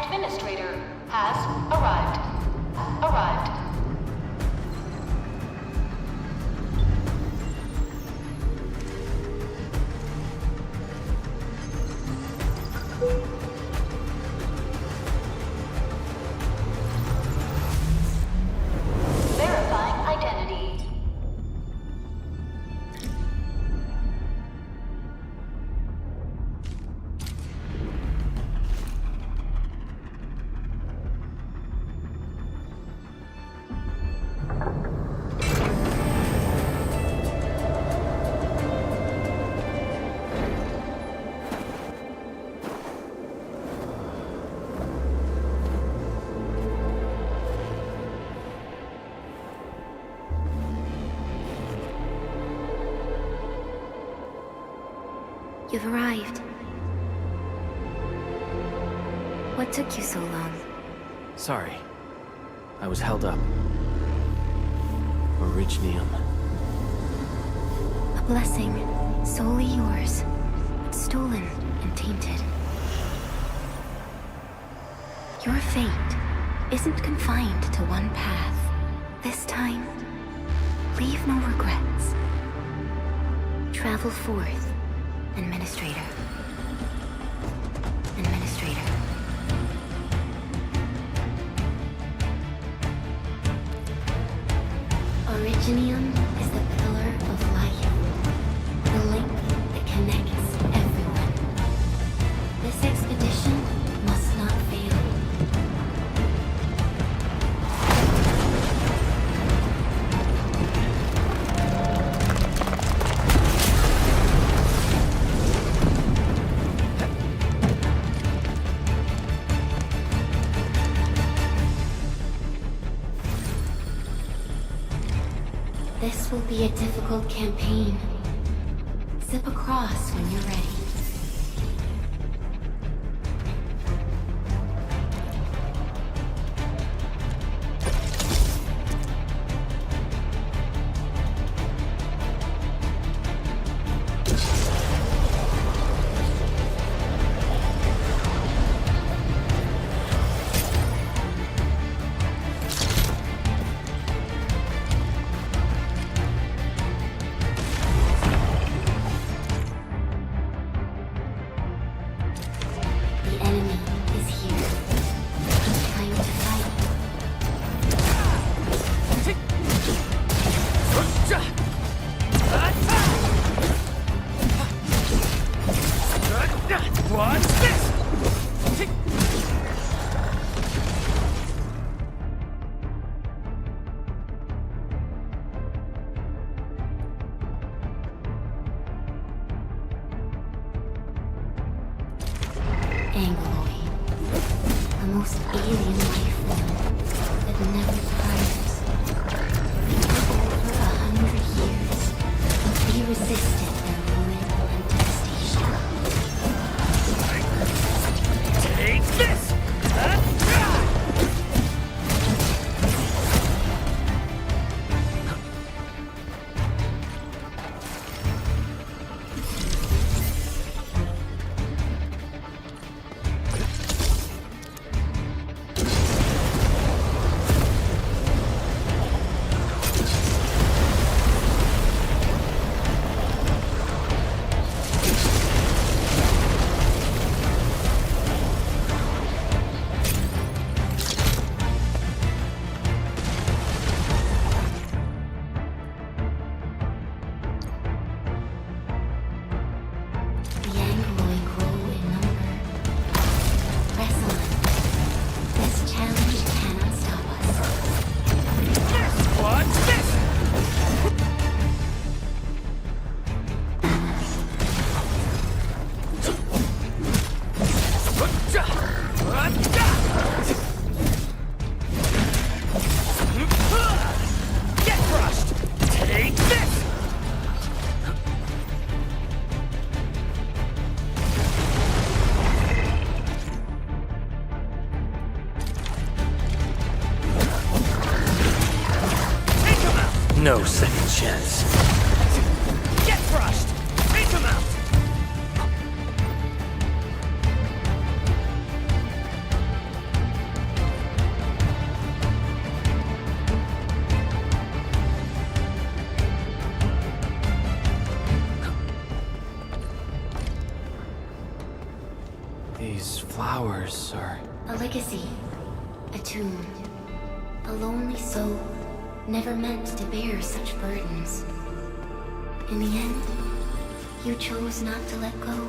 administrator has arrived. Arrived. Verifying identity. You've arrived. What took you so long? Sorry. I was held up. Originium. A blessing, solely yours, but stolen and tainted. Your fate isn't confined to one path. This time, leave no regrets. Travel forth. Administrator. Administrator. Originium is the pillar of life, the link that connects everyone. This expedition must not fail. This will be a difficult campaign. Zip across when you're ready. No second chance. Get crushed! Take him out! These flowers are... A legacy. A tomb. A lonely soul, never meant to bear such burdens. In the end, you chose not to let go.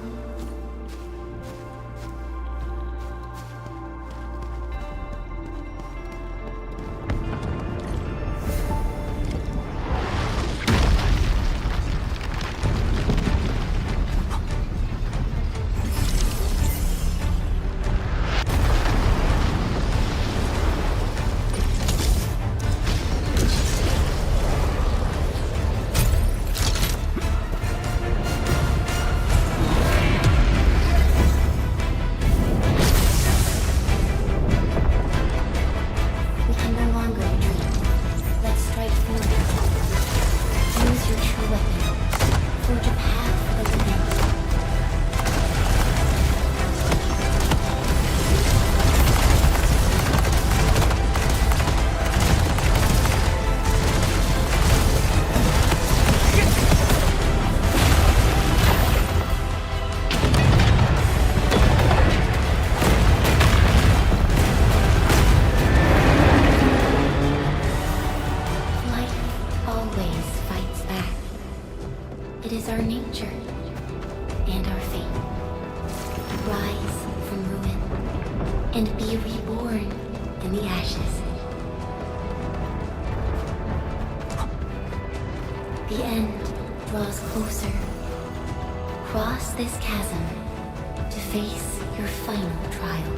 The end draws closer. Cross this chasm to face your final trial.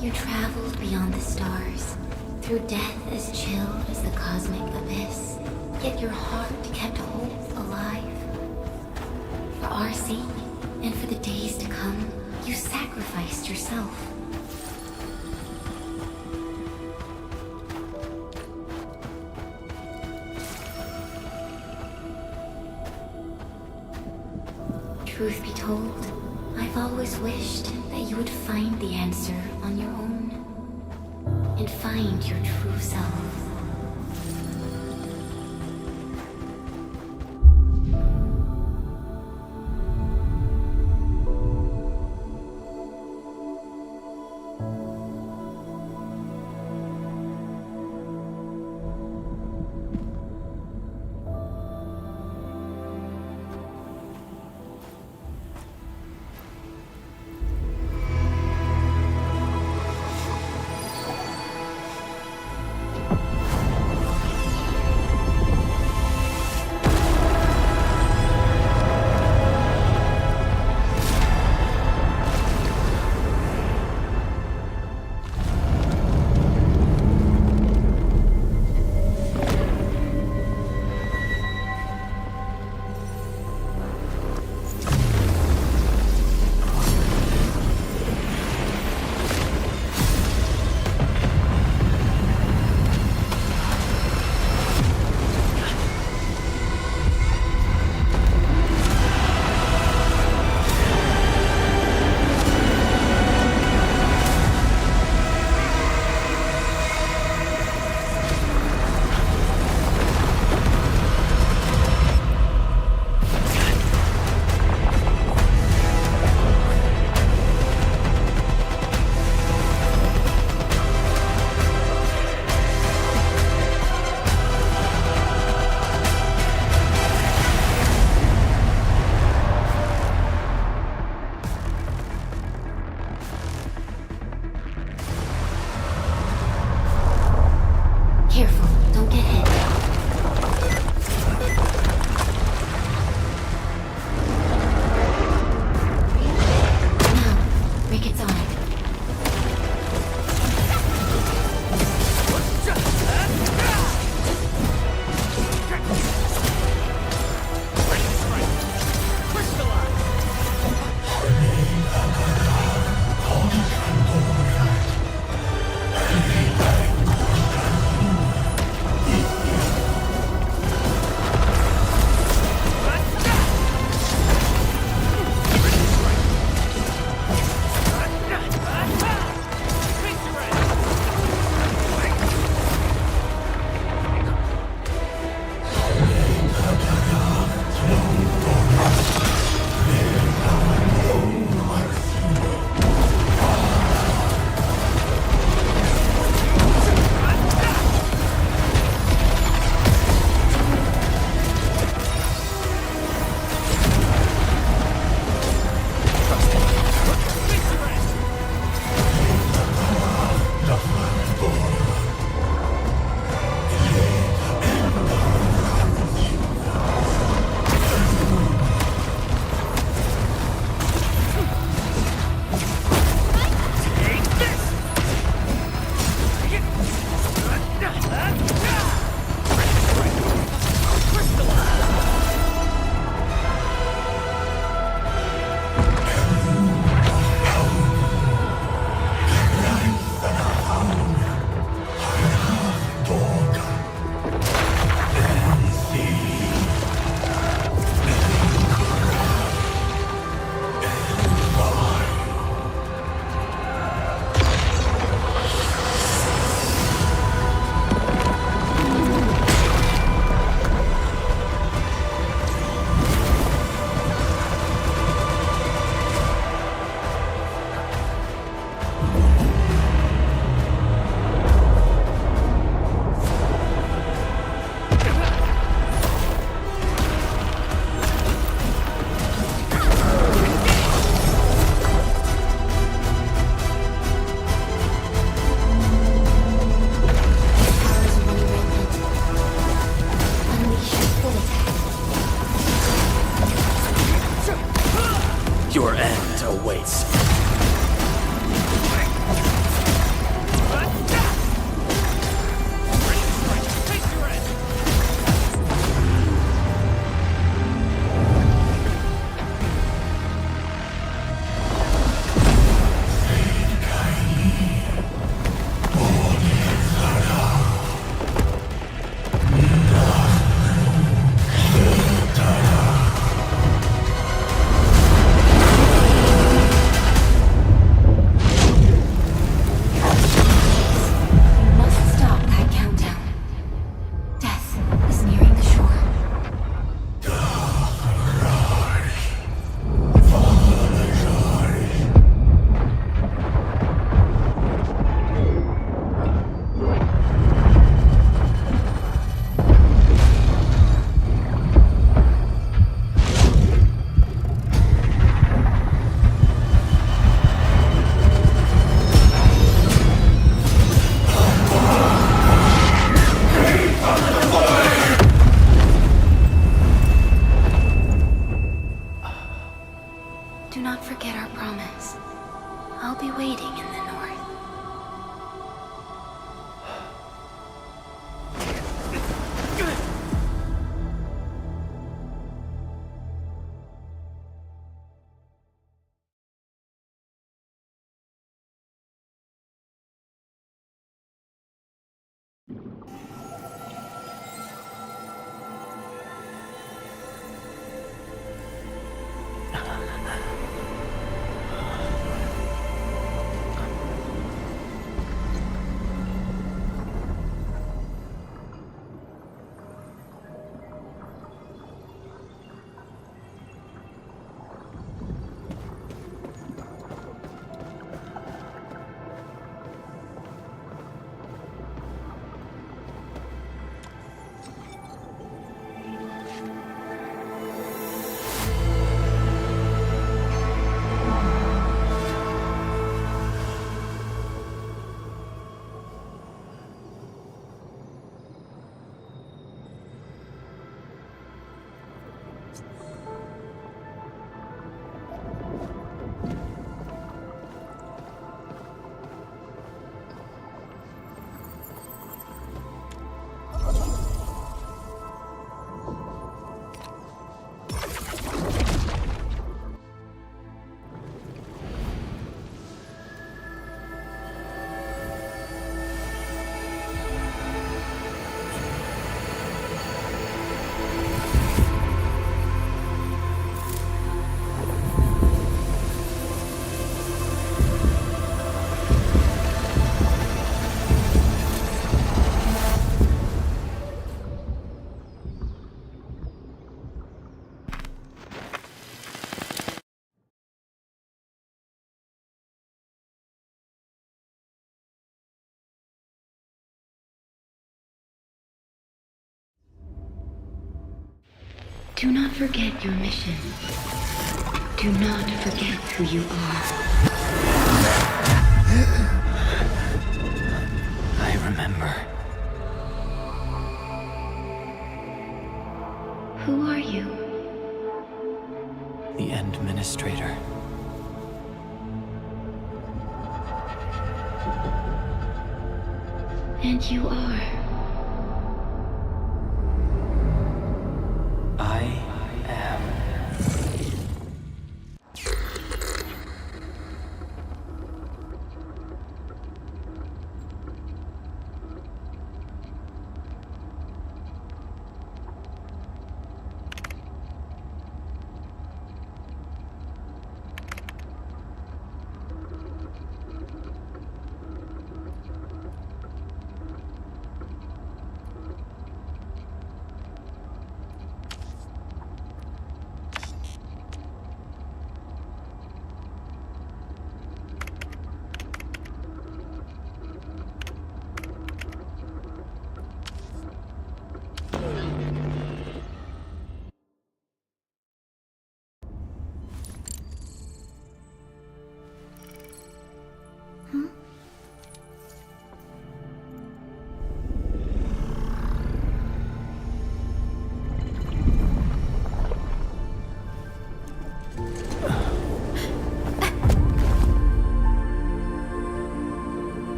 You traveled beyond the stars, through death as chill as the cosmic abyss, yet your heart kept hope alive. For our sake, and for the days to come, you sacrificed yourself. Truth be told, I've always wished that you would find the answer on your own, and find your true self. awaits. Do not forget your mission. Do not forget who you are. I remember. Who are you? The Administrator. And you are. I am.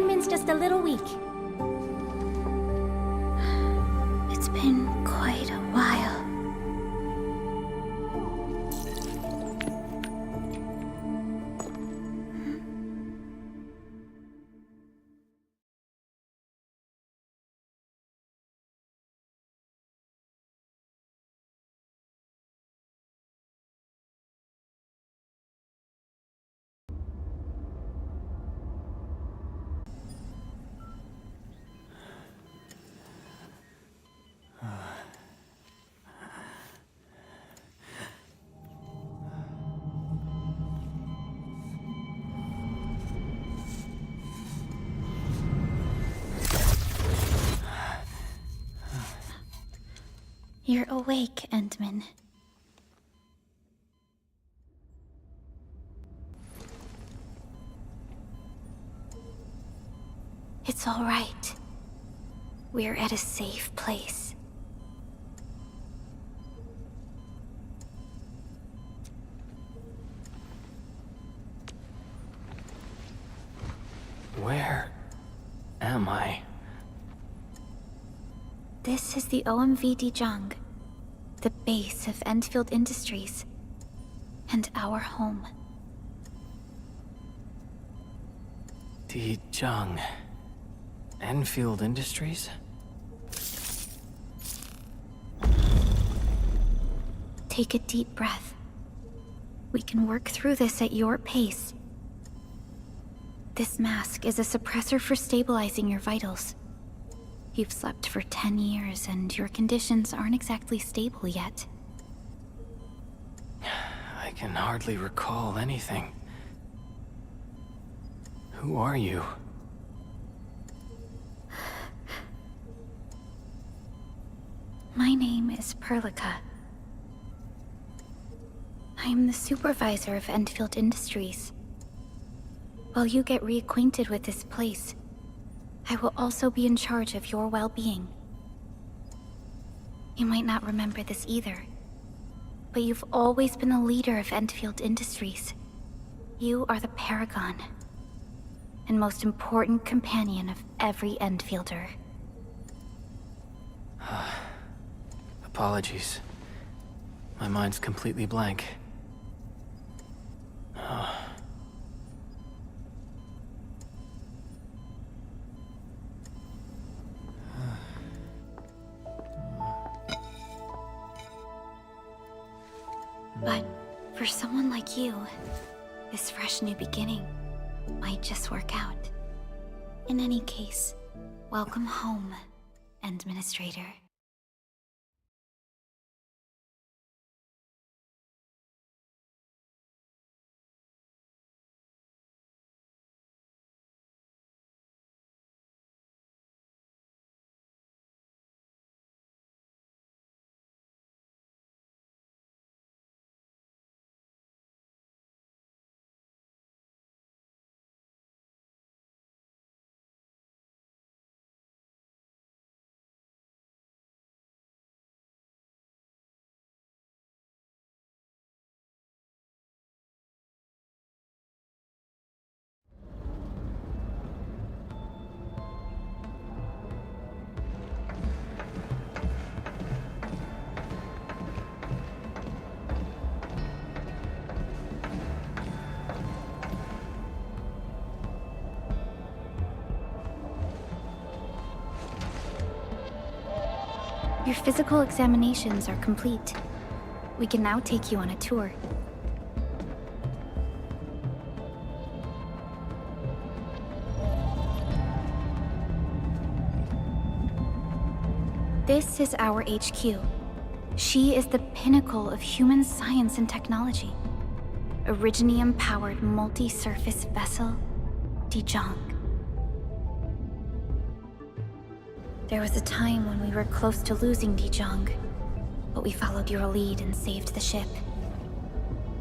Alignment's just a little weak. It's been quite a while. You're awake, Endman. It's all right. We're at a safe place. Where am I? This is the OMV Dijong, the base of Endfield Industries, and our home. Dijong. Endfield Industries? Take a deep breath. We can work through this at your pace. This mask is a suppressor for stabilizing your vitals. You've slept for 10 years, and your conditions aren't exactly stable yet. I can hardly recall anything. Who are you? My name is Perlica. I am the supervisor of Endfield Industries. While you get reacquainted with this place, I will also be in charge of your well-being. You might not remember this either, but you've always been the leader of Endfield Industries. You are the paragon, and most important companion of every Endfielder. Apologies. My mind's completely blank. But for someone like you, this fresh new beginning might just work out. In any case, welcome home, Administrator. Your physical examinations are complete. We can now take you on a tour. This is our HQ. She is the pinnacle of human science and technology. Originium-powered multi-surface vessel, Dijong. There was a time when we were close to losing Dijong, but we followed your lead and saved the ship.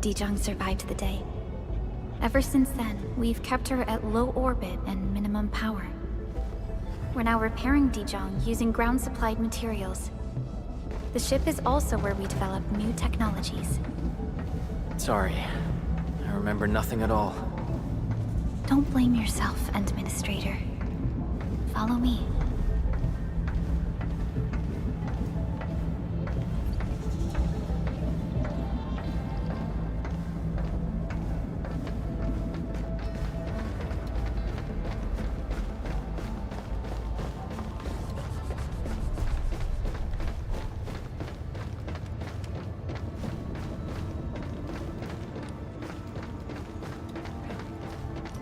Dijong survived the day. Ever since then, we've kept her at low orbit and minimum power. We're now repairing Dijong using ground-supplied materials. The ship is also where we develop new technologies. Sorry. I remember nothing at all. Don't blame yourself, Administrator. Follow me.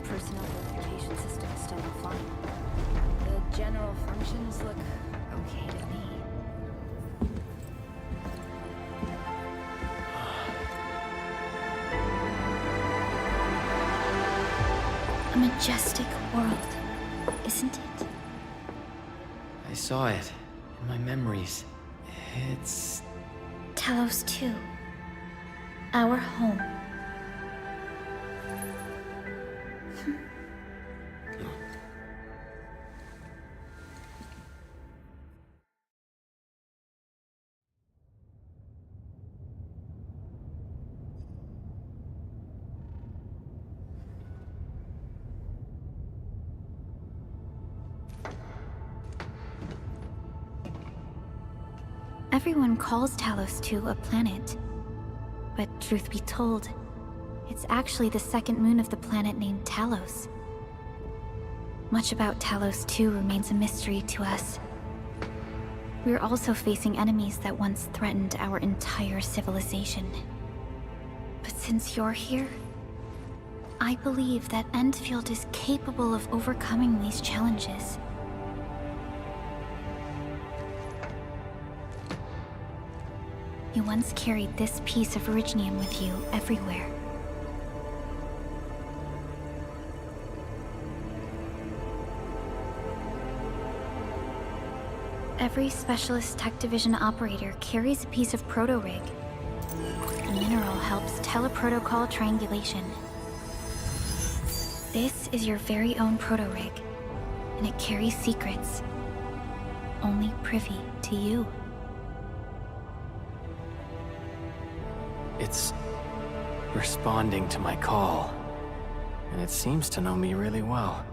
Personnel verification system is still offline. The general functions look okay to me. A majestic world, isn't it? I saw it in my memories. It's... Talos 2. Our home. Everyone calls Talos 2 a planet. But truth be told, it's actually the second moon of the planet named Talos. Much about Talos 2 remains a mystery to us. We're also facing enemies that once threatened our entire civilization. But since you're here, I believe that Endfield is capable of overcoming these challenges. You once carried this piece of Originium with you everywhere. Every Specialist Tech Division operator carries a piece of proto-rig. The mineral helps teleprotocol triangulation. This is your very own proto-rig, and it carries secrets only privy to you. It's responding to my call, and it seems to know me really well.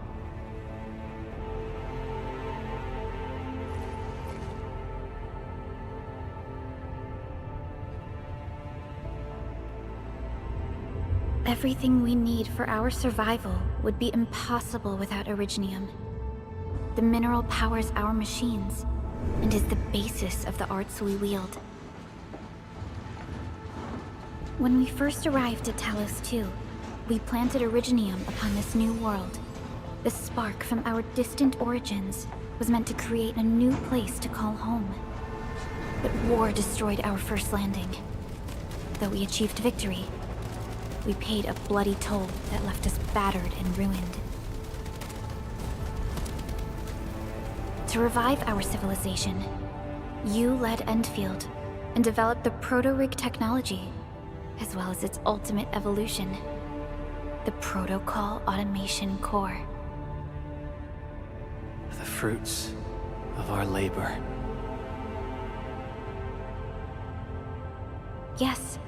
Everything we need for our survival would be impossible without Originium. The mineral powers our machines, and is the basis of the arts we wield. When we first arrived at Talos 2, we planted Originium upon this new world. The spark from our distant origins was meant to create a new place to call home. But war destroyed our first landing. Though we achieved victory, we paid a bloody toll that left us battered and ruined. To revive our civilization, you led Endfield and developed the proto-rig technology, as well as its ultimate evolution, the Protocol Automation Core. The fruits of our labor. Yes.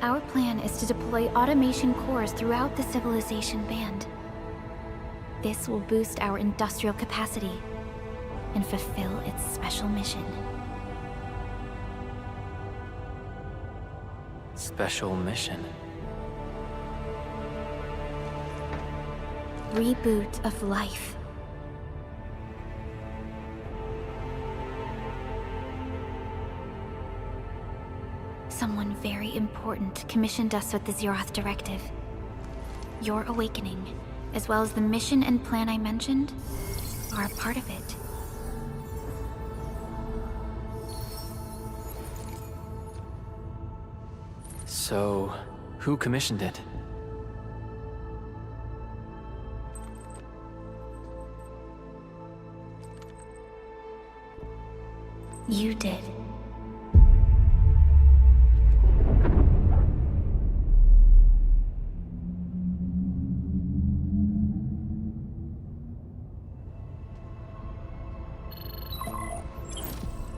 Our plan is to deploy automation cores throughout the civilization band. This will boost our industrial capacity and fulfill its special mission. Special mission. Reboot of life. Someone very important commissioned us with the Zeroth Directive. Your awakening, as well as the mission and plan I mentioned, are a part of it. So, who commissioned it? You did.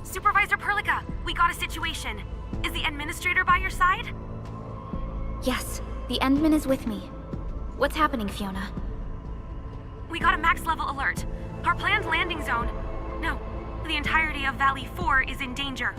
Supervisor Perlica, we got a situation. Is the administrator by your side? Yes, the Endman is with me. What's happening, Fiona? We got a max level alert. Our planned landing zone. No, the entirety of Valley 4 is in danger.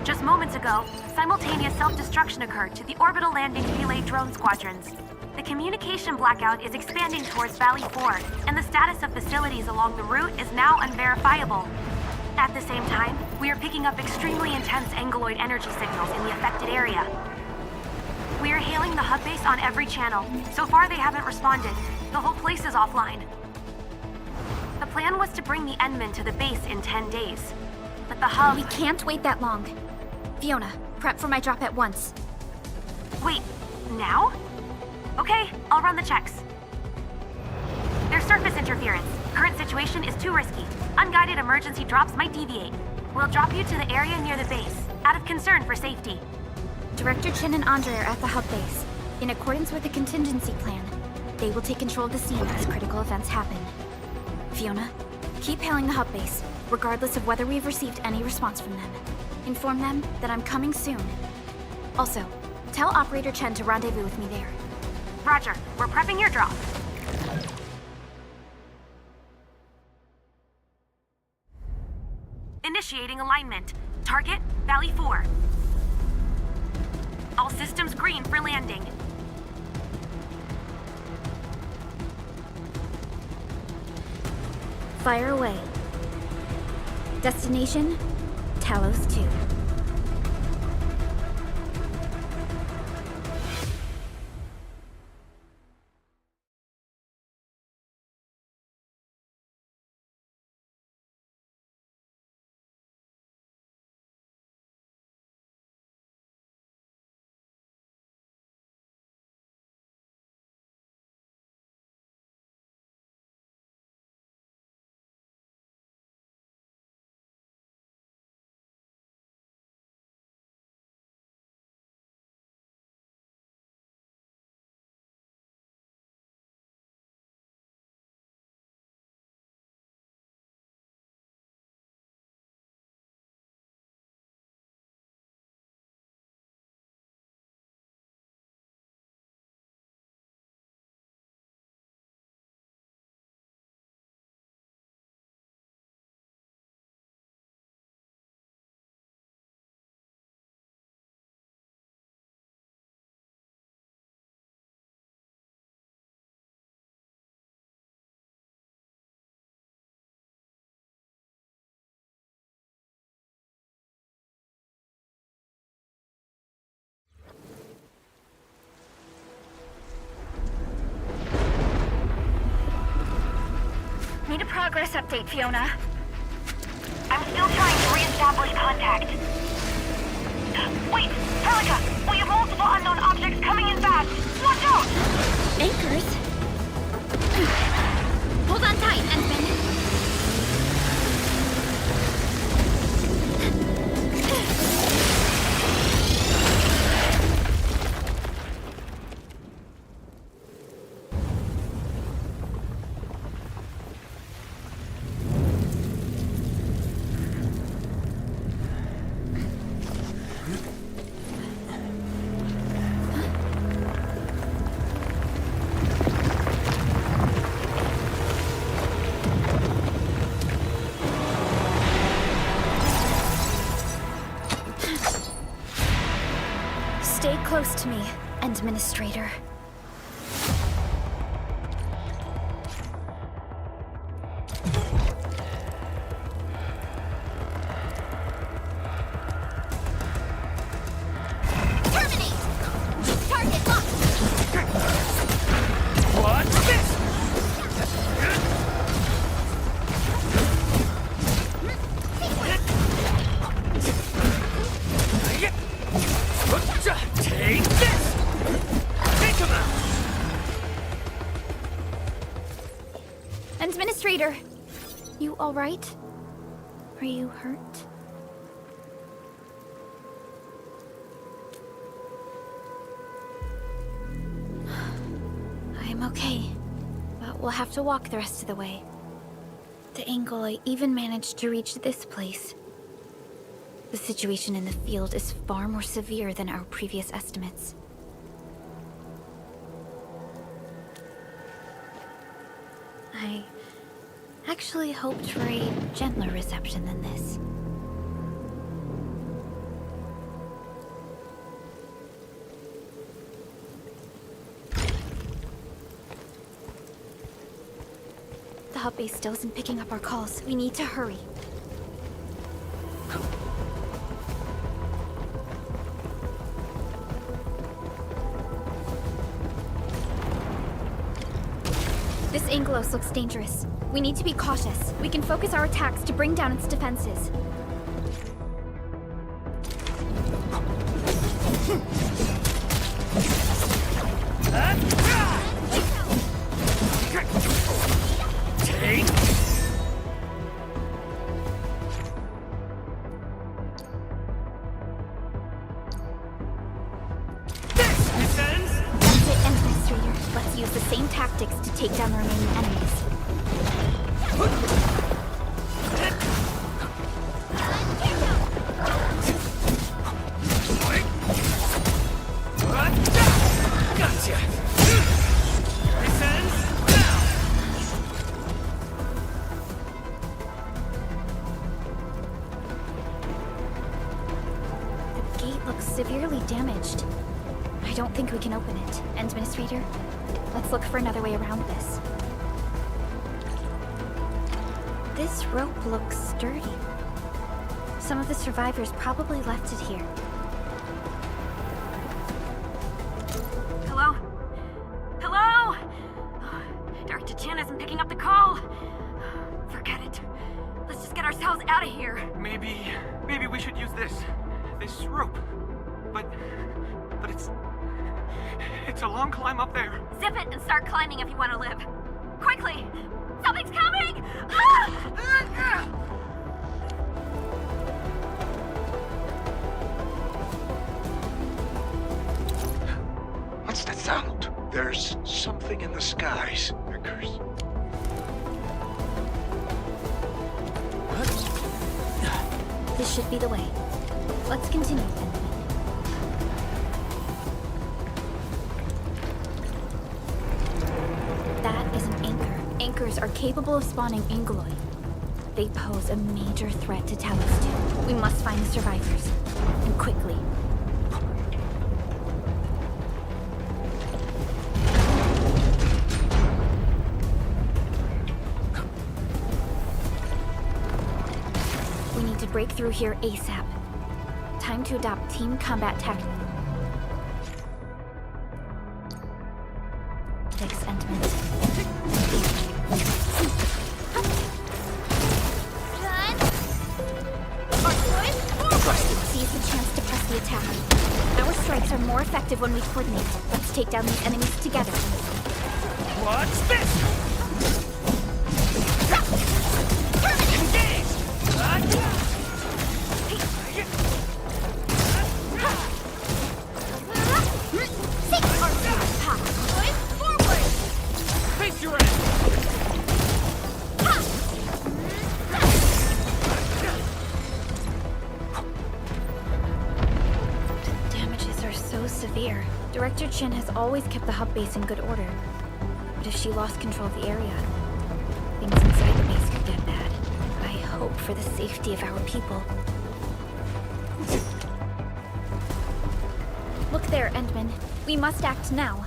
Just moments ago, simultaneous self-destruction occurred to the orbital landing relay drone squadrons. The communication blackout is expanding towards Valley 4, and the status of facilities along the route is now unverifiable. At the same time, we are picking up extremely intense anguloid energy signals in the affected area. We are hailing the hub base on every channel. So far, they haven't responded. The whole place is offline. The plan was to bring the Endmen to the base in 10 days. But the hub... We can't wait that long. Fiona, prep for my drop at once. Wait, now? Okay, I'll run the checks. There's surface interference. Current situation is too risky. Unguided emergency drops might deviate. We'll drop you to the area near the base, out of concern for safety. Director Chen and Andre are at the hub base. In accordance with the contingency plan, they will take control of the scene as critical events happen. Fiona, keep hailing the hub base, regardless of whether we've received any response from them. Inform them that I'm coming soon. Also, tell Operator Chen to rendezvous with me there. Roger, we're prepping your drop. Initiating alignment. Target, Valley 4. All systems green for landing. Fire away. Destination, Talos 2. Need a progress update, Fiona. I'm still trying to re-establish contact. Wait! Helica! We have multiple unknown objects coming in fast! Watch out! Anchors? Hold on tight, Endman. Stay close to me, Administrator. Terminate! Target locked! What's this? Take this! Take him out! Administrator, you all right? Are you hurt? I'm okay, but we'll have to walk the rest of the way. The angle I even managed to reach this place. The situation in the field is far more severe than our previous estimates. I actually hoped for a gentler reception than this. The hub base still isn't picking up our calls. We need to hurry. This Angelos looks dangerous. We need to be cautious. We can focus our attacks to bring down its defenses. Take. This ends. That's it, Administrator. Let's use the same tactics to take down the remaining enemies. Gotcha. This ends now. The gate looks severely damaged. I don't think we can open it. Administrator, let's look for another way around this. This rope looks sturdy. Some of the survivors probably left it here. Hello? Hello? Dr. Chen isn't picking up the call. Forget it. Let's just get ourselves out of here. Maybe we should use this rope. But it's a long climb up there. Zip it and start climbing if you want to live. Quickly! Something's coming! Ah! What's that sound? There's something in the skies. Echoes. This should be the way. Let's continue then. That is an anchor. Anchors are capable of spawning Angeloid. They pose a major threat to Talos 2. We must find the survivors. And quickly. We need to break through here ASAP. Time to adopt team combat tactics. Endment. Seize the chance to press the attack. Our strikes are more effective when we coordinate. Let's take down these enemies together. What's this? Engage! Face your end! The damages are so severe. Director Chen has always kept the hub base in good order. But if she lost control of the area, things inside the base could get bad. I hope for the safety of our people. Look there, Endman. We must act now.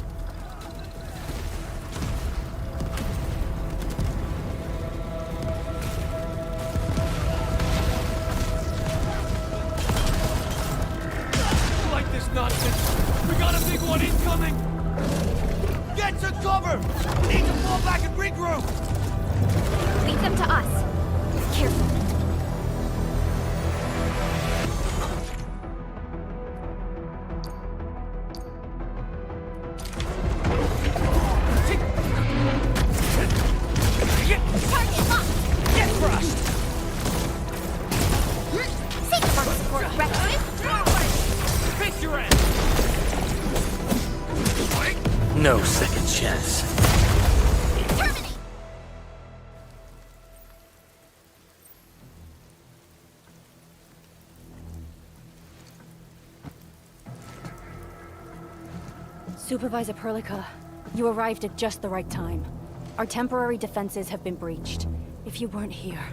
Like this nonsense! We got a big one incoming! Get to cover! We need to fall back and regroup! Lead them to us. Careful. Target locked! Get crushed! Safe support ready. Face your end! No second chance. Terminate. Supervisor Perlica, you arrived at just the right time. Our temporary defenses have been breached. If you weren't here...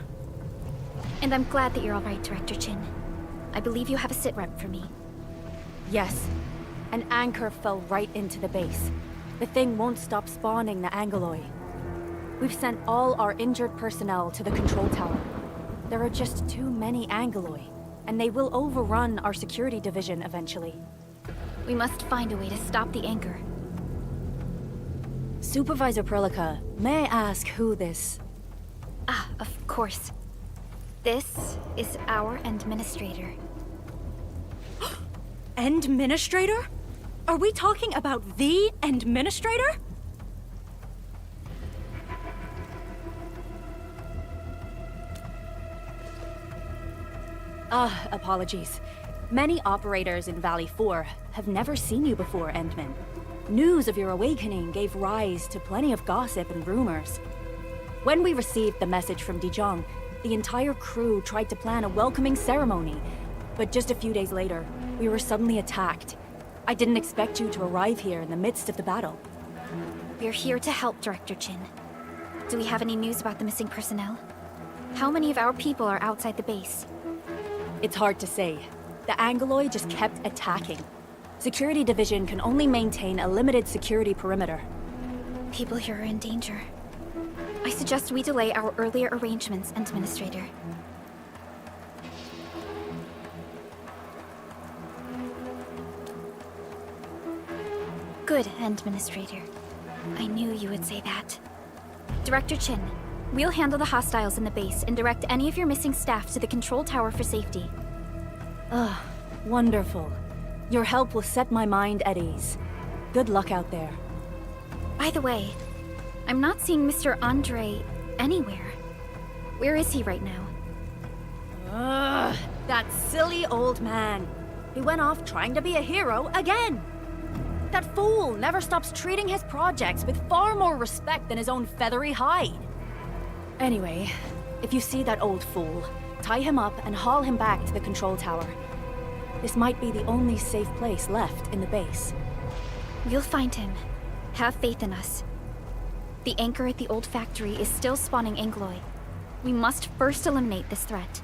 And I'm glad that you're all right, Director Chin. I believe you have a sit-rep for me. Yes. An anchor fell right into the base. The thing won't stop spawning the Angoloi. We've sent all our injured personnel to the control tower. There are just too many Angoloi, and they will overrun our security division eventually. We must find a way to stop the anchor. Supervisor Perlica, may I ask who this... Ah, of course. This is our administrator. Administrator? Are we talking about the administrator? Apologies. Many operators in Valley 4 have never seen you before, Endman. News of your awakening gave rise to plenty of gossip and rumors. When we received the message from Dijon, the entire crew tried to plan a welcoming ceremony, but just a few days later, we were suddenly attacked. I didn't expect you to arrive here in the midst of the battle. We're here to help, Director Chin. Do we have any news about the missing personnel? How many of our people are outside the base? It's hard to say. The Angoloi just kept attacking. Security Division can only maintain a limited security perimeter. People here are in danger. I suggest we delay our earlier arrangements, Administrator. Good, Administrator. I knew you would say that. Director Chin, we'll handle the hostiles in the base and direct any of your missing staff to the control tower for safety. Wonderful. Your help will set my mind at ease. Good luck out there. By the way, I'm not seeing Mr. Andre anywhere. Where is he right now? That silly old man. He went off trying to be a hero again. That fool never stops treating his projects with far more respect than his own feathery hide. Anyway, if you see that old fool, tie him up and haul him back to the control tower. This might be the only safe place left in the base. We'll find him. Have faith in us. The anchor at the old factory is still spawning Angoloi. We must first eliminate this threat.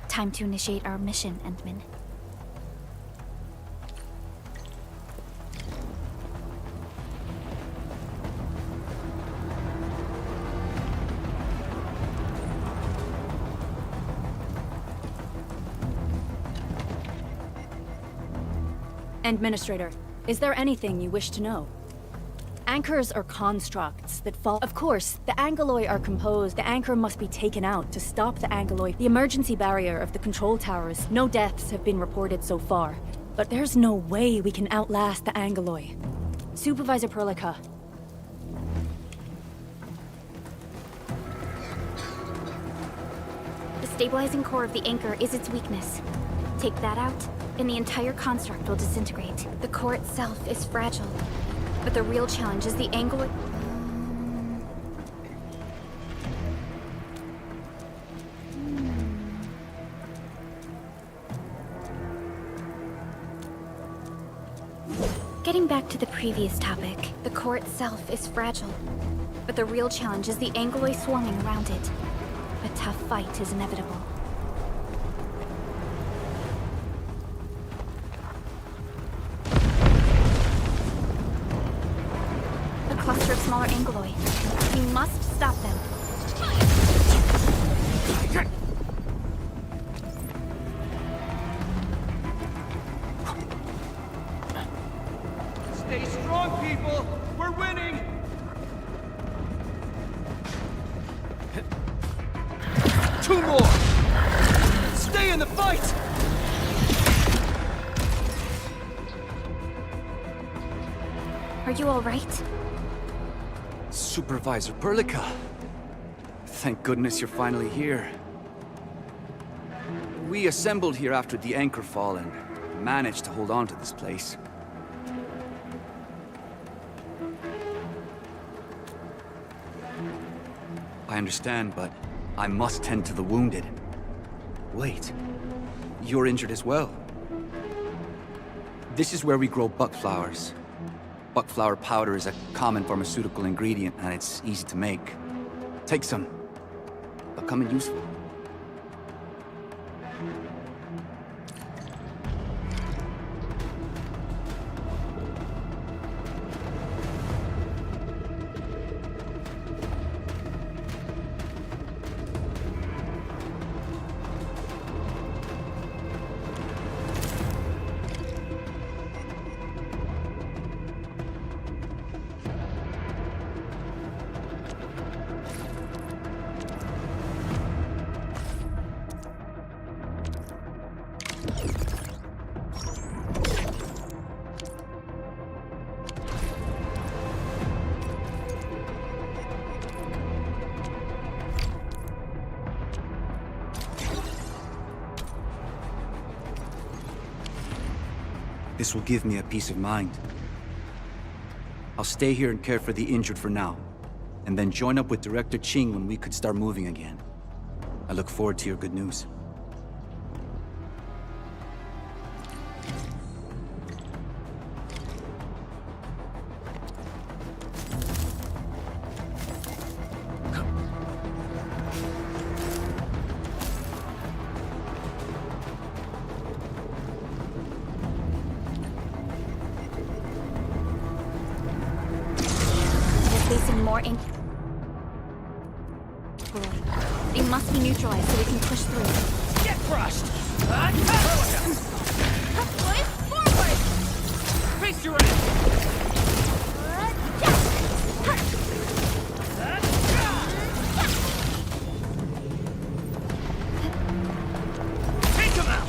Time to initiate our mission, Endman. Administrator, is there anything you wish to know? Anchors are constructs that fall... Of course, the Angoloi are composed. The anchor must be taken out to stop the Angoloi. The emergency barrier of the control towers. No deaths have been reported so far. But there's no way we can outlast the Angoloi. Supervisor Perlica. The stabilizing core of the anchor is its weakness. Take that out, and the entire construct will disintegrate. The core itself is fragile, but the real challenge is the Angoloi... Getting back to the previous topic, the core itself is fragile, but the real challenge is the Angoloi swarming around it. A tough fight is inevitable. Cluster of smaller Angoloi. We must stop them. Stay strong, people! We're winning! Two more! Stay in the fight! Are you all right? Supervisor Perlica. Thank goodness you're finally here. We assembled here after the anchor fall and managed to hold on to this place. I understand, but I must tend to the wounded. Wait, you're injured as well. This is where we grow buck flowers. Buckflower powder is a common pharmaceutical ingredient, and it's easy to make. Take some. They'll come in useful. This will give me a peace of mind. I'll stay here and care for the injured for now, and then join up with Director Ching when we could start moving again. I look forward to your good news. Facing more ink. They must be neutralized so we can push through. Get crushed! Forward! Face your ass! Take him out!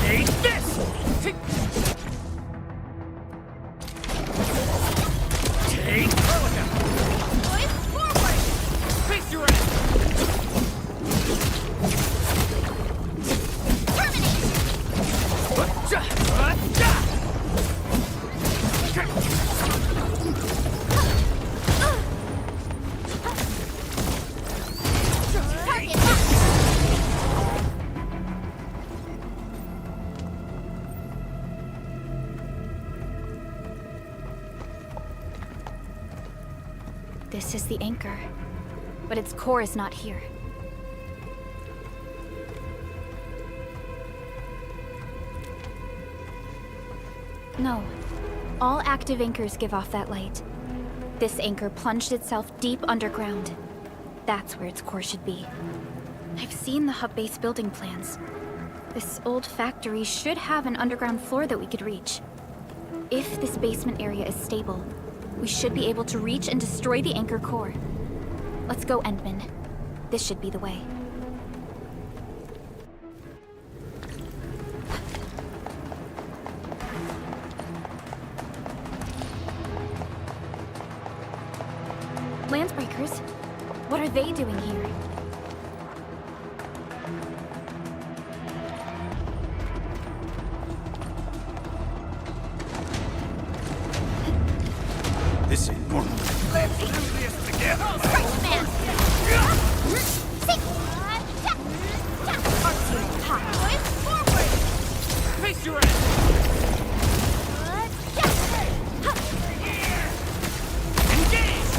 Take this! Take Perlica! Boys, forward! Face your ass! This is the anchor, but its core is not here. No. All active anchors give off that light. This anchor plunged itself deep underground. That's where its core should be. I've seen the hub base building plans. This old factory should have an underground floor that we could reach. If this basement area is stable, we should be able to reach and destroy the anchor core. Let's go, Endman. This should be the way. Landsbreakers? What are they doing here? This ain't normal. Let's do this together! Face your ass! Engage!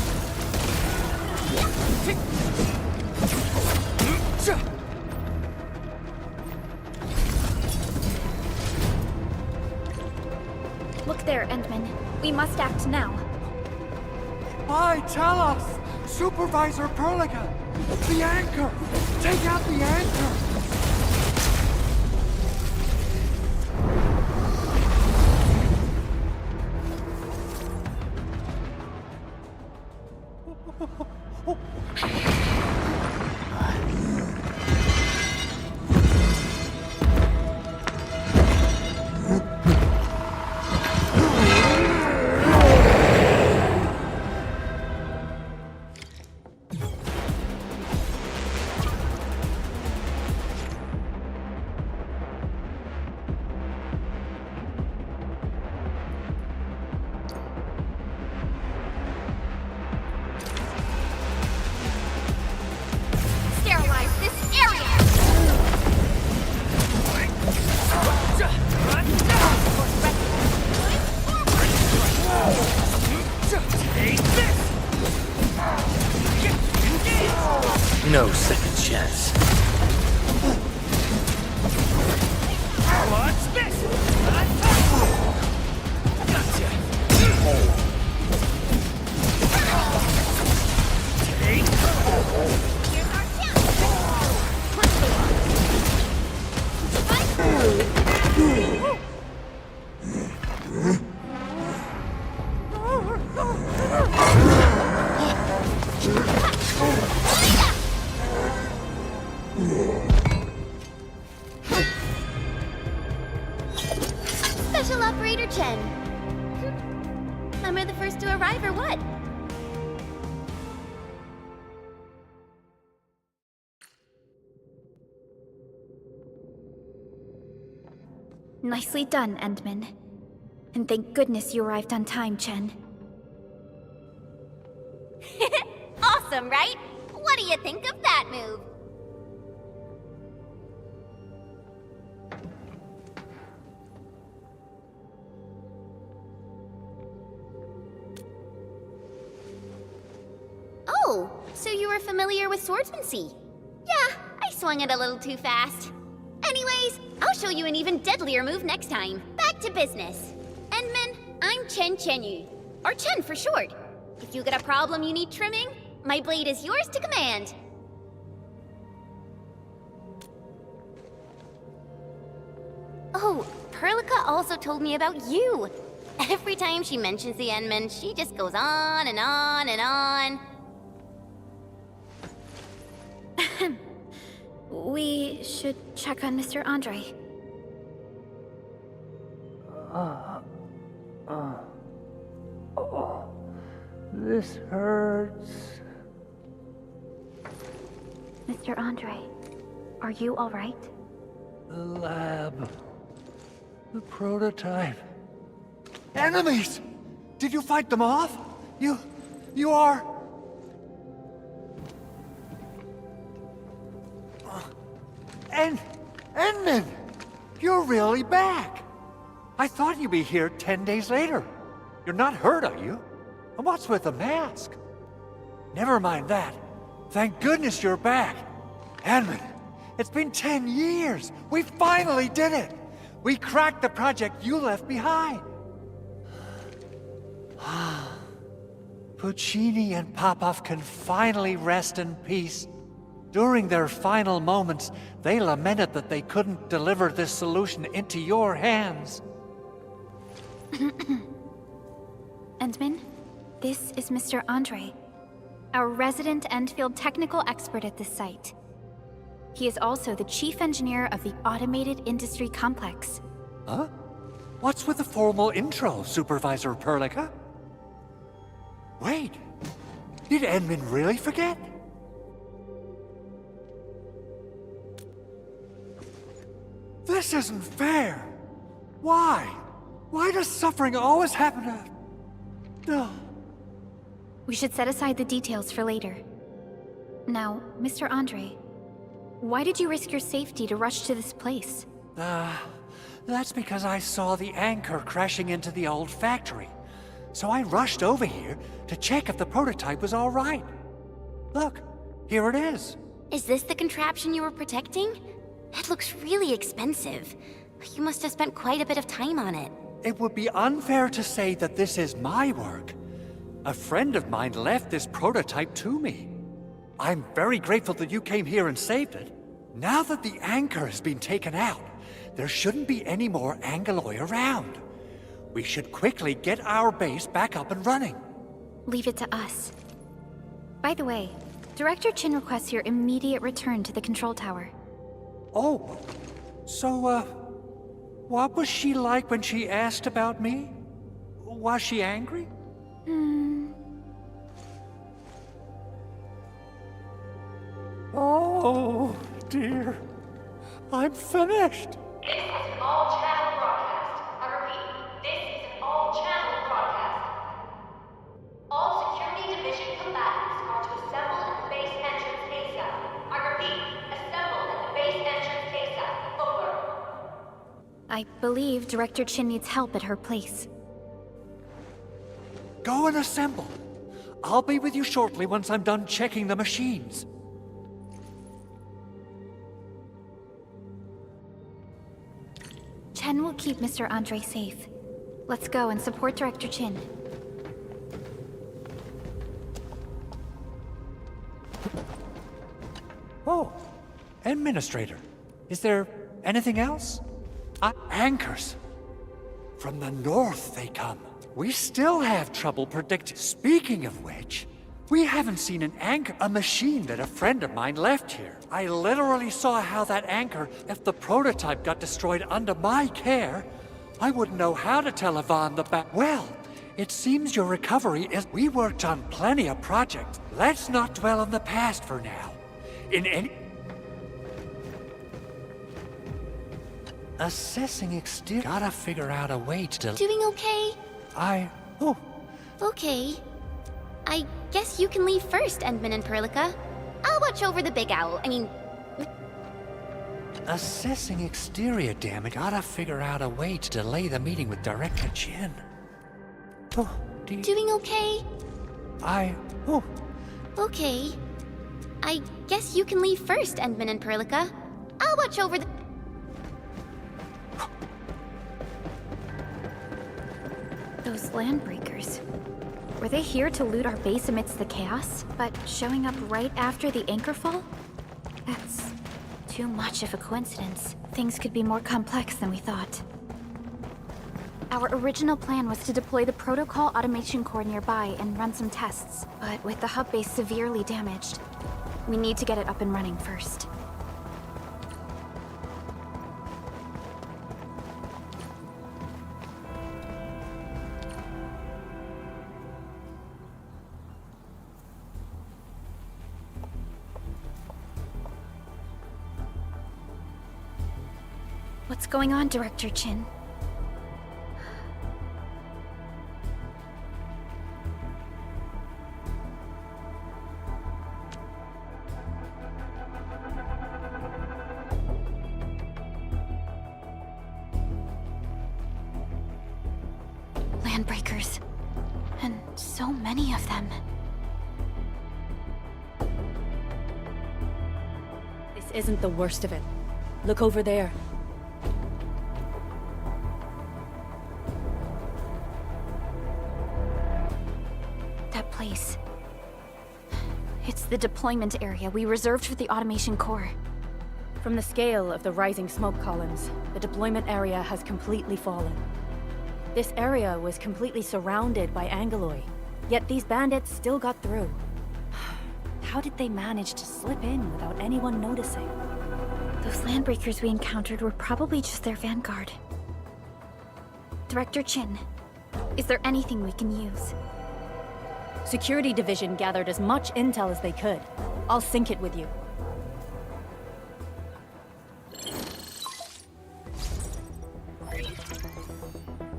Look there, Endman. We must act now. Why, tell us! Supervisor Perlica! The anchor! Take out the anchor! No second chance. What's this? Gotcha. Special Operator Chen. Am I the first to arrive or what? Nicely done, Endman. And thank goodness you arrived on time, Chen. Awesome, right? What do you think of that move? Oh, so you were familiar with swordsmancy? Yeah, I swung it a little too fast. Anyways, I'll show you an even deadlier move next time. Back to business. Endman, I'm Shankyuuu, or Chen for short. If you got a problem you need trimming, my blade is yours to command. Oh, Perlica also told me about you. Every time she mentions the Endman, she just goes on and on and on. We should check on Mr. Andre. This hurts. Mr. Andre, are you all right? The lab. The prototype. Enemies! Did you fight them off? You are... Endman! You're really back! I thought you'd be here 10 days later. You're not hurt, are you? And what's with the mask? Never mind that. Thank goodness you're back. Endman, it's been 10 years! We finally did it! We cracked the project you left behind! Puccini and Popov can finally rest in peace. During their final moments, they lamented that they couldn't deliver this solution into your hands. Endman, this is Mr. Andre, our resident Endfield technical expert at this site. He is also the chief engineer of the Automated Industry Complex. Huh? What's with the formal intro, Supervisor Perlica? Wait, did Endman really forget? This isn't fair! Why? Why does suffering always happen to... No. We should set aside the details for later. Now, Mr. Andre, why did you risk your safety to rush to this place? That's because I saw the anchor crashing into the old factory. So I rushed over here to check if the prototype was all right. Look, here it is. Is this the contraption you were protecting? It looks really expensive. You must have spent quite a bit of time on it. It would be unfair to say that this is my work. A friend of mine left this prototype to me. I'm very grateful that you came here and saved it. Now that the anchor has been taken out, there shouldn't be any more Angoloi around. We should quickly get our base back up and running. Leave it to us. By the way, Director Chin requests your immediate return to the control tower. Oh, so, what was she like when she asked about me? Was she angry? Oh, dear. I'm finished. This is an all-channel broadcast. I repeat, this is an all-channel broadcast. All Security Division combatants are to assemble at the base entrance ASAP. I repeat, assemble at the base entrance ASAP. Over. I believe Director Chin needs help at her place. Go and assemble. I'll be with you shortly once I'm done checking the machines. will keep Mr. Andre safe. Let's go and support Director Chin. Oh, Administrator. Is there anything else? Anchors. From the north they come. We still have trouble predicting. Speaking of which, we haven't seen an anchor, a machine that a friend of mine left here. I literally saw how that anchor, if the prototype got destroyed under my care, I wouldn't know how to tell Yvonne the back. Well, it seems your recovery is... We worked on plenty of projects. Let's not dwell on the past for now. In any... Assessing exterior... Gotta figure out a way to... Doing okay? Oh. Okay. I guess you can leave first, Endman and Perlica. I'll watch over the big owl. Assessing exterior damage. Gotta figure out a way to delay the meeting with Director Chin. Oh, Doing okay? Oh. Okay. I guess you can leave first, Endman and Perlica. I'll watch over the... Those landbreakers. Were they here to loot our base amidst the chaos, but showing up right after the anchor fall? That's too much of a coincidence. Things could be more complex than we thought. Our original plan was to deploy the protocol automation core nearby and run some tests, but with the hub base severely damaged, we need to get it up and running first. What's going on, Director Chin? Landbreakers. And so many of them. This isn't the worst of it. Look over there. Place. It's the deployment area we reserved for the automation core. From the scale of the rising smoke columns, the deployment area has completely fallen. This area was completely surrounded by Angaloi, yet these bandits still got through. How did they manage to slip in without anyone noticing? Those landbreakers we encountered were probably just their vanguard. Director Chin, is there anything we can use? Security Division gathered as much intel as they could. I'll sync it with you.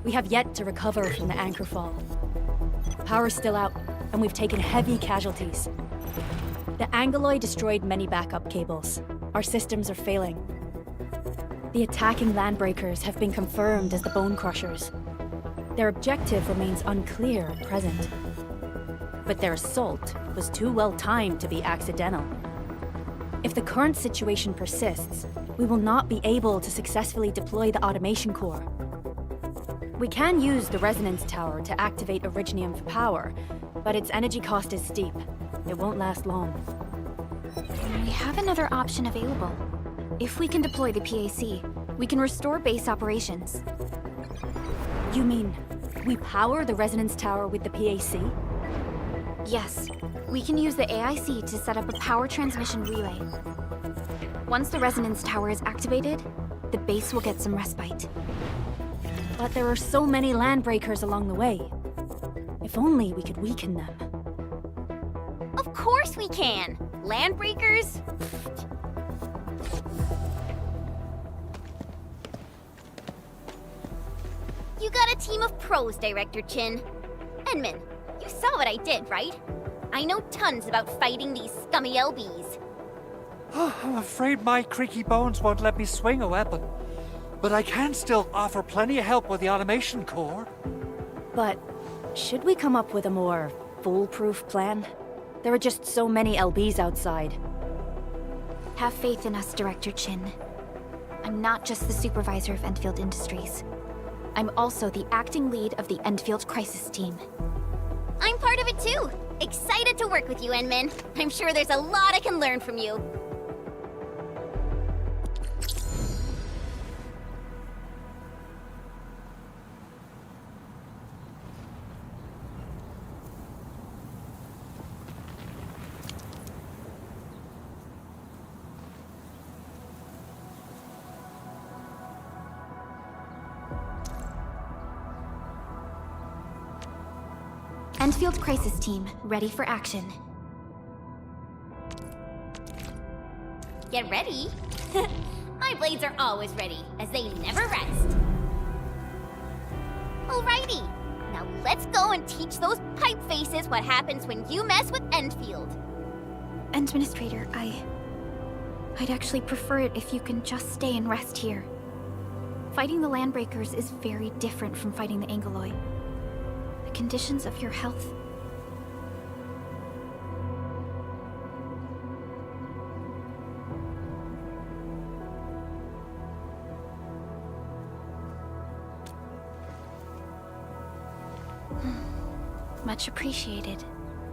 We have yet to recover from the anchor fall. Power's still out, and we've taken heavy casualties. The Angaloi destroyed many backup cables. Our systems are failing. The attacking landbreakers have been confirmed as the Bone Crushers. Their objective remains unclear at present. But their assault was too well timed to be accidental. If the current situation persists, we will not be able to successfully deploy the automation core. We can use the resonance tower to activate Originium for power, but its energy cost is steep. It won't last long. We have another option available. If we can deploy the PAC, we can restore base operations. You mean, we power the resonance tower with the PAC? Yes, we can use the AIC to set up a power transmission relay. Once the resonance tower is activated, the base will get some respite. But there are so many landbreakers along the way. If only we could weaken them. Of course we can! Landbreakers? You got a team of pros, Director Chin. Edmund, you saw what I did, right? I know tons about fighting these scummy LBs. I'm afraid my creaky bones won't let me swing a weapon. But I can still offer plenty of help with the automation core. But should we come up with a more foolproof plan? There are just so many LBs outside. Have faith in us, Director Chin. I'm not just the supervisor of Endfield Industries. I'm also the acting lead of the Endfield Crisis Team. I'm part of it too. Excited to work with you, Enmin. I'm sure there's a lot I can learn from you. Endfield Crisis Team, ready for action. Get ready? My blades are always ready, as they never rest. Alrighty, now let's go and teach those pipe faces what happens when you mess with Endfield. Administrator, I'd actually prefer it if you can just stay and rest here. Fighting the Landbreakers is very different from fighting the Angoloid. The conditions of your health... Much appreciated,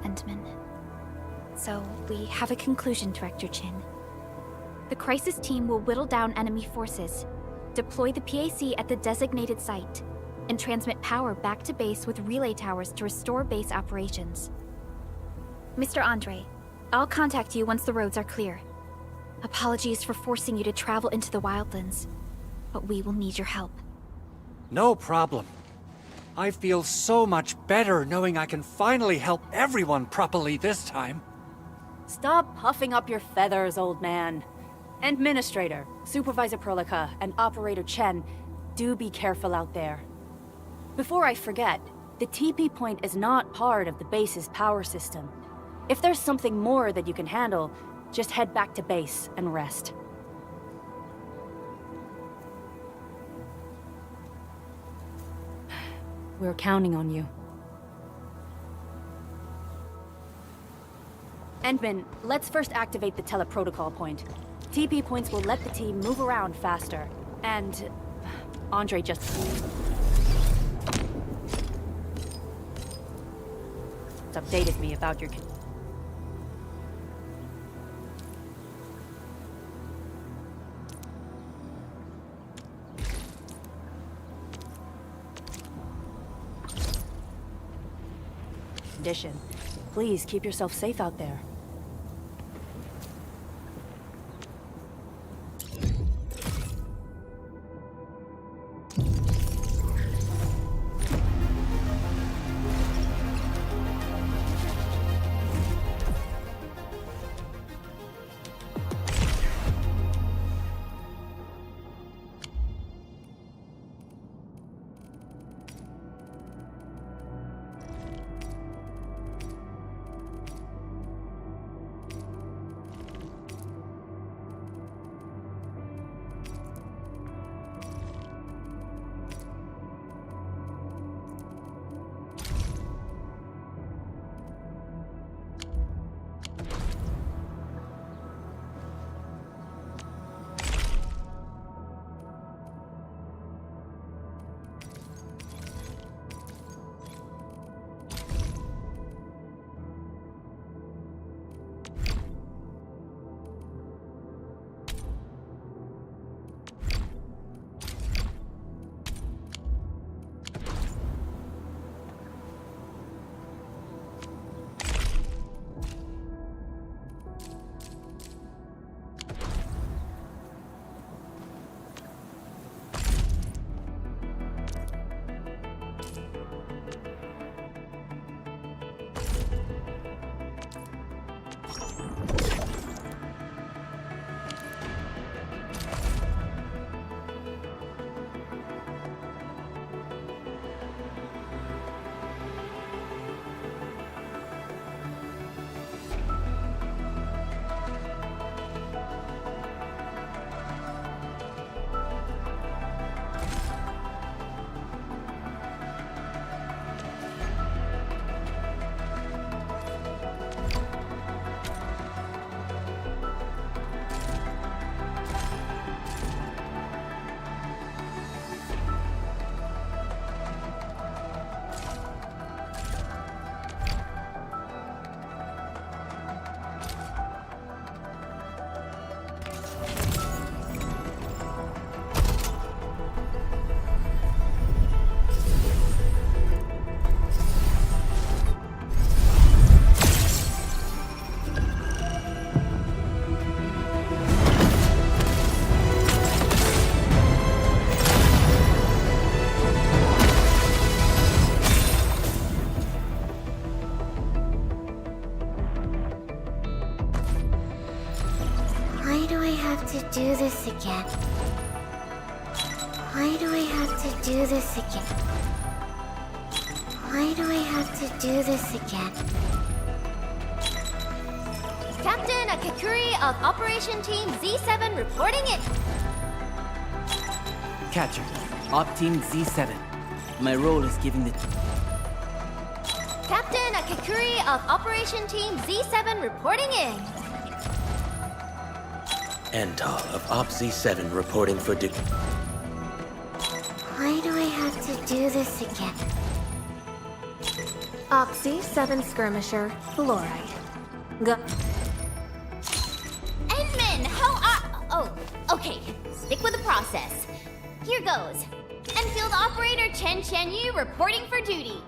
Endman. So, we have a conclusion, Director Chin. The Crisis Team will whittle down enemy forces, deploy the PAC at the designated site, and transmit power back to base with relay towers to restore base operations. Mr. Andre, I'll contact you once the roads are clear. Apologies for forcing you to travel into the wildlands, but we will need your help. No problem. I feel so much better knowing I can finally help everyone properly this time. Stop puffing up your feathers, old man. Administrator, Supervisor Perlica, and Operator Chen, do be careful out there. Before I forget, the TP point is not part of the base's power system. If there's something more that you can handle, just head back to base and rest. We're counting on you. Endman, let's first activate the teleprotocol point. TP points will let the team move around faster. And... Andre just... updated me about your... condition. Please keep yourself safe out there. I have to do this again? Why do I have to do this again? Why do I have to do this again? Captain Akakuri of Operation Team Z7 reporting in. Catcher, Op Team Z7. My role is giving the... Captain Akakuri of Operation Team Z7 reporting in. Antal of Op Z7 reporting for Why do I have to do this again? Oxy 7 Skirmisher, Fluorite. Go. Endman, how are... Oh, okay. Stick with the process. Here goes. Enfield Operator Shankyuuu reporting for duty.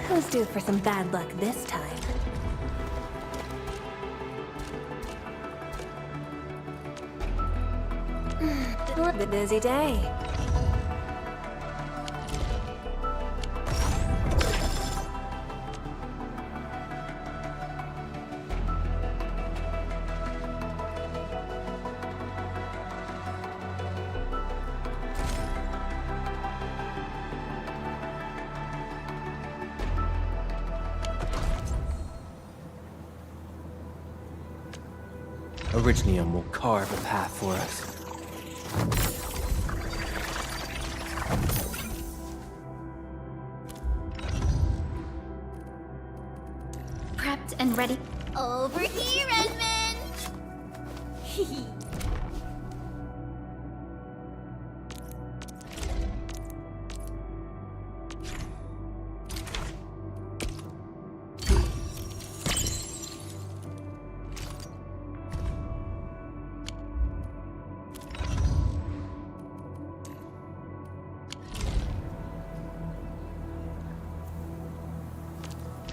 Who's due for some bad luck this time? The busy day. Orignium will carve a path for us. Prepped and ready. Over here, Edmund!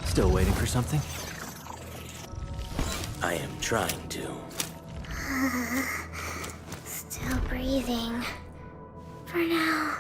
Still waiting for something? I am trying to. Still breathing. For now.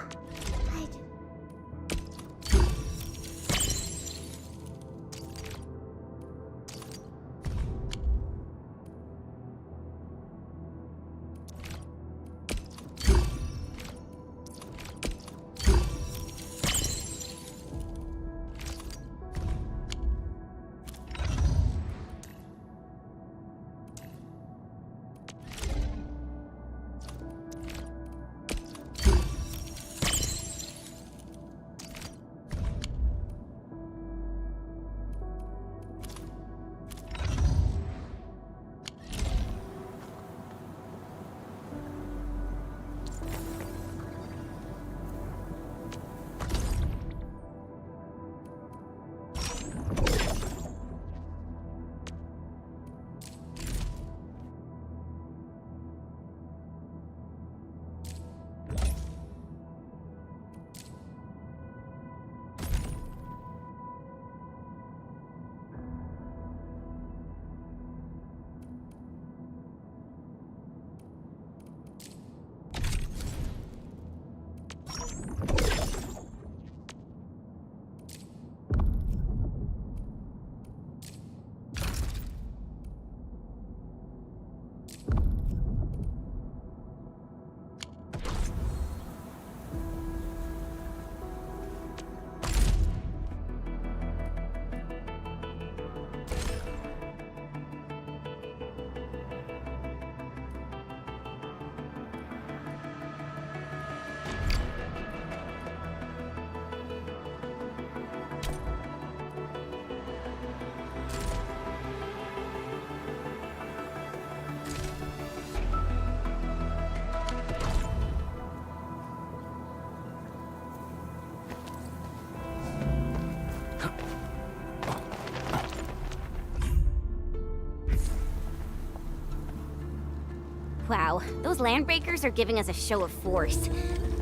Wow, those landbreakers are giving us a show of force.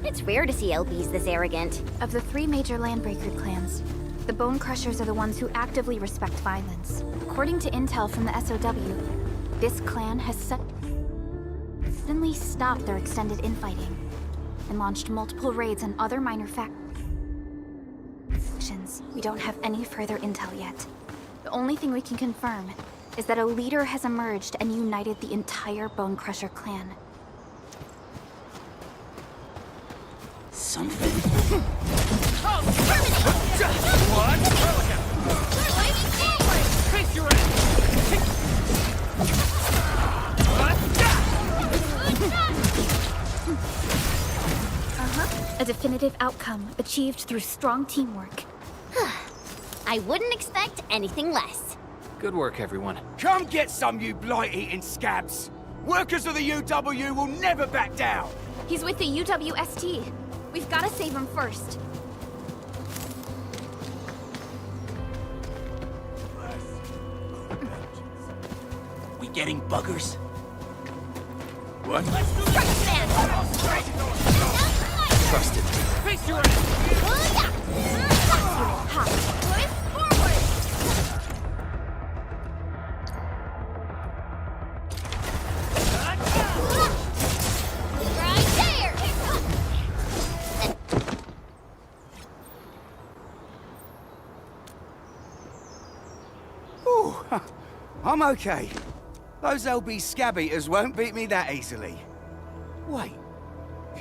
It's rare to see LBs this arrogant. Of the 3 major landbreaker clans, the Bone Crushers are the ones who actively respect violence. According to intel from the SOW, this clan has suddenly stopped their extended infighting and launched multiple raids on other minor factions. questions. We don't have any further intel yet. The only thing we can confirm is that a leader has emerged and united the entire Bone Crusher clan. Something. Face your end! A definitive outcome achieved through strong teamwork. I wouldn't expect anything less. Good work, everyone. Come get some, you blight-eating scabs! Workers of the UW will never back down! He's with the UWST. We've got to save him first. We getting buggers? What? Trusted. Face your end! Ooh, I'm okay. Those LB scab eaters won't beat me that easily. Wait,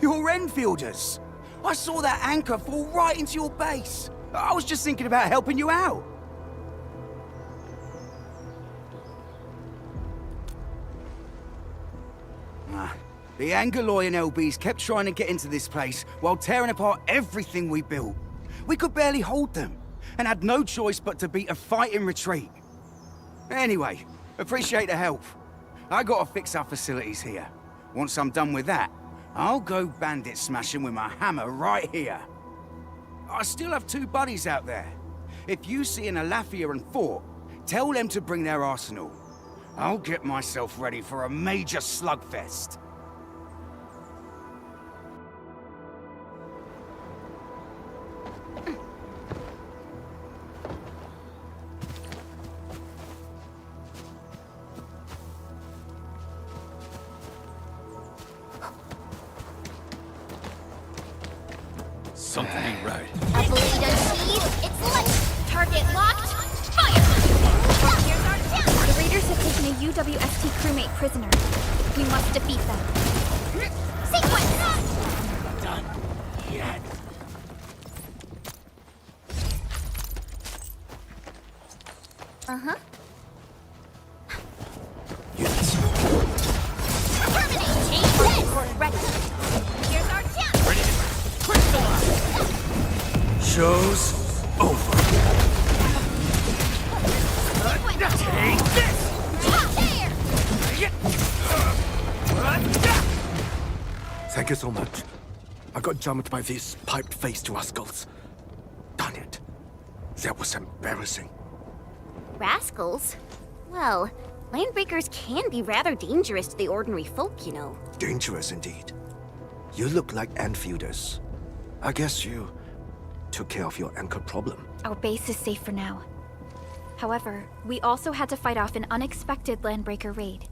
you're Enfielders. I saw that anchor fall right into your base. I was just thinking about helping you out. The Angoloyan LBs kept trying to get into this place while tearing apart everything we built. We could barely hold them, and had no choice but to beat a fighting retreat. Anyway, appreciate the help. I gotta fix our facilities here. Once I'm done with that, I'll go bandit smashing with my hammer right here. I still have 2 buddies out there. If you see an Alafia and Fort, tell them to bring their arsenal. I'll get myself ready for a major slugfest. Something ain't right. A blade unsheathed, it's lit. Target locked. Fire! Here's our chance. The raiders have taken a UWST crewmate prisoner. We must defeat them. Sequence! Done. Yet. Uh-huh. Units. Terminate! Change this! Ready. Here's our chance. Ready to crystallize! Show's over. Take this! Thank you so much. I got jumped by these piped face to rascals. Darn it. That was embarrassing. Rascals? Well, landbreakers can be rather dangerous to the ordinary folk, you know. Dangerous indeed. You look like Enfielders. I guess you took care of your anchor problem. Our base is safe for now. However, we also had to fight off an unexpected landbreaker raid.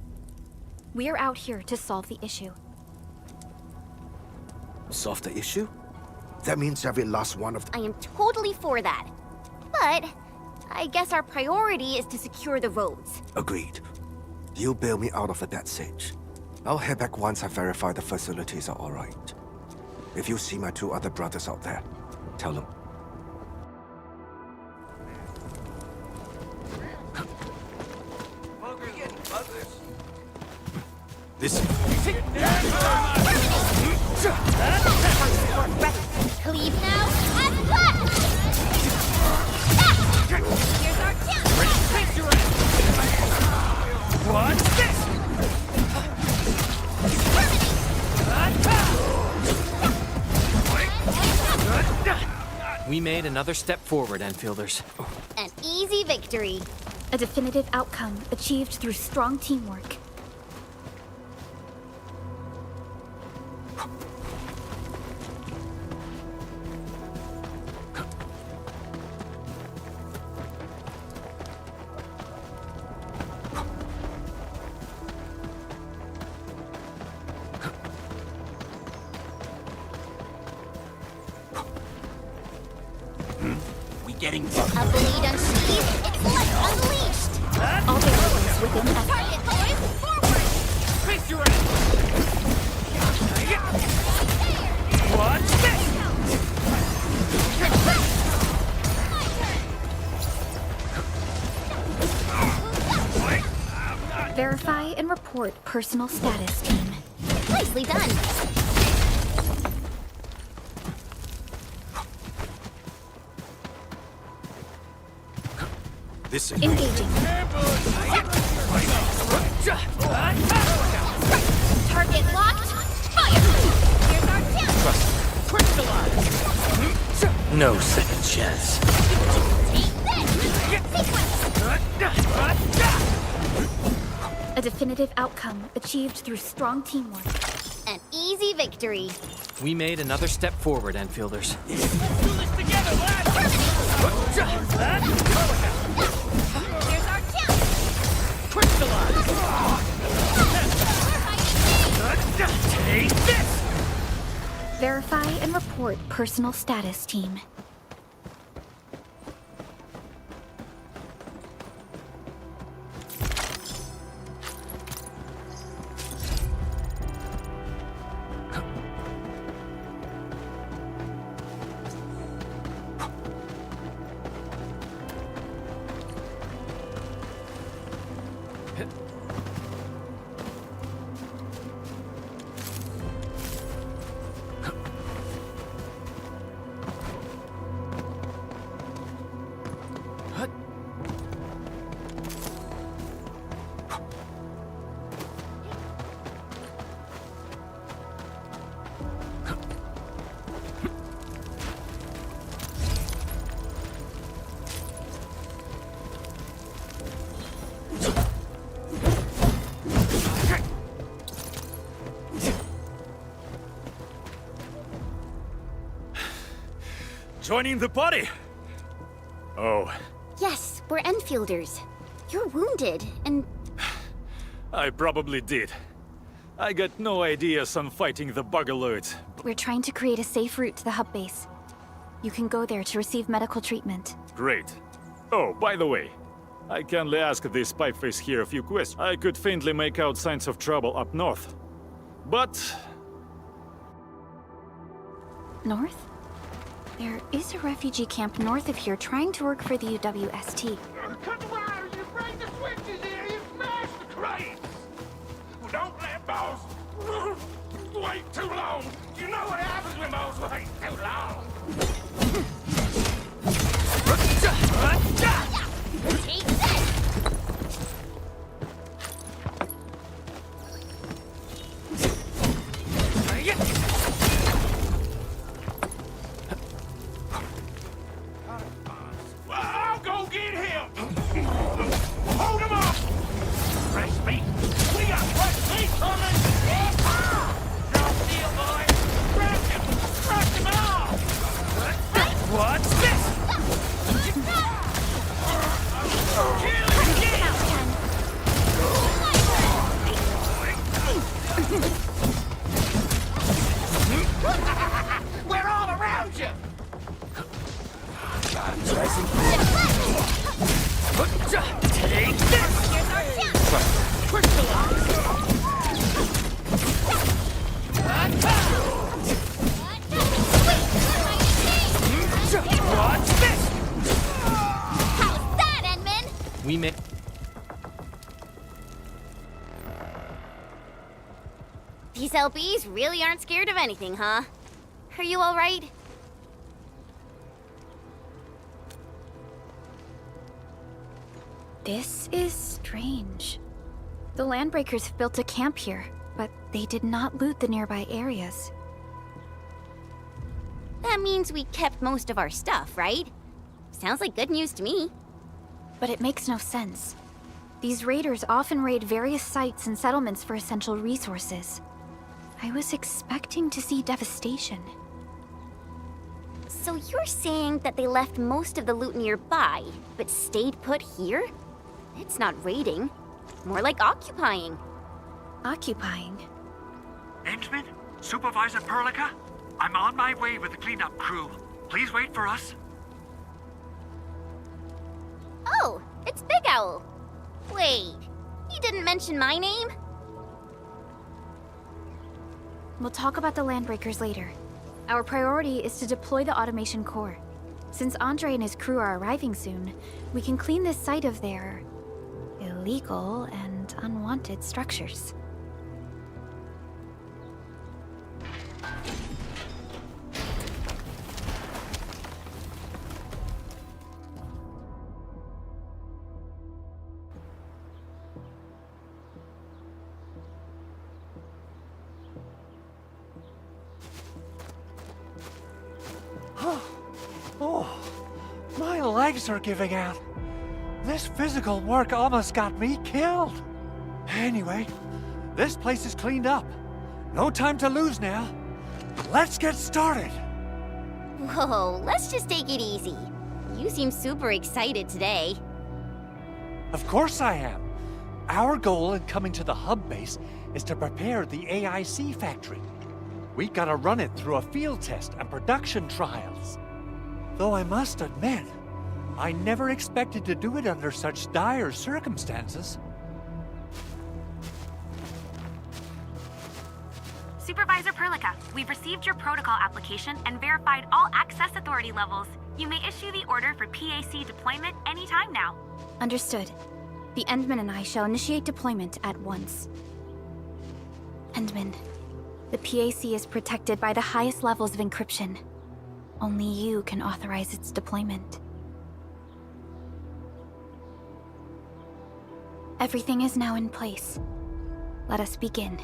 We are out here to solve the issue. Solve the issue? That means every last one of I am totally for that. But I guess our priority is to secure the roads. Agreed. You bail me out of the dead sage. I'll head back once I verify the facilities are alright. If you see my 2 other brothers out there, tell them. This... Cleave now, and left! Here's our chance! Face your end! What's this? We made another step forward, Enfielders. An easy victory. A definitive outcome achieved through strong teamwork. getting A bleed unsheathed, it's left unleashed! All variables within F. Target boys, forward! Face your ass! Watch this! Verify and report personal status, team. Nicely done! This is Engaging. Target locked! Fire! Here's our chance! crystallized. No second chance. Take this! Sequence! A definitive outcome achieved through strong teamwork. An easy victory. We made another step forward, Enfielders. Here's our chance! Take this! Verify and report personal status, team. Joining the party? Oh, Yes, we're Enfielders. You're wounded, and I probably did. I got no ideas on fighting the bugaloids. We're trying to create a safe route to the hub base. You can go there to receive medical treatment. Great. Oh, by the way, I kindly ask this pipeface here a few questions. I could faintly make out signs of trouble up north. But... North? There is a refugee camp north of here trying to work for the UWST. Come on, you break the switches here, you smash the crates! Well, don't let boss wait too long. You know what happens when boss wait too long. take this! I'll go get him! Hold him up! Fresh meat! We got fresh meat coming! Drop deal, boy! Crash him! Crash him off! What's this? We're all around you! Take this! Here's our chance! What's this? How's that, Edmund? We made... These LBs really aren't scared of anything, huh? Are you all right? This is strange. The Landbreakers have built a camp here, but they did not loot the nearby areas. That means we kept most of our stuff, right? Sounds like good news to me. But it makes no sense. These raiders often raid various sites and settlements for essential resources. I was expecting to see devastation. So you're saying that they left most of the loot nearby, but stayed put here? It's not raiding. More like occupying. Occupying? Endman? Supervisor Perlica? I'm on my way with the cleanup crew. Please wait for us. It's Big Owl. Wait, you didn't mention my name? We'll talk about the Landbreakers later. Our priority is to deploy the automation core. Since Andre and his crew are arriving soon, we can clean this site of their illegal and unwanted structures. Oh, my legs are giving out. This physical work almost got me killed. Anyway, this place is cleaned up. No time to lose now. Let's get started. Whoa, let's just take it easy. You seem super excited today. Of course I am. Our goal in coming to the hub base is to prepare the AIC factory. We gotta run it through a field test and production trials. Though I must admit, I never expected to do it under such dire circumstances. Supervisor Perlica, we've received your protocol application and verified all access authority levels. You may issue the order for PAC deployment anytime now. Understood. The Endman and I shall initiate deployment at once. Endman, the PAC is protected by the highest levels of encryption. Only you can authorize its deployment. Everything is now in place. Let us begin.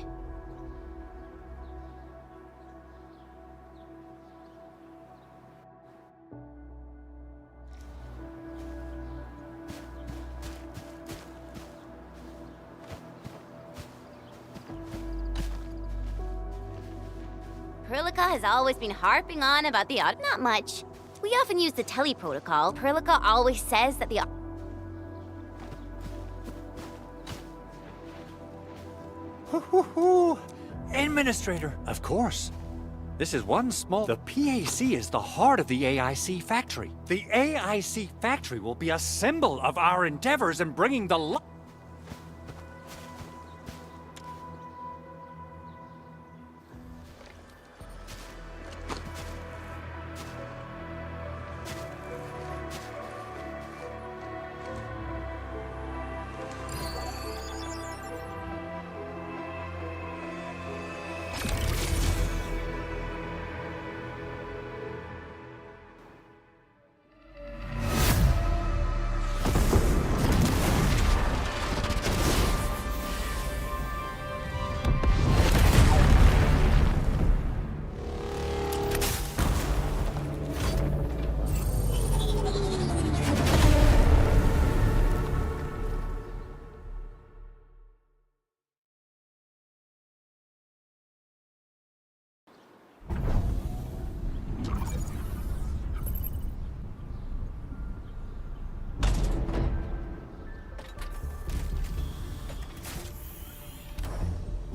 Perlica has always been harping on about the not much. We often use the tele protocol. Perlica always says that the Administrator, of course. This is one small... The PAC is the heart of the AIC factory. The AIC factory will be a symbol of our endeavors in bringing the...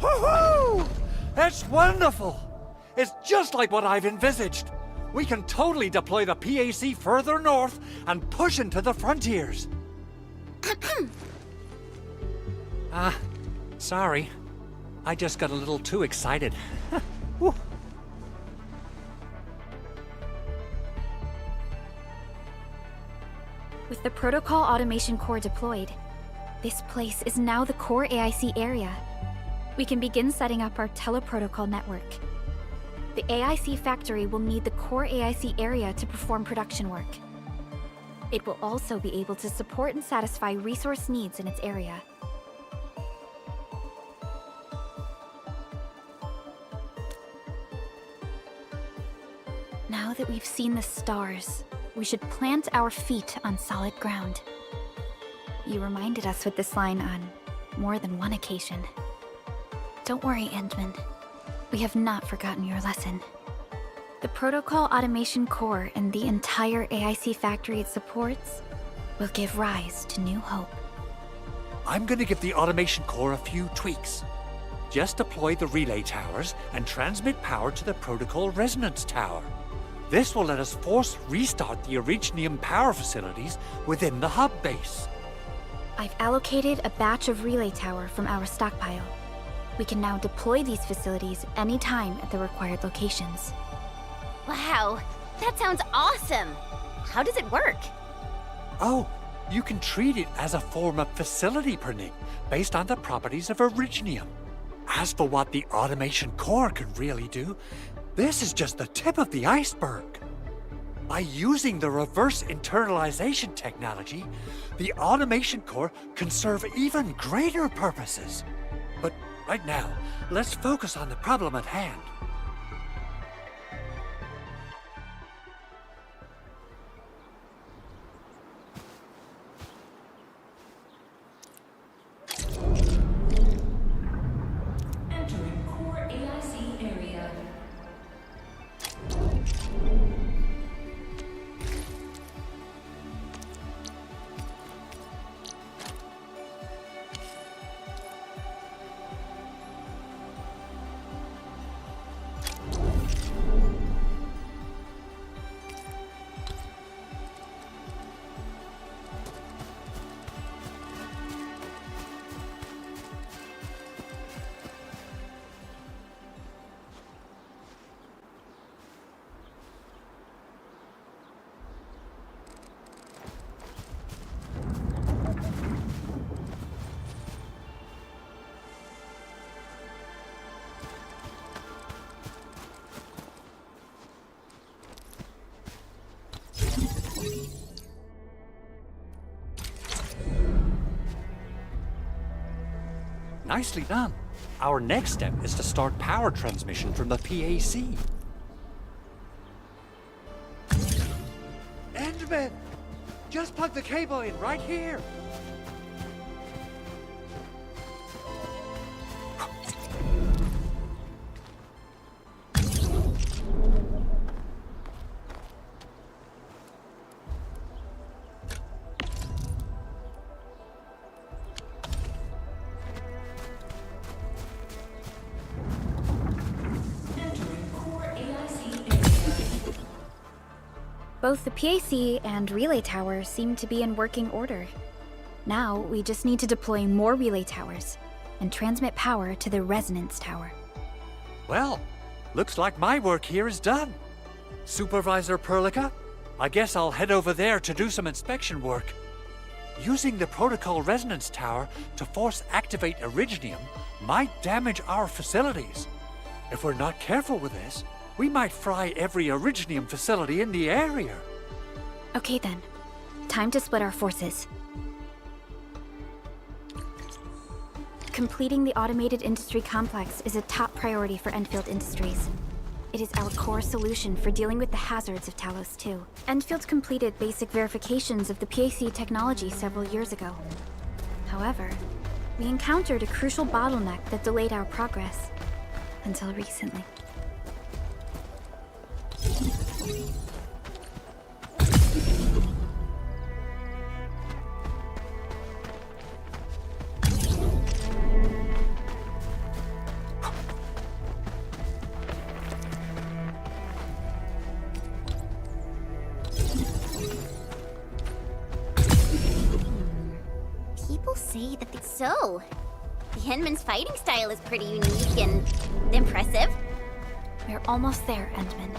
Woohoo! That's wonderful! It's just like what I've envisaged. We can totally deploy the PAC further north and push into the frontiers. Sorry. I just got a little too excited. Whew. With the protocol automation core deployed, this place is now the core AIC area. We can begin setting up our teleprotocol network. The AIC factory will need the core AIC area to perform production work. It will also be able to support and satisfy resource needs in its area. Now that we've seen the stars, we should plant our feet on solid ground. You reminded us with this line on more than one occasion. Don't worry, Endman. We have not forgotten your lesson. The protocol automation core and the entire AIC factory it supports will give rise to new hope. I'm gonna give the automation core a few tweaks. Just deploy the relay towers and transmit power to the protocol resonance tower. This will let us force restart the Originium power facilities within the hub base. I've allocated a batch of relay tower from our stockpile. We can now deploy these facilities anytime at the required locations. Wow, that sounds awesome! How does it work? Oh, you can treat it as a form of facility printing based on the properties of Originium. As for what the automation core can really do, this is just the tip of the iceberg. By using the reverse internalization technology, the automation core can serve even greater purposes. But right now, let's focus on the problem at hand. Entering core AIC area. Nicely done. Our next step is to start power transmission from the PAC. Endman! Just plug the cable in right here. Both the PAC and relay tower seem to be in working order. Now, we just need to deploy more relay towers and transmit power to the resonance tower. Well, looks like my work here is done. Supervisor Perlica, I guess I'll head over there to do some inspection work. Using the protocol resonance tower to force activate Originium might damage our facilities. If we're not careful with this, we might fry every Originium facility in the area. Okay then, time to split our forces. Completing the automated industry complex is a top priority for Endfield Industries. It is our core solution for dealing with the hazards of Talos 2. Endfield completed basic verifications of the PAC technology several years ago. However, we encountered a crucial bottleneck that delayed our progress. Until recently. People say that so, the Endman's fighting style is pretty unique and impressive. We're almost there, Endman.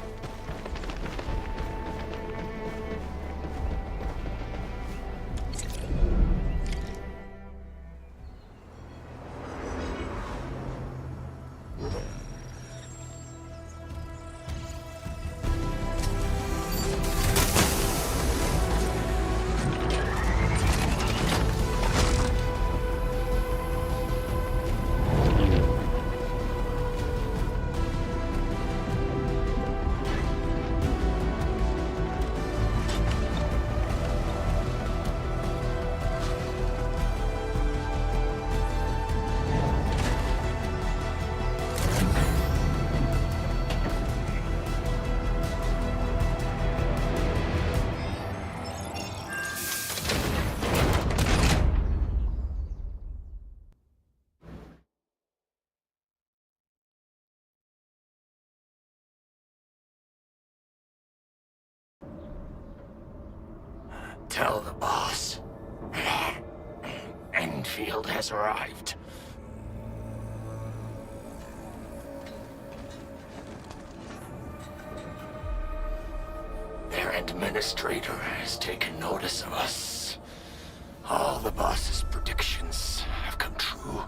Tell the boss. Endfield has arrived. Their administrator has taken notice of us. All the boss's predictions have come true.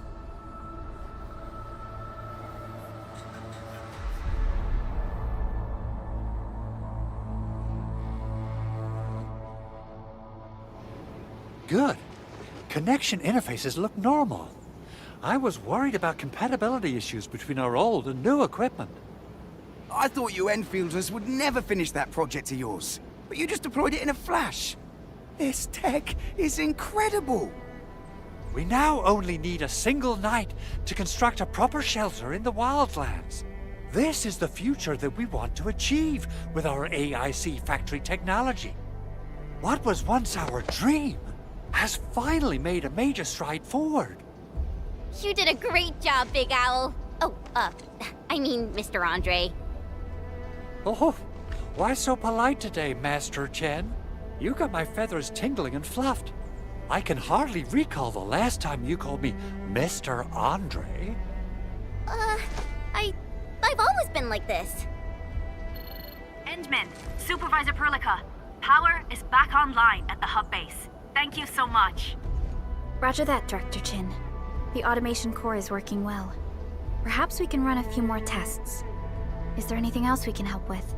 Good. Connection interfaces look normal. I was worried about compatibility issues between our old and new equipment. I thought you Enfielders would never finish that project of yours, but you just deployed it in a flash. This tech is incredible. We now only need a single night to construct a proper shelter in the wildlands. This is the future that we want to achieve with our AIC factory technology. What was once our dream has finally made a major stride forward. You did a great job, Big Owl. Oh, I mean, Mr. Andre. Oh, why so polite today, Master Chen? You got my feathers tingling and fluffed. I can hardly recall the last time you called me Mr. Andre. I've always been like this. Endman, Supervisor Perlica, power is back online at the hub base. Thank you so much. Roger that, Director Chin. The automation core is working well. Perhaps we can run a few more tests. Is there anything else we can help with?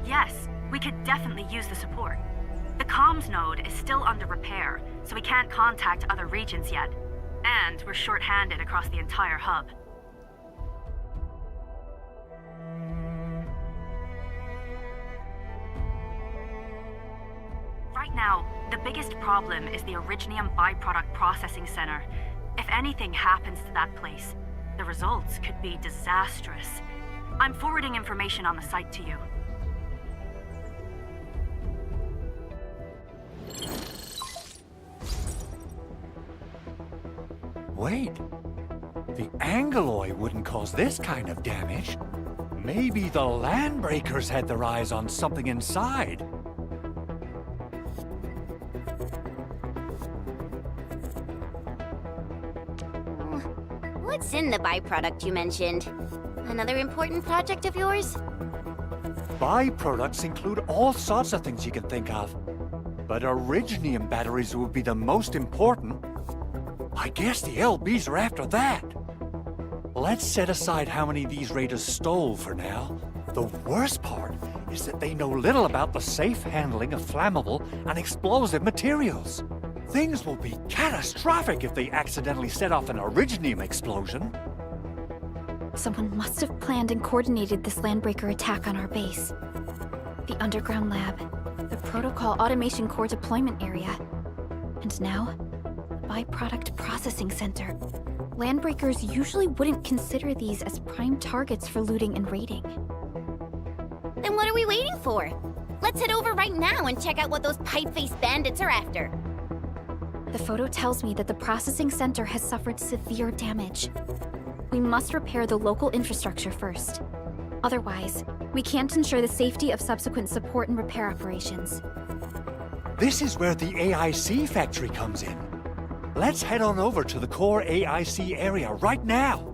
Yes, we could definitely use the support. The comms node is still under repair, so we can't contact other regions yet. And we're short-handed across the entire hub. Right now, the biggest problem is the Originium byproduct processing center. If anything happens to that place, the results could be disastrous. I'm forwarding information on the site to you. Wait, the Angeloy wouldn't cause this kind of damage. Maybe the Landbreakers had their eyes on something inside. What's in the byproduct you mentioned? Another important project of yours? Byproducts include all sorts of things you can think of. But Originium batteries would be the most important. I guess the LBs are after that. Let's set aside how many these raiders stole for now. The worst part is that they know little about the safe handling of flammable and explosive materials. Things will be catastrophic if they accidentally set off an Originium explosion. Someone must have planned and coordinated this Landbreaker attack on our base. The underground lab, the protocol automation core deployment area, and now, the byproduct processing center. Landbreakers usually wouldn't consider these as prime targets for looting and raiding. Then what are we waiting for? Let's head over right now and check out what those pipe-faced bandits are after. The photo tells me that the processing center has suffered severe damage. We must repair the local infrastructure first. Otherwise, we can't ensure the safety of subsequent support and repair operations. This is where the AIC factory comes in. Let's head on over to the core AIC area right now.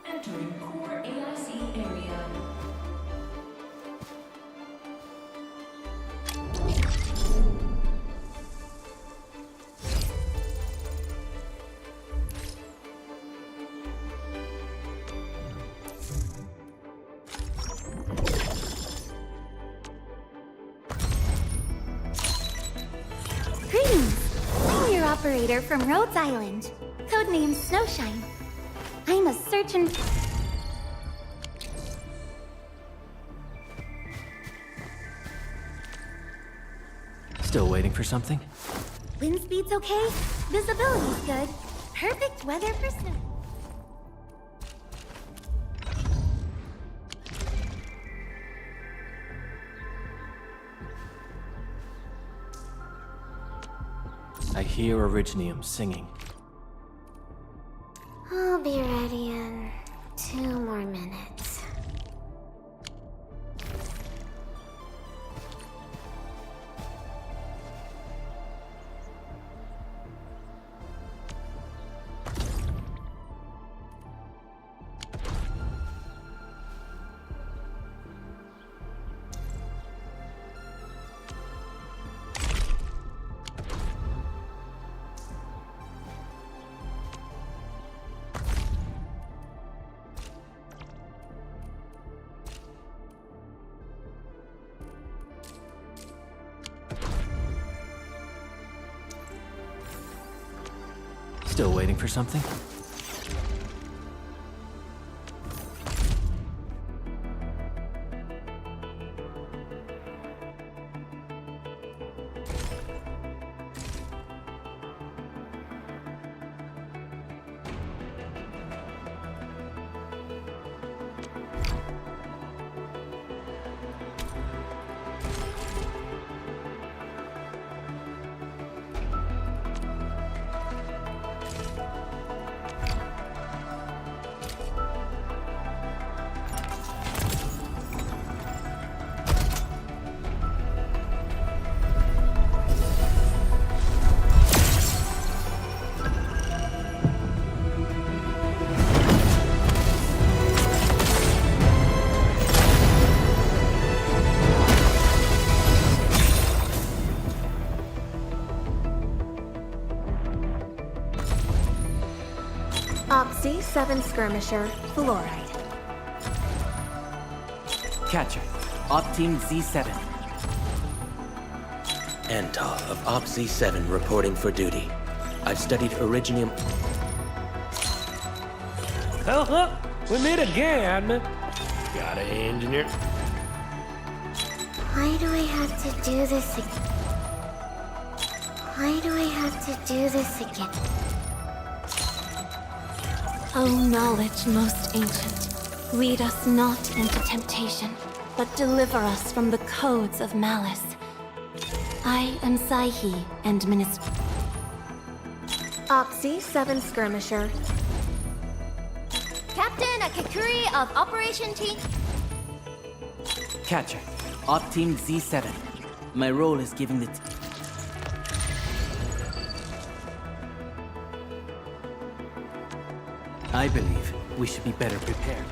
Entering core AIC area. Greetings! I'm your operator from Rhodes Island, codenamed Snowshine. I'm a search and... Still waiting for something? Wind speed's okay, visibility's good. Perfect weather for snow. I hear Originium singing. I'll be ready in 2 more minutes. Still waiting for something? C7 Skirmisher, Fluoride. Catcher, Op Team Z7. Antar of Op Z7 reporting for duty. I've studied Originium. Oh, we meet again. Got it, engineer. Why do I have to do this again? Why do I have to do this again? O knowledge most ancient, lead us not into temptation, but deliver us from the codes of malice. I am Saihi and Minister. Op C7 Skirmisher. Captain Akakuri of Operation Team. Catcher, Op Team Z7. My role is giving the I believe we should be better prepared.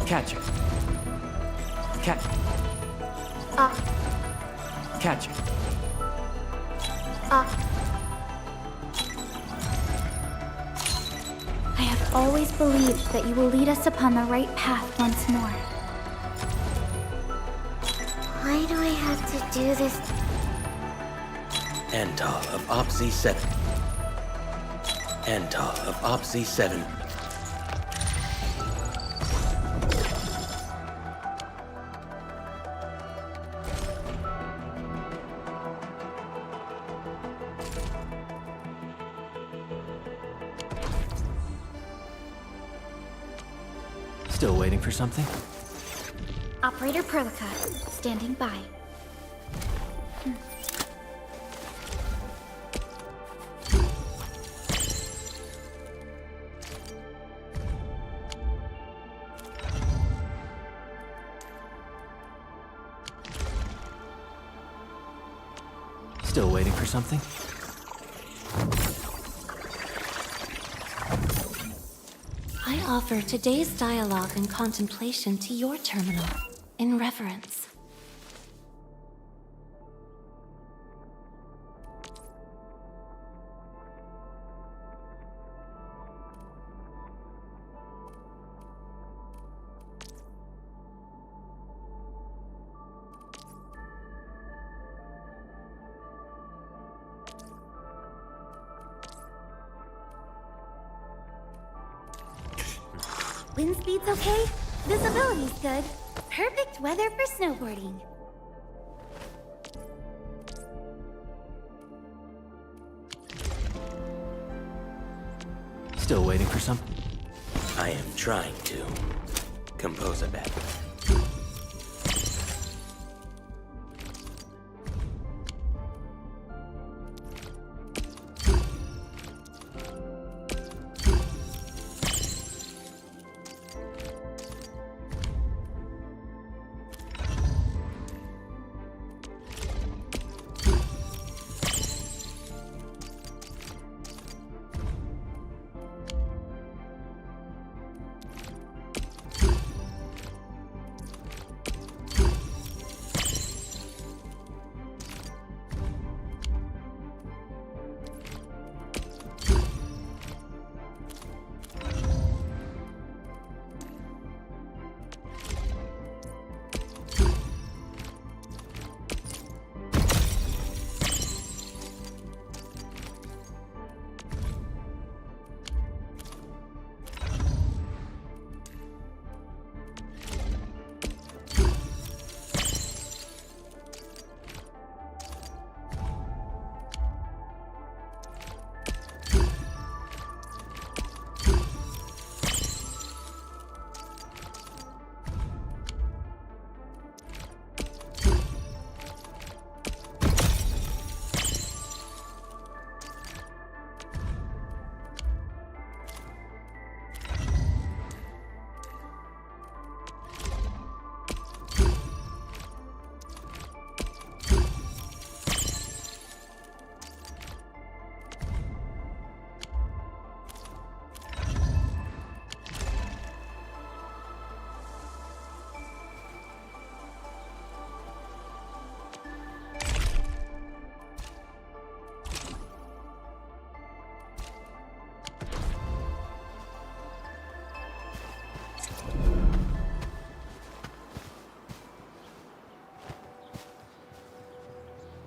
Catcher. Catcher. Catcher. I have always believed that you will lead us upon the right path once more. Why do I have to do this? Antar of Op Z7. Antar of Op Z7. Still waiting for something? Operator Perlica, standing by. Still waiting for something? I offer today's dialogue and contemplation to your terminal, in reverence. Wind speed's okay, visibility's good. Perfect weather for snowboarding. Still waiting for some? I am trying to compose a bed.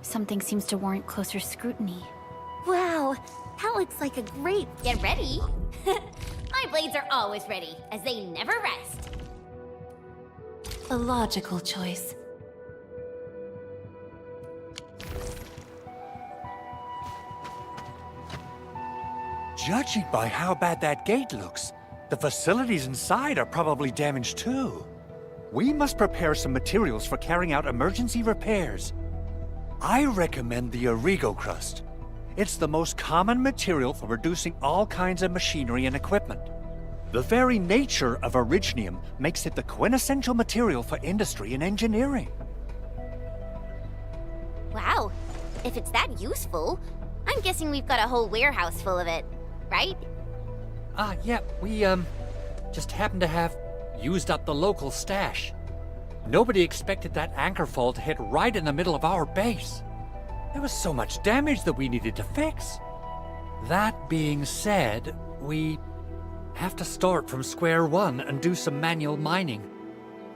Something seems to warrant closer scrutiny. Wow, that looks like a great... Get ready. My blades are always ready, as they never rest. A logical choice. Judging by how bad that gate looks, the facilities inside are probably damaged too. We must prepare some materials for carrying out emergency repairs. I recommend the Origo crust. It's the most common material for producing all kinds of machinery and equipment. The very nature of originium makes it the quintessential material for industry and engineering. Wow, if it's that useful, I'm guessing we've got a whole warehouse full of it, right? Yeah, we, just happen to have used up the local stash. Nobody expected that anchor fall to hit right in the middle of our base. There was so much damage that we needed to fix. That being said, we have to start from square one and do some manual mining.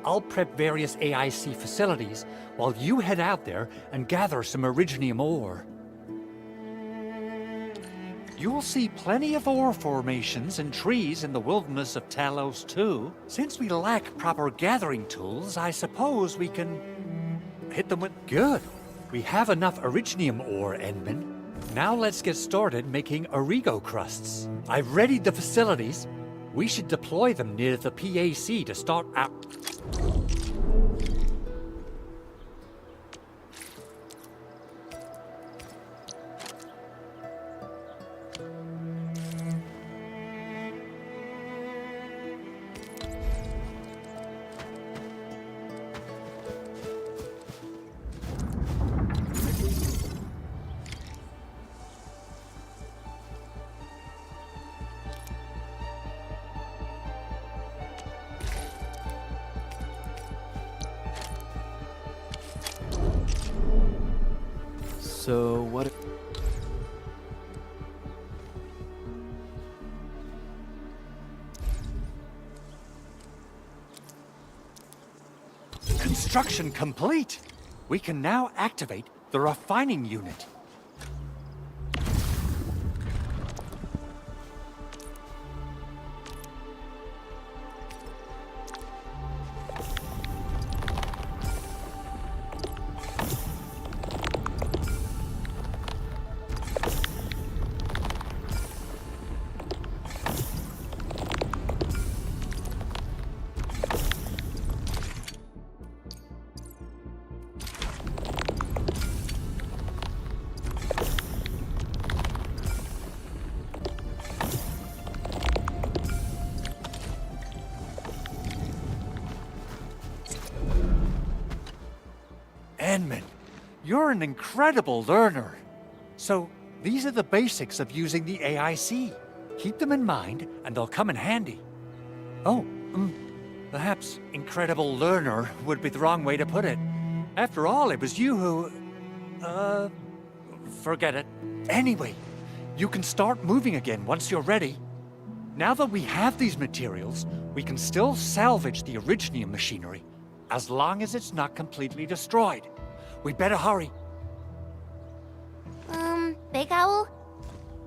I'll prep various AIC facilities while you head out there and gather some originium ore. You'll see plenty of ore formations and trees in the wilderness of Talos too. Since we lack proper gathering tools, I suppose we can hit them with... Good. We have enough originium ore, Endman. Now let's get started making Origo crusts. I've readied the facilities. We should deploy them near the PAC to start out... So, what... Construction complete! We can now activate the refining unit. Edmund, you're an incredible learner. So, these are the basics of using the AIC. Keep them in mind, and they'll come in handy. Oh, perhaps incredible learner would be the wrong way to put it. After all, it was you who... forget it. Anyway, you can start moving again once you're ready. Now that we have these materials, we can still salvage the Originium machinery, as long as it's not completely destroyed. We'd better hurry. Big Owl?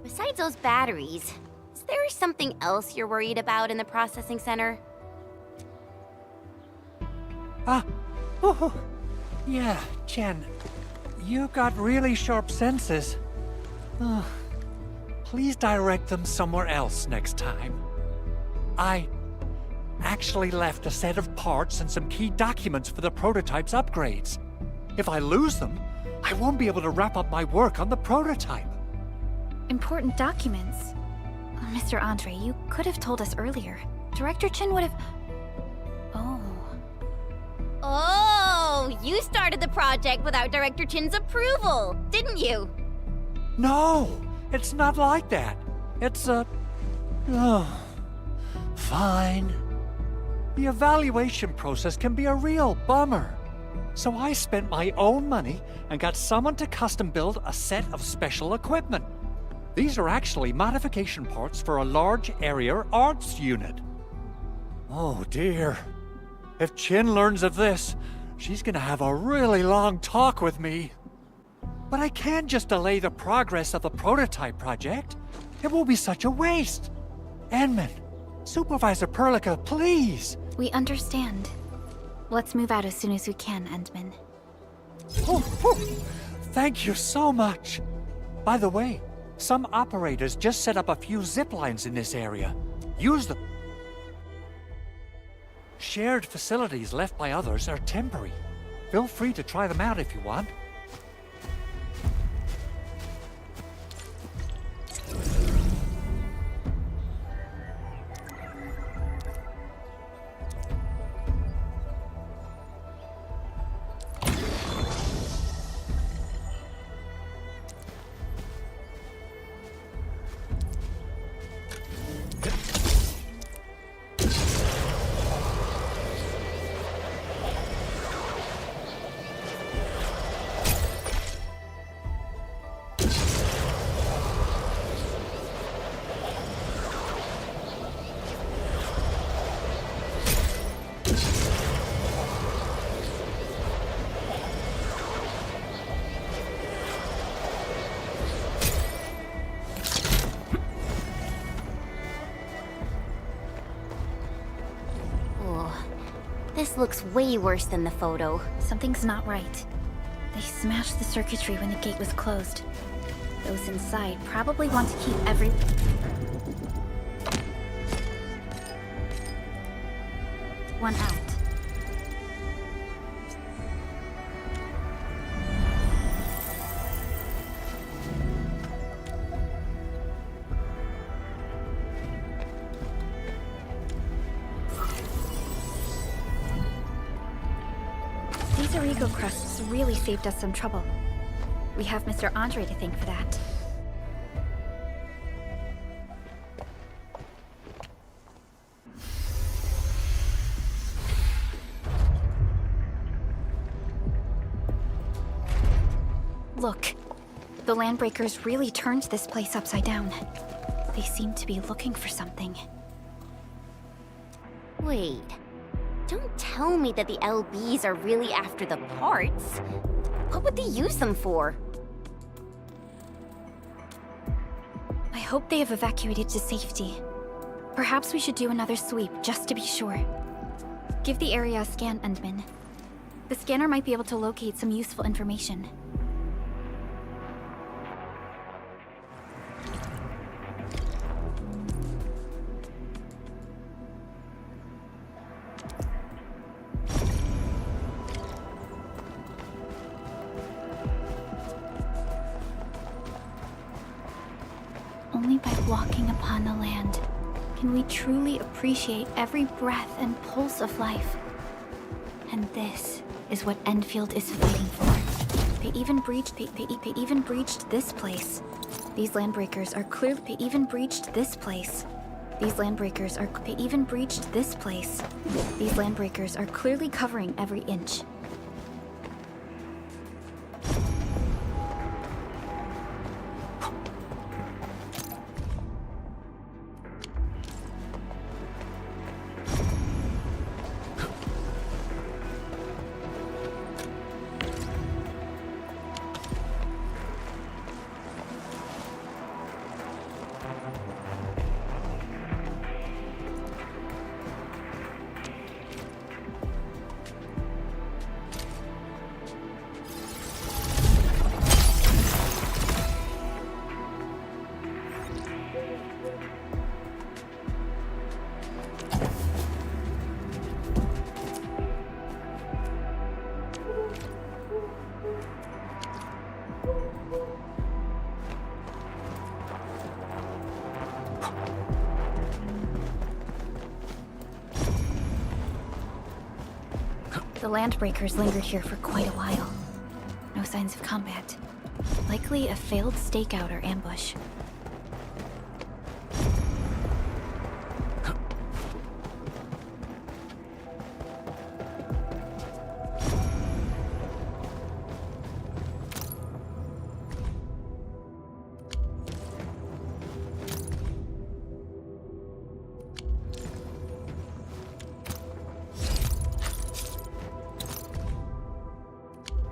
Besides those batteries, is there something else you're worried about in the processing center? Yeah, Jen. You got really sharp senses. Please direct them somewhere else next time. I actually left a set of parts and some key documents for the prototype's upgrades. If I lose them, I won't be able to wrap up my work on the prototype. Important documents? Mr. Andre, you could have told us earlier. Director Chin would have... Oh, you started the project without Director Chin's approval, didn't you? No, it's not like that. It's fine. The evaluation process can be a real bummer. So I spent my own money and got someone to custom build a set of special equipment. These are actually modification parts for a large area arts unit. Oh dear. If Chin learns of this, she's gonna have a really long talk with me. But I can't just delay the progress of the prototype project. It will be such a waste. Edmund, Supervisor Perlica, please. We understand. Let's move out as soon as we can, Endman. Thank you so much. By the way, some operators just set up a few zip lines in this area. Use them. Shared facilities left by others are temporary. Feel free to try them out if you want. This looks way worse than the photo. Something's not right. They smashed the circuitry when the gate was closed. Those inside probably want to keep every... one out. These Origo crusts really saved us some trouble. We have Mr. Andre to thank for that. Look, The landbreakers really turned this place upside down. They seem to be looking for something. Wait. Don't tell me that the LBs are really after the parts. What would they use them for? I hope they have evacuated to safety. Perhaps we should do another sweep, just to be sure. Give the area a scan, Endman. The scanner might be able to locate some useful information. Only by walking upon the land can we truly appreciate every breath and pulse of life. And this is what Endfield is fighting for. They even breached this place. These landbreakers are clearly they even breached this place. These landbreakers are clearly covering every inch. The landbreakers lingered here for quite a while. No signs of combat. Likely a failed stakeout or ambush.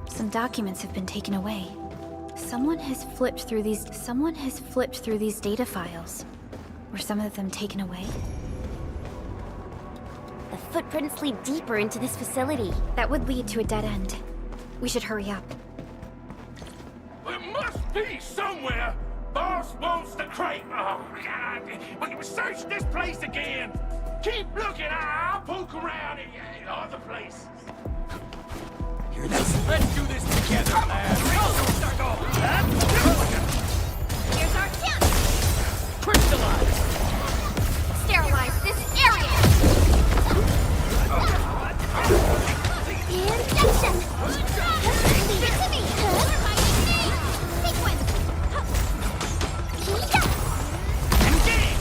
Some documents have been taken away. Someone has flipped through these data files. Were some of them taken away? The footprints lead deeper into this facility. That would lead to a dead end. We should hurry up. There must be somewhere! Boss wants the crate! Oh, God! We can search this place again! Keep looking! I'll poke around in other places. Let's do this together, man. Here's our chance! Crystallize! Sterilize this area! Injection! Leave it to me! Sequence! Engage!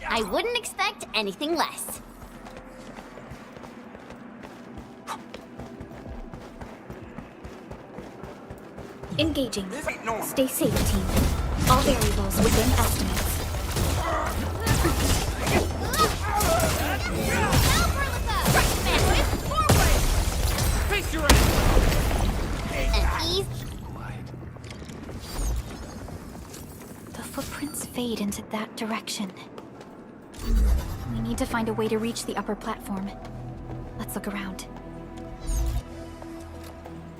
I wouldn't expect anything less. Engaging. Stay safe, team. All variables within estimates. Face your ass! And ease. The footprints fade into that direction. We need to find a way to reach the upper platform. Let's look around.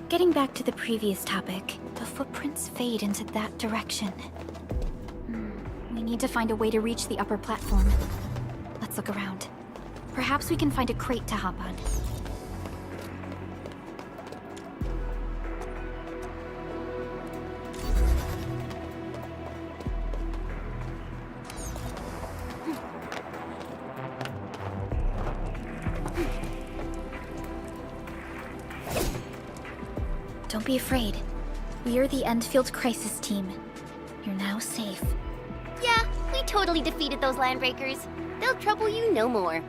Getting back to the previous topic, the footprints fade into that direction. We need to find a way to reach the upper platform. Let's look around. Perhaps we can find a crate to hop on. Don't be afraid. We are the Endfield crisis team. You're now safe. Yeah, we totally defeated those landbreakers. They'll trouble you no more.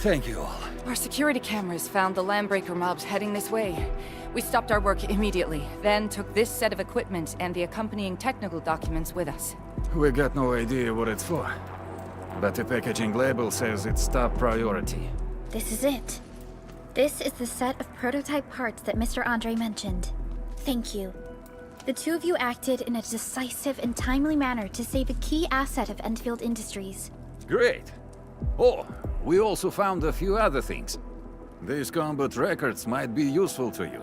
Thank you all. Our security cameras found the landbreaker mobs heading this way. We stopped our work immediately, then took this set of equipment and the accompanying technical documents with us. We got no idea what it's for, but the packaging label says it's top priority. This is it. This is the set of prototype parts that Mr. Andre mentioned. Thank you. The two of you acted in a decisive and timely manner to save a key asset of Endfield Industries. Great. Oh, we also found a few other things. These combat records might be useful to you.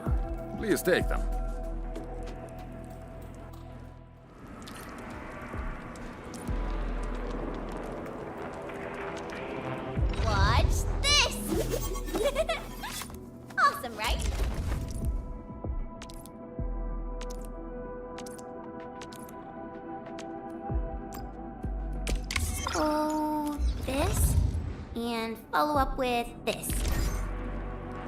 Please take them. Watch this! Awesome, right? So, this, and follow up with this.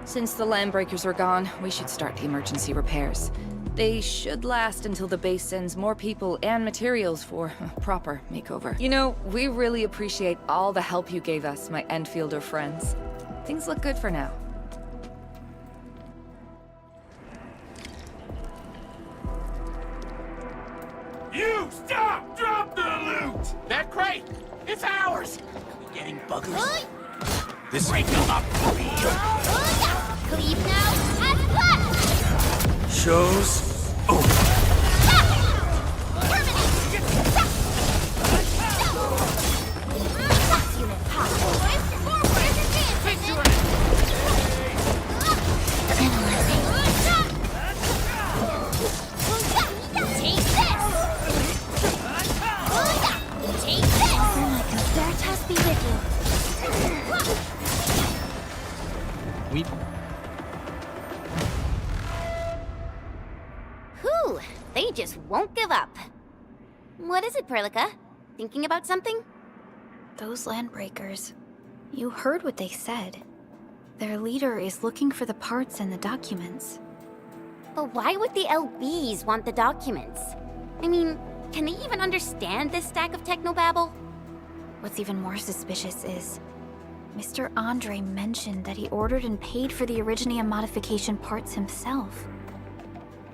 Since the landbreakers are gone, we should start the emergency repairs. They should last until the base sends more people and materials for a proper makeover. You know, we really appreciate all the help you gave us, my Enfielder friends. Things look good for now. You stop! Drop the loot! That crate! It's ours! Getting buggers? This break them up! Cleave now and cut! Shows over. They just won't give up. What is it, Perlica? Thinking about something? Those landbreakers. You heard what they said. Their leader is looking for the parts and the documents. But why would the LBs want the documents? I mean, can they even understand this stack of technobabble? What's even more suspicious is Mr. Andre mentioned that he ordered and paid for the Originium modification parts himself.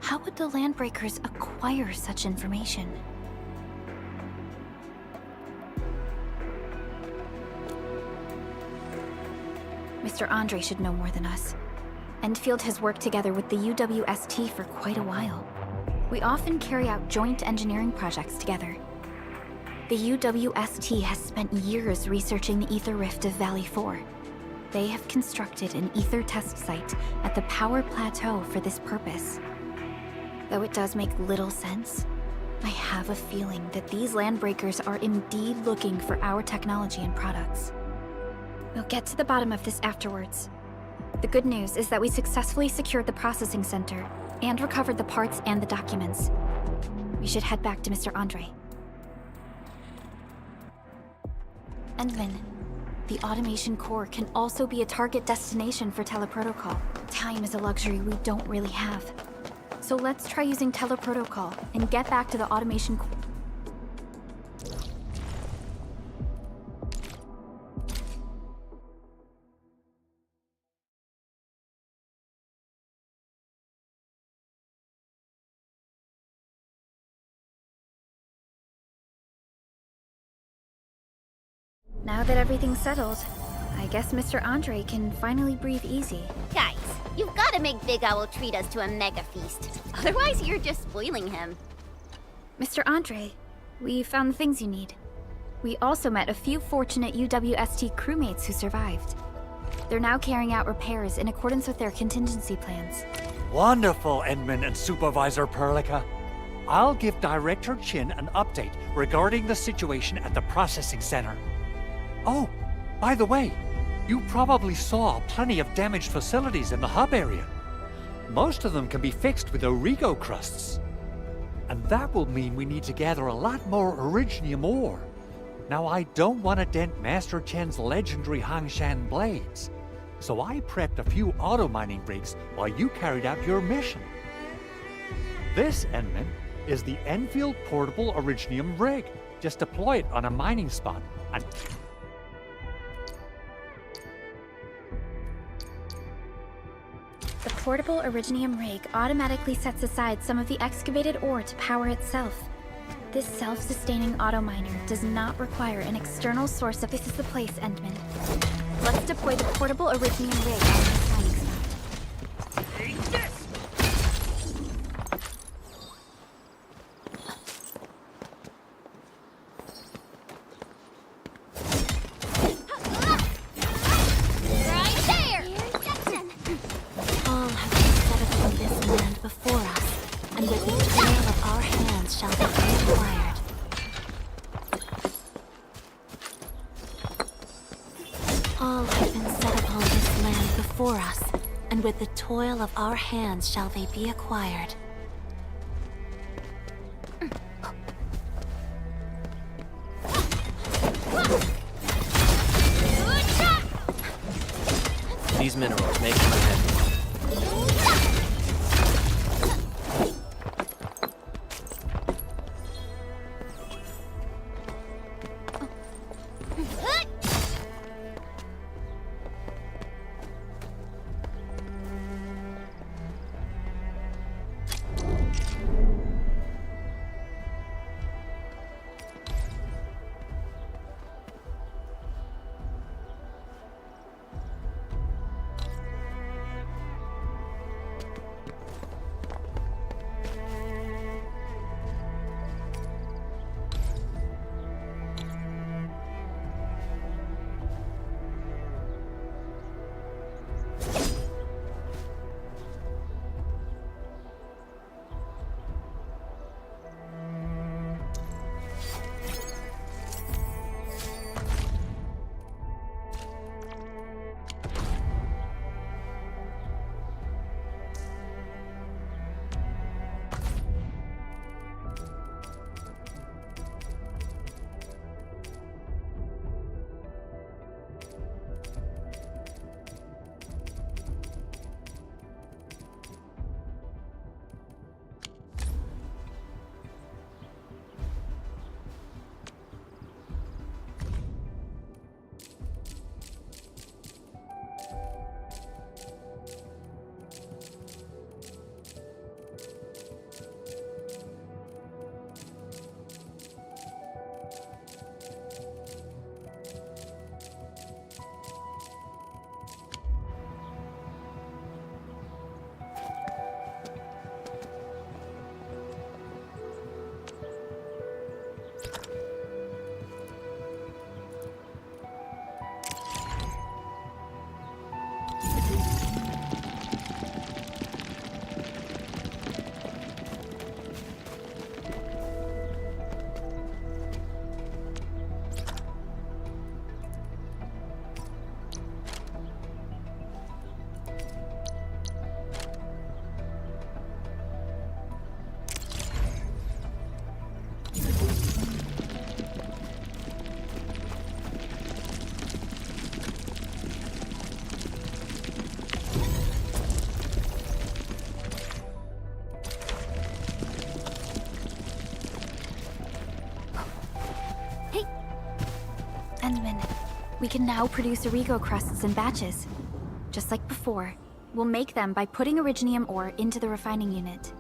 How would the landbreakers acquire such information? Mr. Andre should know more than us. Endfield has worked together with the UWST for quite a while. We often carry out joint engineering projects together. The UWST has spent years researching the ether rift of Valley 4. They have constructed an ether test site at the Power Plateau for this purpose. Though it does make little sense, I have a feeling that these landbreakers are indeed looking for our technology and products. We'll get to the bottom of this afterwards. The good news is that we successfully secured the processing center and recovered the parts and the documents. We should head back to Mr. Andre. Endman, the automation core can also be a target destination for teleprotocol. Time is a luxury we don't really have. So let's try using teleprotocol and get back to the automation core. Now that everything's settled, I guess Mr. Andre can finally breathe easy. Guys, you've got to make Big Owl treat us to a mega feast. Otherwise, you're just spoiling him. Mr. Andre, we found the things you need. We also met a few fortunate UWST crewmates who survived. They're now carrying out repairs in accordance with their contingency plans. Wonderful, Endman and Supervisor Perlica. I'll give Director Chin an update regarding the situation at the processing center. Oh, by the way, you probably saw plenty of damaged facilities in the hub area. Most of them can be fixed with Origo crusts. And that will mean we need to gather a lot more Originium ore. Now, I don't want to dent Master Chen's legendary Hangshan blades, so I prepped a few auto-mining rigs while you carried out your mission. This, Endman, is the Enfield Portable Originium rig. Just deploy it on a mining spot and... portable Originium rig automatically sets aside some of the excavated ore to power itself. This self-sustaining auto-miner does not require an external source of... This is the place, Endman. Let's deploy the portable Originium rig on this mining spot. Take this! Right there! All have been set upon this land before us, and with the toil of our hands shall they be acquired. All have been set upon this land before us, and with the toil of our hands shall they be acquired. These minerals make my head warm. Endman, we can now produce Origo crusts in batches. Just like before, we'll make them by putting Originium ore into the refining unit.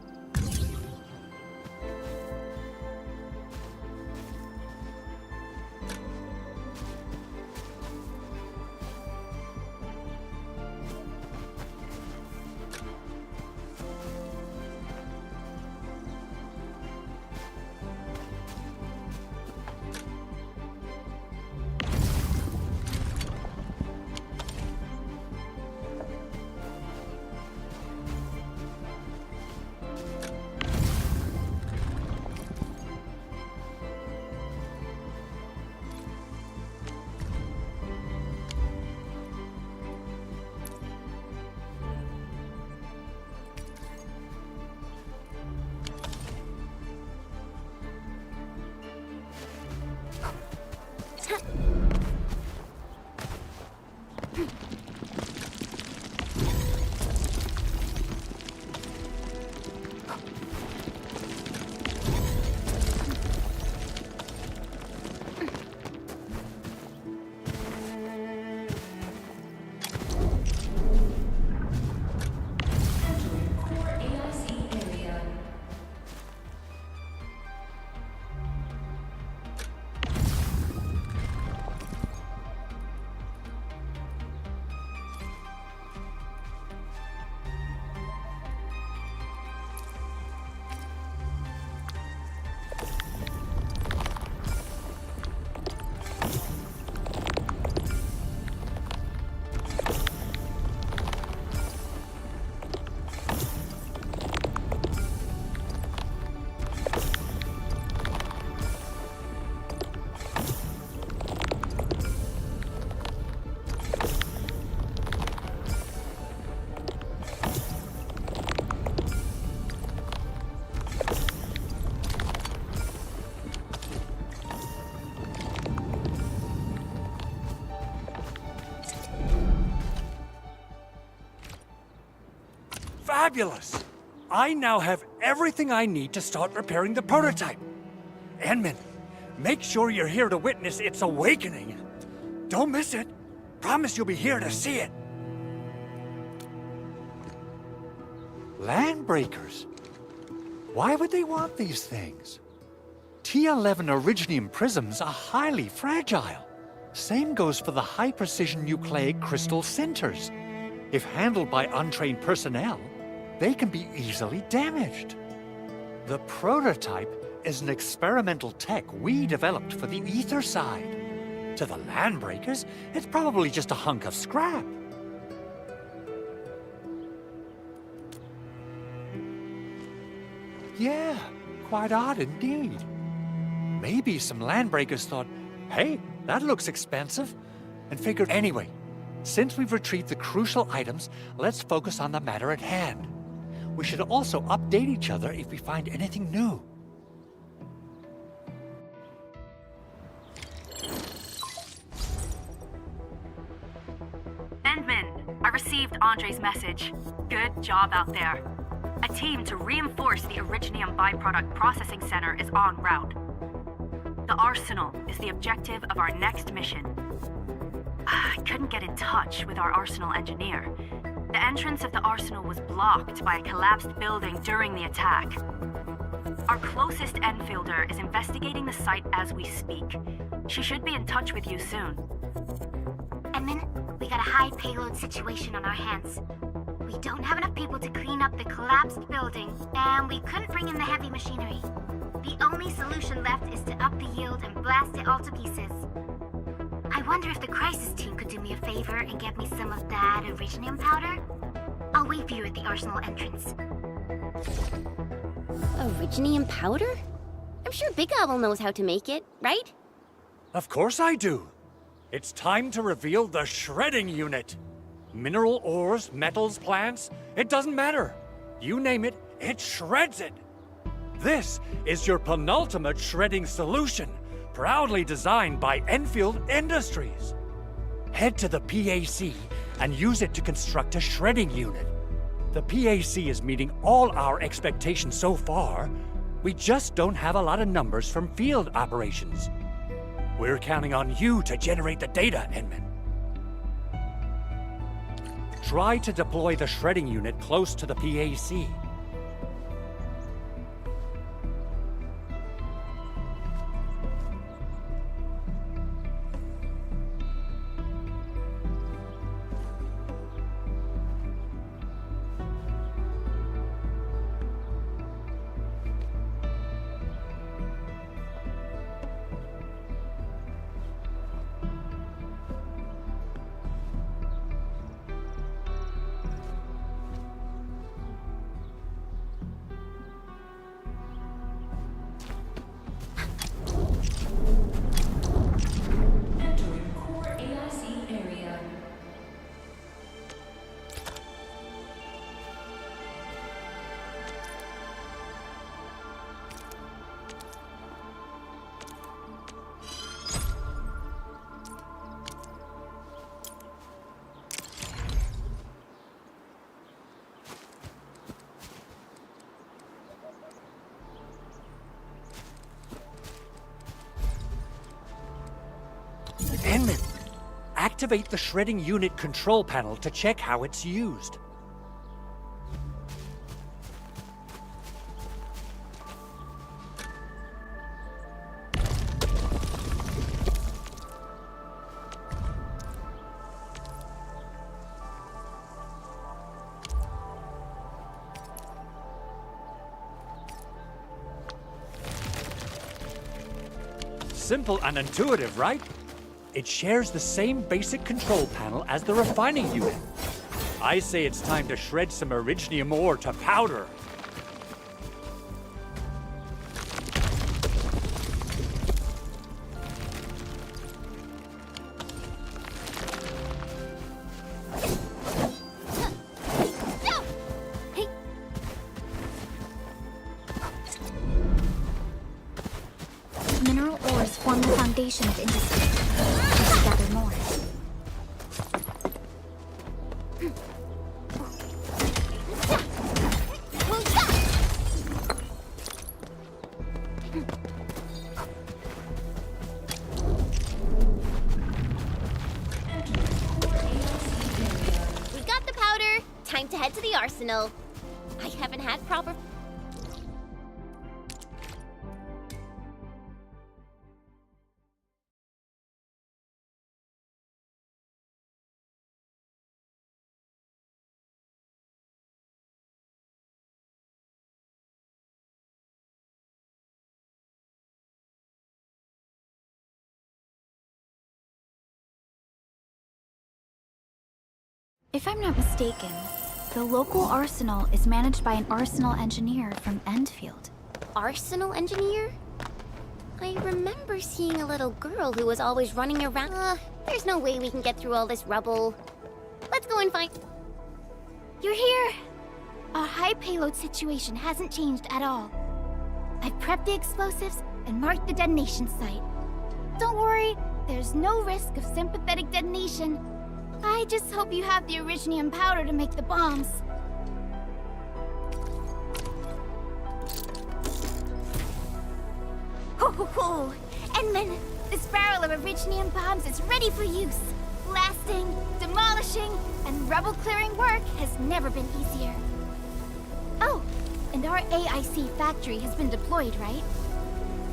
Fabulous! I now have everything I need to start repairing the prototype. Enman, make sure you're here to witness its awakening. Don't miss it. Promise you'll be here to see it. Landbreakers? Why would they want these things? T11 Originium prisms are highly fragile. Same goes for the high-precision nucleic crystal centers. If handled by untrained personnel, they can be easily damaged. The prototype is an experimental tech we developed for the ether side. To the Landbreakers, it's probably just a hunk of scrap. Yeah, quite odd indeed. Maybe some Landbreakers thought, hey, that looks expensive, and figured anyway, since we've retrieved the crucial items, let's focus on the matter at hand. We should also update each other if we find anything new. Endman, I received Andre's message. Good job out there. A team to reinforce the Originium byproduct processing center is en route. The arsenal is the objective of our next mission. I couldn't get in touch with our arsenal engineer. The entrance of the arsenal was blocked by a collapsed building during the attack. Our closest Enfielder is investigating the site as we speak. She should be in touch with you soon. Edmund, we got a high payload situation on our hands. We don't have enough people to clean up the collapsed building, and we couldn't bring in the heavy machinery. The only solution left is to up the yield and blast it all to pieces. I wonder if the crisis team could do me a favor and get me some of that Originium powder? I'll wait for you at the arsenal entrance. Originium powder? I'm sure Big Owl knows how to make it, right? Of course I do. It's time to reveal the shredding unit. Mineral ores, metals, plants, it doesn't matter. You name it, it shreds it. This is your penultimate shredding solution, proudly designed by Enfield Industries. Head to the PAC and use it to construct a shredding unit. The PAC is meeting all our expectations so far. We just don't have a lot of numbers from field operations. We're counting on you to generate the data, Enman. Try to deploy the shredding unit close to the PAC. Enman, activate the shredding unit control panel to check how it's used. Simple and intuitive, right? It shares the same basic control panel as the refining unit. I say it's time to shred some Originium ore to powder. Mineral ores form the foundation of industry. We should gather more. arsenal. I haven't had proper... If I'm not mistaken, the local arsenal is managed by an arsenal engineer from Endfield. Arsenal engineer? I remember seeing a little girl who was always running around. There's no way we can get through all this rubble. Let's go and find... You're here! Our high payload situation hasn't changed at all. I've prepped the explosives and marked the detonation site. Don't worry, there's no risk of sympathetic detonation. I just hope you have the originium powder to make the bombs. Ho ho ho! Endman, this barrel of originium bombs is ready for use. Blasting, demolishing, and rubble-clearing work has never been easier. Oh, and our AIC factory has been deployed, right?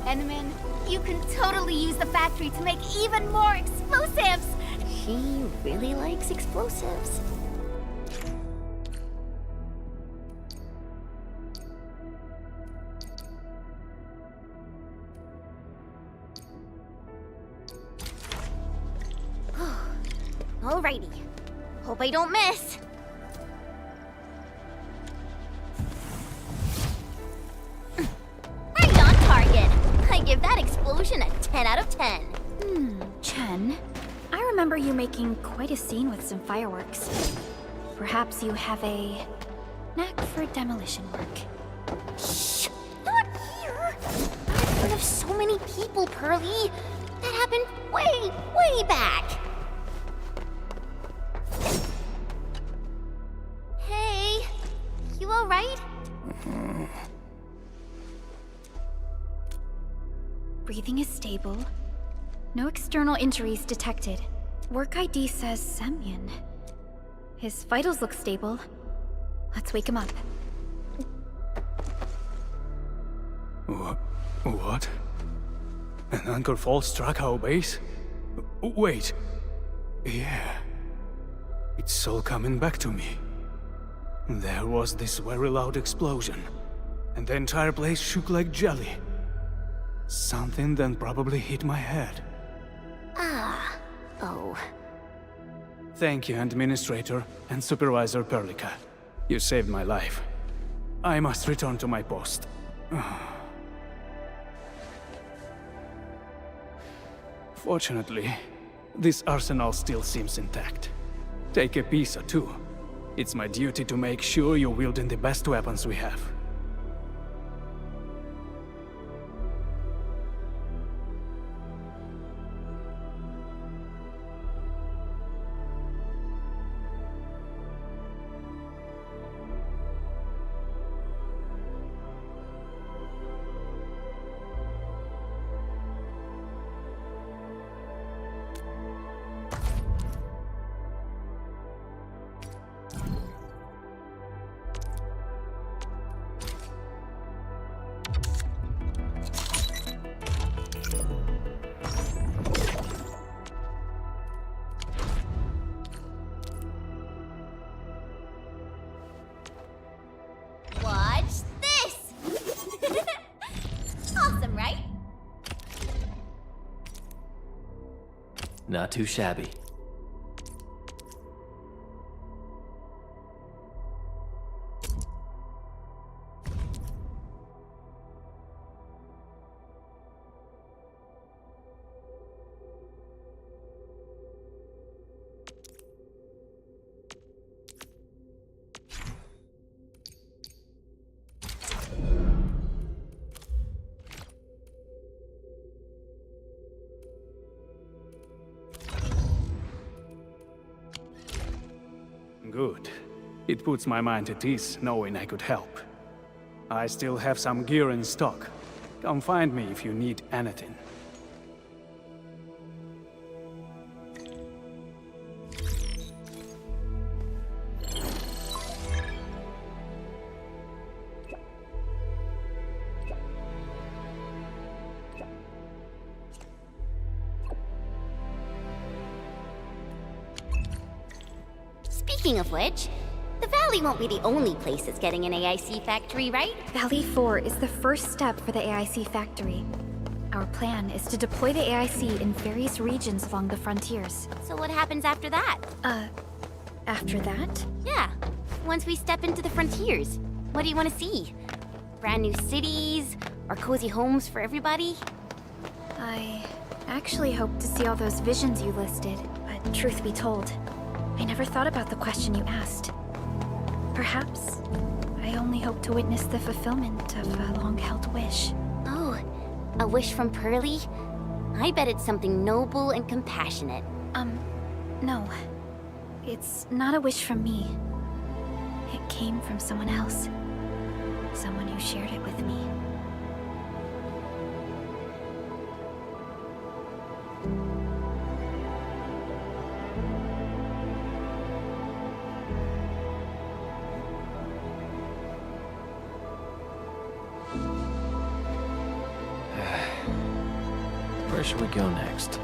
Endman, you can totally use the factory to make even more explosives! She really likes explosives. Alrighty. Hope I don't miss. Right on target. I give that explosion a 10 out of 10. Chen, I remember you making quite a scene with some fireworks. Perhaps you have a knack for demolition work. Shh! Not here! I'm in front of so many people, Pearly. That happened way, way back. Hey, you alright? Breathing is stable. No external injuries detected. Work ID says Semyon. His vitals look stable. Let's wake him up. What? An anchor fault struck our base? Wait. Yeah. It's all coming back to me. There was this very loud explosion, and the entire place shook like jelly. Something then probably hit my head. Oh. Thank you, Administrator and Supervisor Perlica. You saved my life. I must return to my post. Fortunately, this arsenal still seems intact. Take a piece or two. It's my duty to make sure you're wielding the best weapons we have. Not too shabby. Good. It puts my mind at ease knowing I could help. I still have some gear in stock. Come find me if you need anything. Speaking of which, the Valley won't be the only place that's getting an AIC factory, right? Valley 4 is the first step for the AIC factory. Our plan is to deploy the AIC in various regions along the frontiers. So what happens after that? After that? Yeah, once we step into the frontiers. What do you want to see? Brand new cities? Or cozy homes for everybody? I actually hoped to see all those visions you listed, but truth be told, I never thought about the question you asked. Perhaps I only hope to witness the fulfillment of a long-held wish. Oh, a wish from Pearly? I bet it's something noble and compassionate. No. It's not a wish from me. It came from someone else. Someone who shared it with me. Where should we go next?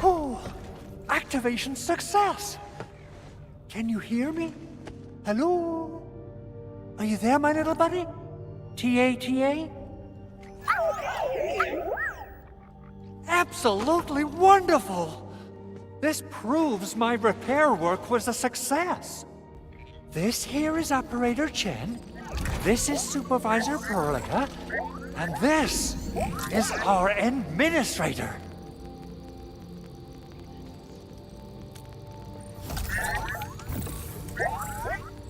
Oh, activation success! Can you hear me? Hello? Are you there, my little buddy? T-A-T-A? Absolutely wonderful! This proves my repair work was a success. This here is Operator Chen, this is Supervisor Perlica, and this is our Administrator.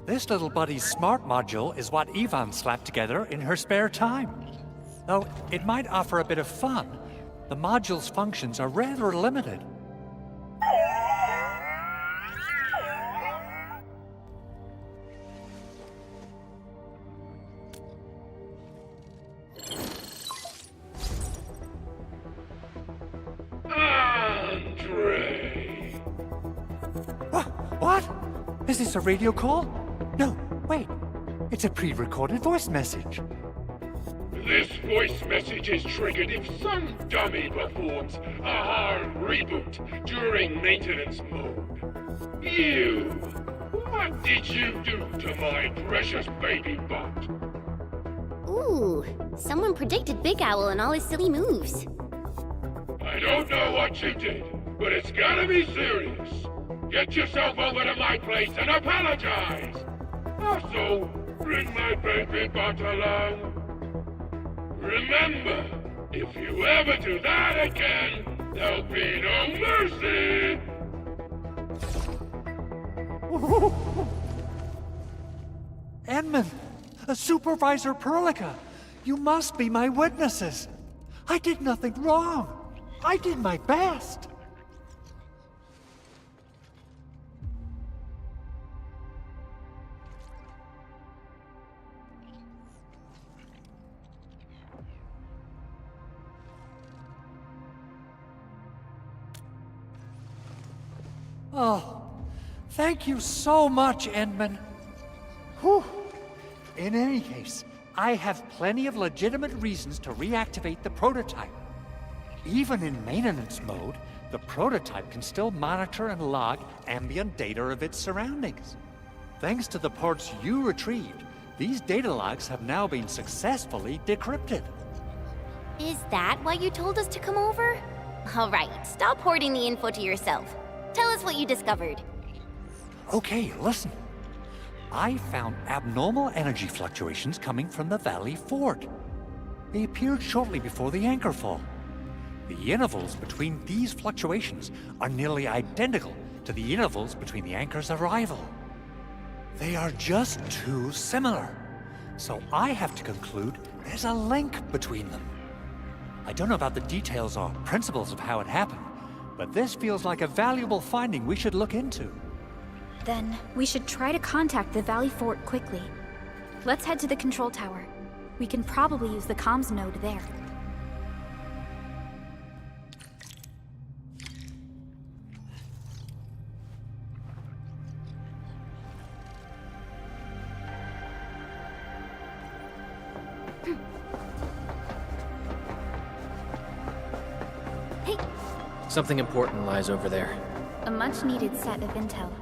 This little buddy's smart module is what Yvonne slapped together in her spare time. Though it might offer a bit of fun, the module's functions are rather limited. Andre! What? Is this a radio call? No, wait. It's a pre-recorded voice message. This voice message is triggered if some dummy performs a hard reboot during maintenance mode. You! What did you do to my precious baby bot? Ooh, someone predicted Big Owl and all his silly moves. I don't know what you did, but it's gotta be serious. Get yourself over to my place and apologize! Also, bring my baby bot along. Remember, if you ever do that again, there'll be no mercy! Edmund, Supervisor Perlica, you must be my witnesses. I did nothing wrong. I did my best. Oh, thank you so much, Edmund. Whew. In any case, I have plenty of legitimate reasons to reactivate the prototype. Even in maintenance mode, the prototype can still monitor and log ambient data of its surroundings. Thanks to the parts you retrieved, these data logs have now been successfully decrypted. Is that why you told us to come over? All right, stop hoarding the info to yourself. Tell us what you discovered. Okay, listen. I found abnormal energy fluctuations coming from the Valley Fort. They appeared shortly before the anchor fall. The intervals between these fluctuations are nearly identical to the intervals between the anchor's arrival. They are just too similar. So I have to conclude there's a link between them. I don't know about the details or principles of how it happened, but this feels like a valuable finding we should look into. Then we should try to contact the Valley Fort quickly. Let's head to the control tower. We can probably use the comms node there. Something important lies over there. A much-needed set of intel.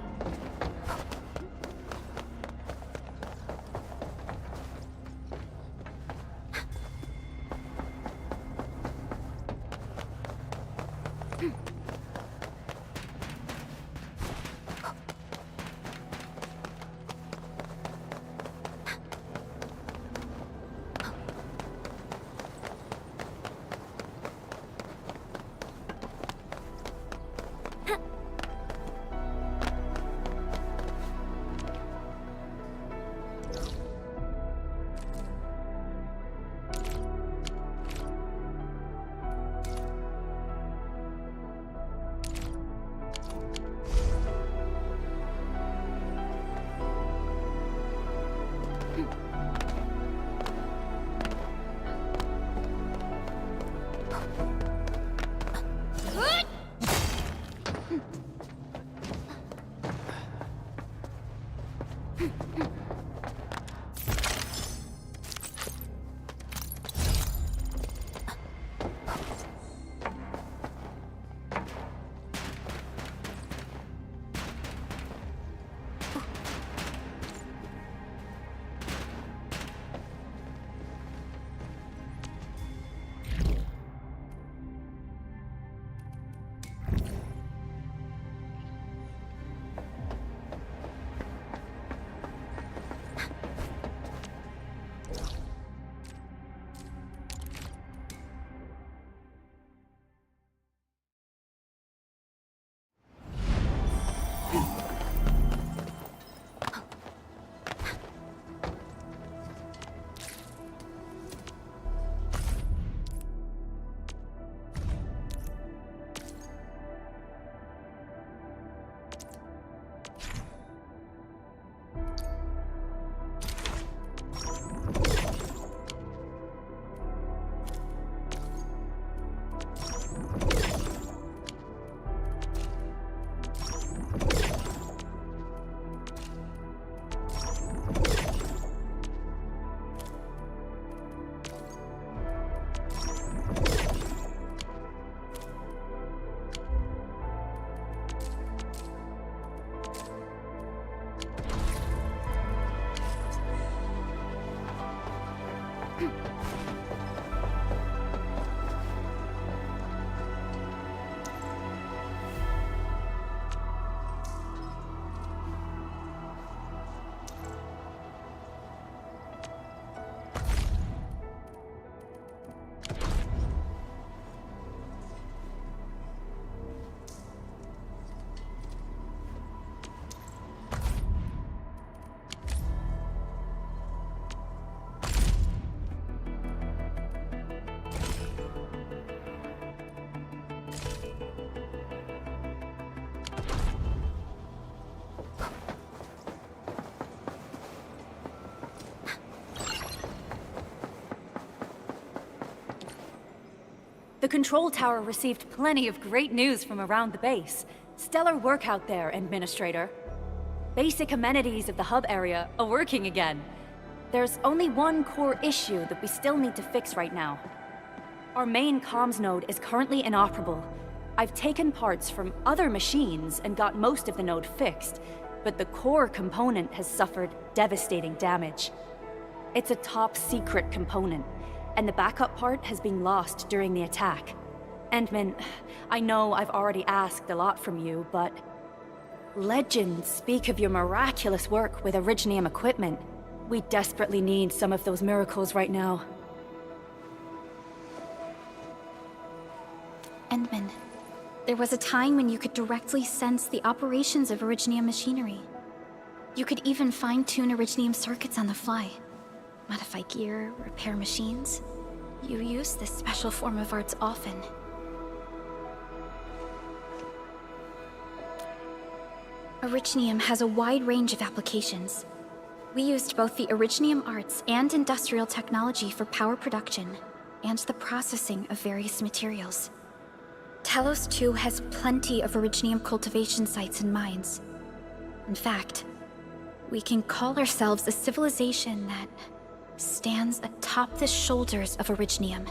The control tower received plenty of great news from around the base. Stellar work out there, Administrator. Basic amenities of the hub area are working again. There's only one core issue that we still need to fix right now. Our main comms node is currently inoperable. I've taken parts from other machines and got most of the node fixed, but the core component has suffered devastating damage. It's a top-secret component, and the backup part has been lost during the attack. Endman, I know I've already asked a lot from you, but legends speak of your miraculous work with Originium equipment. We desperately need some of those miracles right now. Endman, there was a time when you could directly sense the operations of Originium machinery. You could even fine-tune Originium circuits on the fly. Modify gear, repair machines. You use this special form of arts often. Originium has a wide range of applications. We used both the Originium arts and industrial technology for power production and the processing of various materials. Talos 2 has plenty of Originium cultivation sites and mines. In fact, we can call ourselves a civilization that stands atop the shoulders of Originium.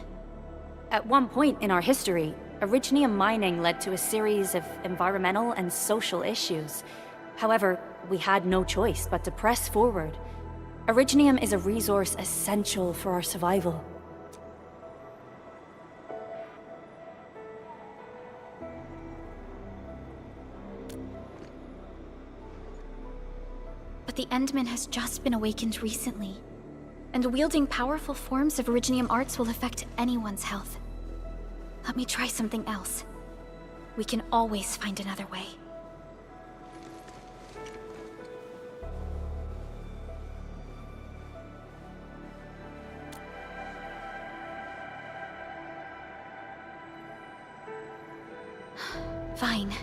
At one point in our history, Originium mining led to a series of environmental and social issues. However, we had no choice but to press forward. Originium is a resource essential for our survival. But the Endman has just been awakened recently, and wielding powerful forms of Originium arts will affect anyone's health. Let me try something else. We can always find another way. Fine.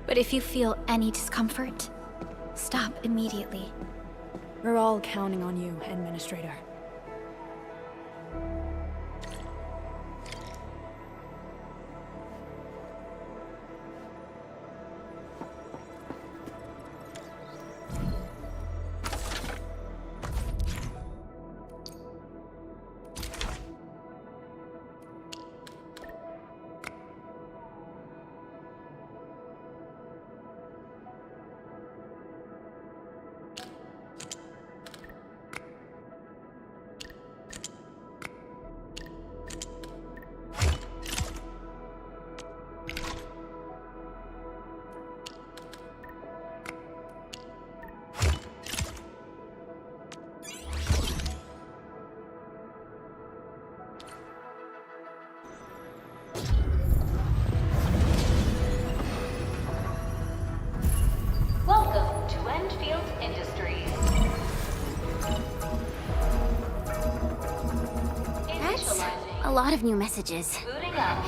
But if you feel any discomfort, stop immediately. We're all counting on you, Administrator. Welcome to Endfield Industries. That's a lot of new messages. Booting up.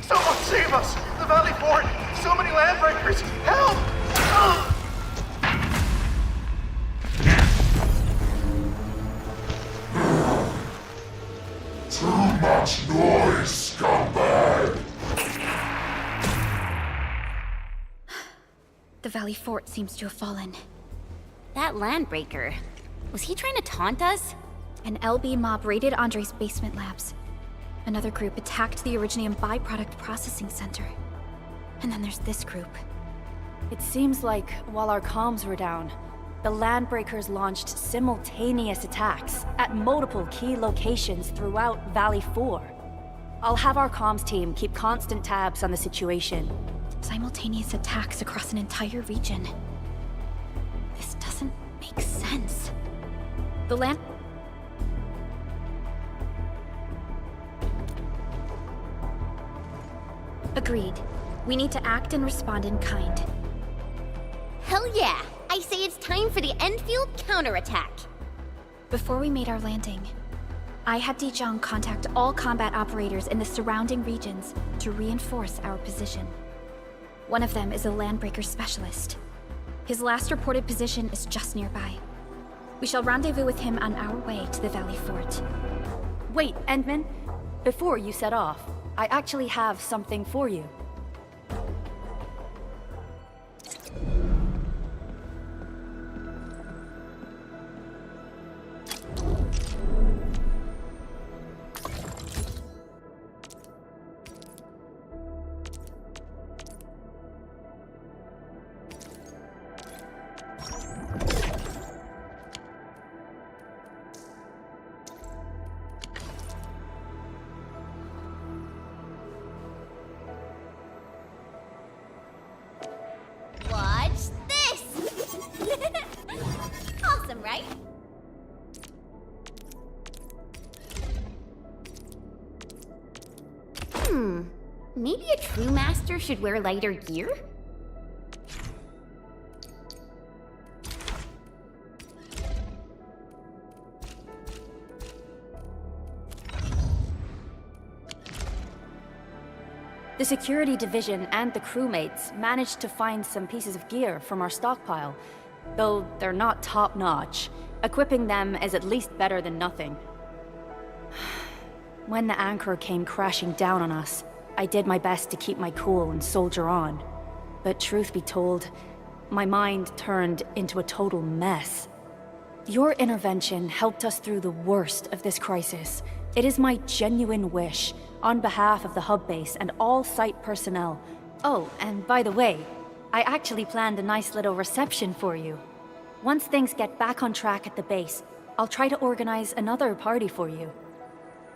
Someone save us! The Valley Fort! So many landbreakers! Help! Too much noise, scumbag! The Valley Fort seems to have fallen. That landbreaker, was he trying to taunt us? An LB mob raided Andre's basement labs. Another group attacked the Originium byproduct processing center. And then there's this group. It seems like, while our comms were down, the Landbreakers launched simultaneous attacks at multiple key locations throughout Valley 4. I'll have our comms team keep constant tabs on the situation. Simultaneous attacks across an entire region. This doesn't make sense. The land... Agreed. We need to act and respond in kind. Hell yeah! I say it's time for the Endfield counterattack. Before we made our landing, I had Dijong contact all combat operators in the surrounding regions to reinforce our position. One of them is a Landbreaker specialist. His last reported position is just nearby. We shall rendezvous with him on our way to the Valley Fort. Wait, Endman. Before you set off, I actually have something for you. Watch this! Awesome, right? Maybe a true master should wear lighter gear? The security division and the crewmates managed to find some pieces of gear from our stockpile, though they're not top-notch. Equipping them is at least better than nothing. When the anchor came crashing down on us, I did my best to keep my cool and soldier on. But truth be told, my mind turned into a total mess. Your intervention helped us through the worst of this crisis. It is my genuine wish, on behalf of the hub base and all site personnel. Oh, and by the way, I actually planned a nice little reception for you. Once things get back on track at the base, I'll try to organize another party for you.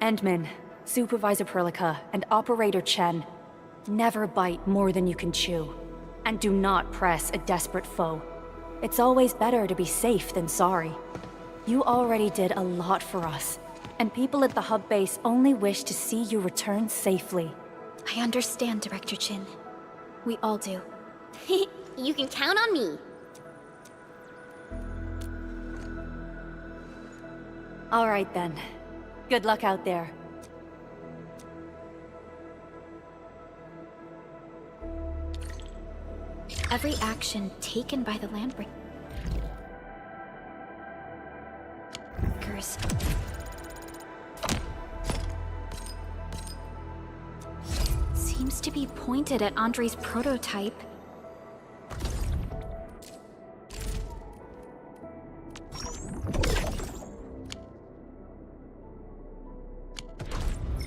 Endman, Supervisor Perlica, and Operator Chen, never bite more than you can chew. And do not press a desperate foe. It's always better to be safe than sorry. You already did a lot for us, and people at the hub base only wish to see you return safely. I understand, Director Chin. We all do. You can count on me. All right then. Good luck out there. Every action taken by the Landbreakers seems to be pointed at Andre's prototype.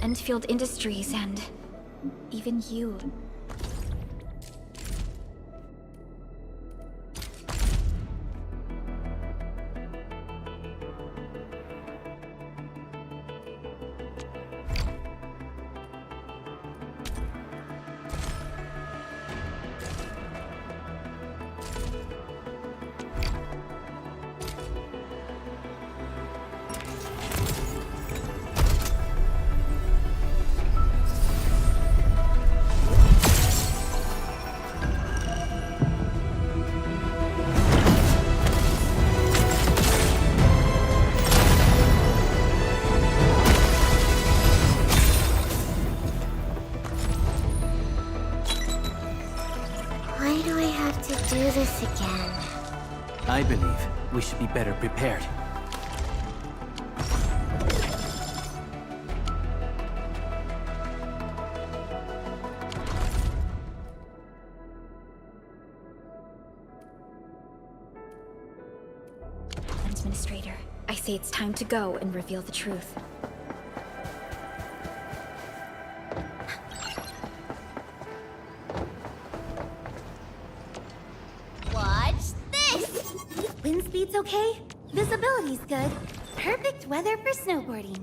Endfield Industries and even you. Why do I have to do this again? I believe we should be better prepared. Administrator, I say it's time to go and reveal the truth. Watch this! Wind speed's okay? Visibility's good. Perfect weather for snowboarding.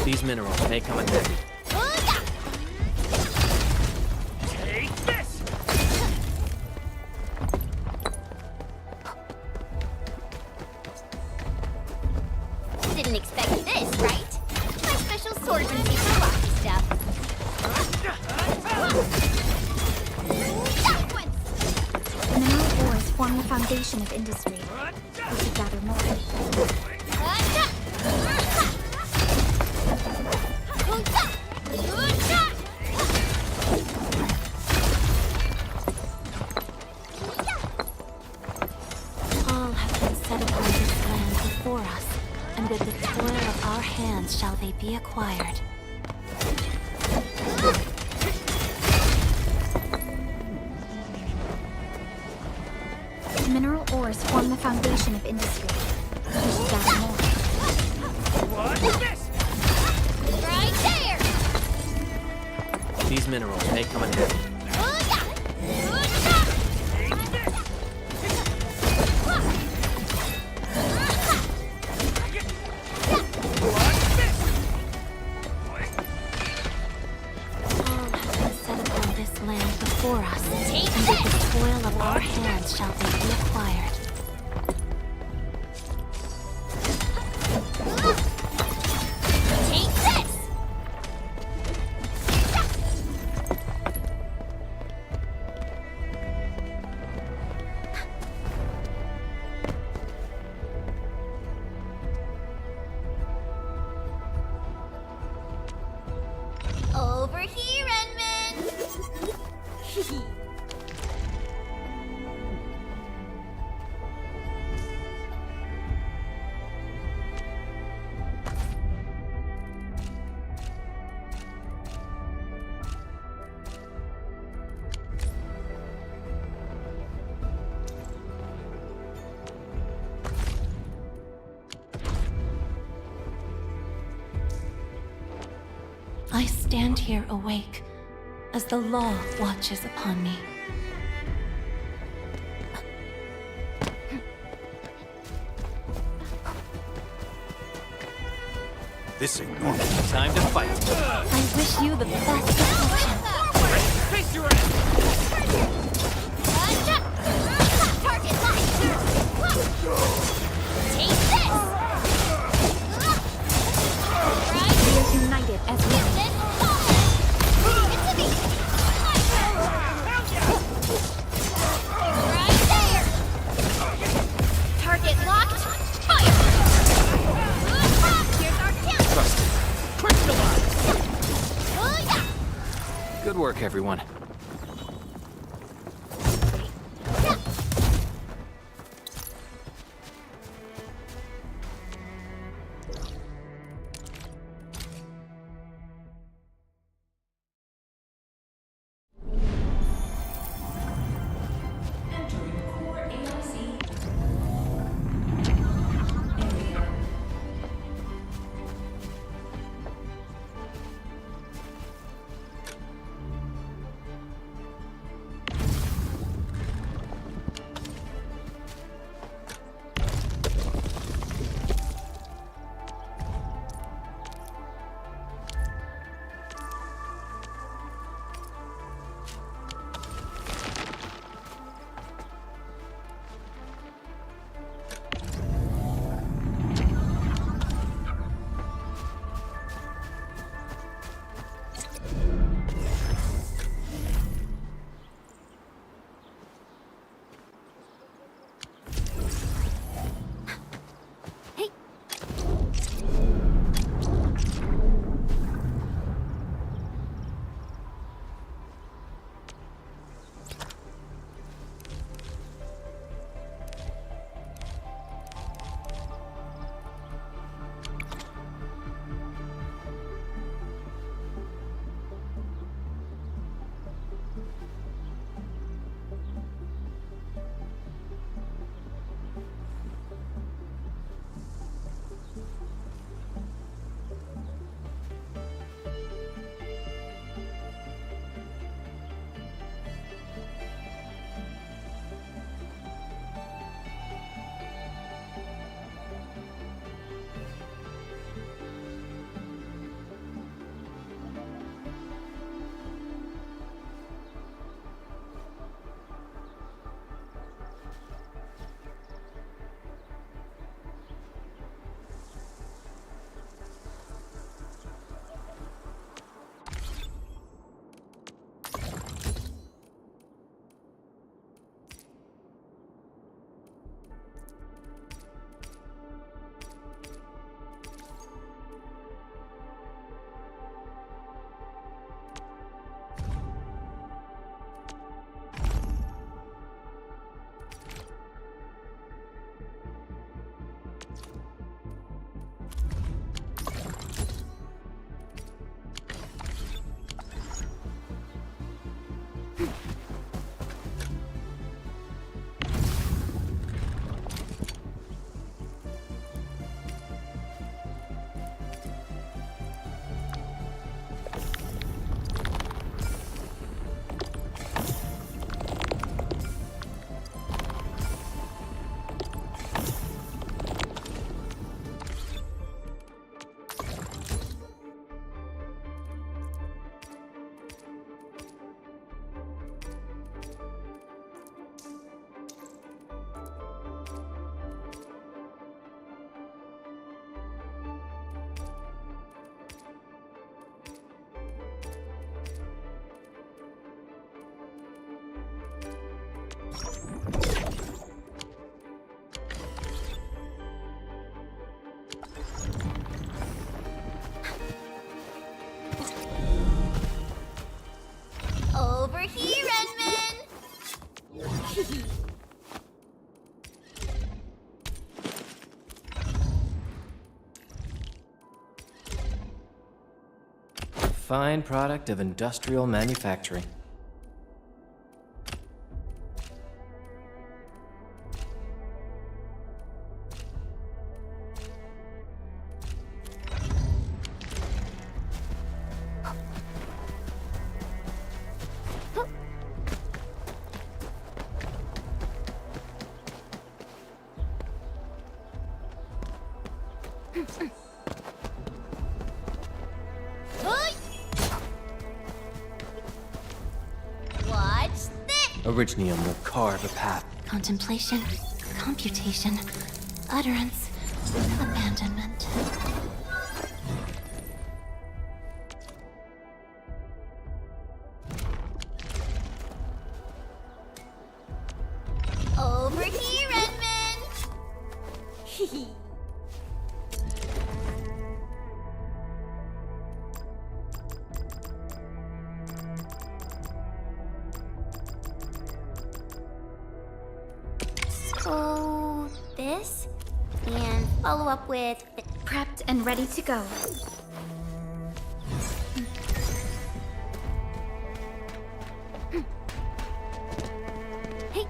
These minerals may come in handy. Take this! Didn't expect this, right? My special swordsmanship for rocky stuff. Mineral ores form the foundation of industry. We should gather more. All have been set upon this land before us, and with the toil of our hands shall they be acquired. Mineral ores form the foundation of industry. We should gather more. What's this? Right there! These minerals may come in handy. Before us, and with the toil of our hands shall they be acquired. Take this! Over here, Enman! I stand here awake, as the law watches upon me. This ain't normal. Time to fight. I wish you the best of fortune. Face your ass! Target locked! Take this! We are united as one. Right there! Target locked! Fire! Here's our kill! Trust me. Crystallize! Good work, everyone. fine product of industrial manufacturing. Watch this! Originium will carve a path. Contemplation, computation, utterance, abandonment. Over here, Edmund! So, this? And follow up with... Prepped and ready to go. Hey!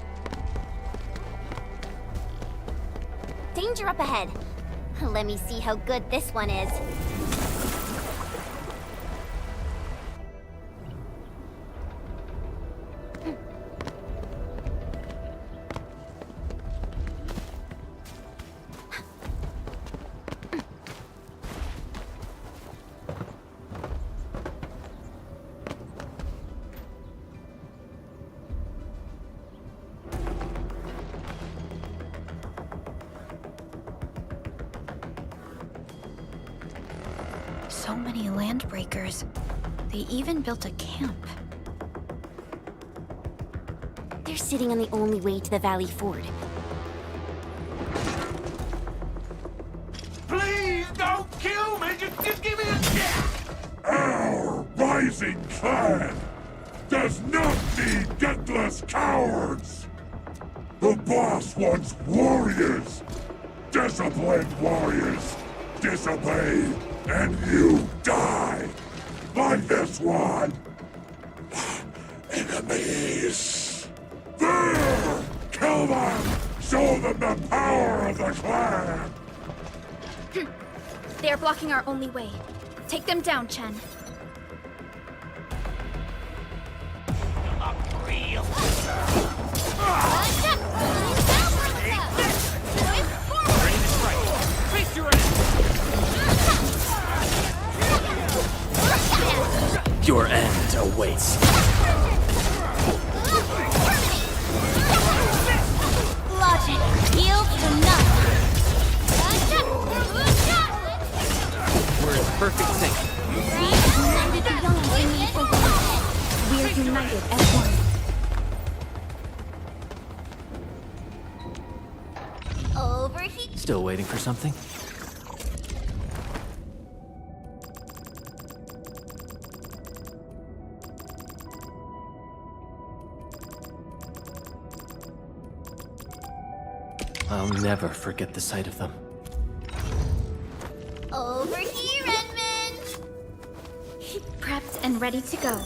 Danger up ahead. Let me see how good this one is. So many landbreakers. They even built a camp. They're sitting on the only way to the Valley Ford. Please don't kill me! Just give me a chance! Our rising clan does not need gutless cowards! The boss wants warriors! Disciplined warriors! Disobey, and you die! Like this one! Enemies! There! Kill them! Show them the power of the clan! They are blocking our only way. Take them down, Chen. Real. Face your Your end awaits. Logic yields to nothing. We're in perfect sync. We're united as one. Over here. Still waiting for something? I'll never forget the sight of them. Over here, Edmund! Prepped and ready to go.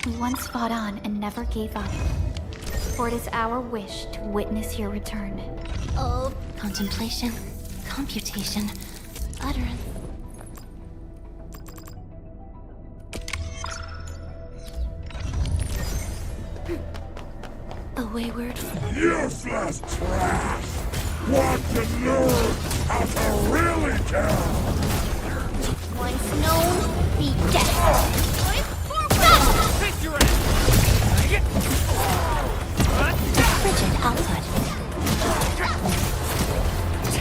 We once fought on and never gave up. For it is our wish to witness your return. Oh. Contemplation, computation, utterance. A wayward... Useless trash! Want to learn how to really kill! Once known, be dead. Frigid output.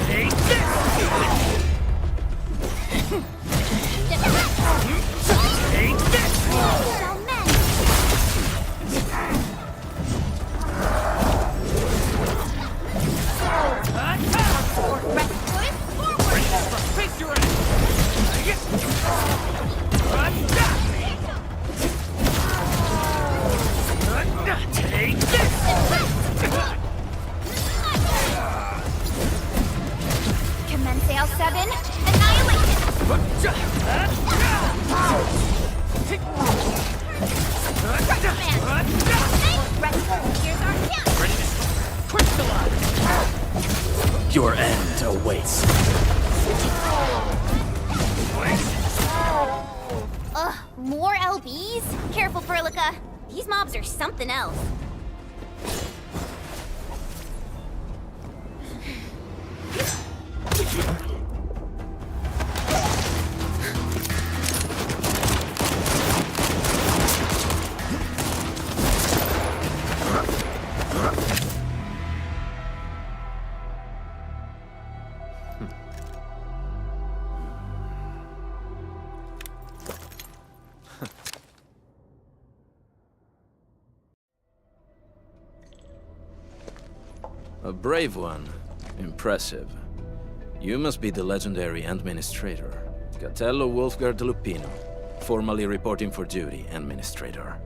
Take this! Take this! Attack! Z7, annihilation! Here's our chance! Ready to crystallize! Your end awaits. Ugh, more LBs? Careful, Furlica. These mobs are something else. A brave one. Impressive. You must be the legendary Administrator, Catello Wolfgard Lupino, formally reporting for duty, Administrator.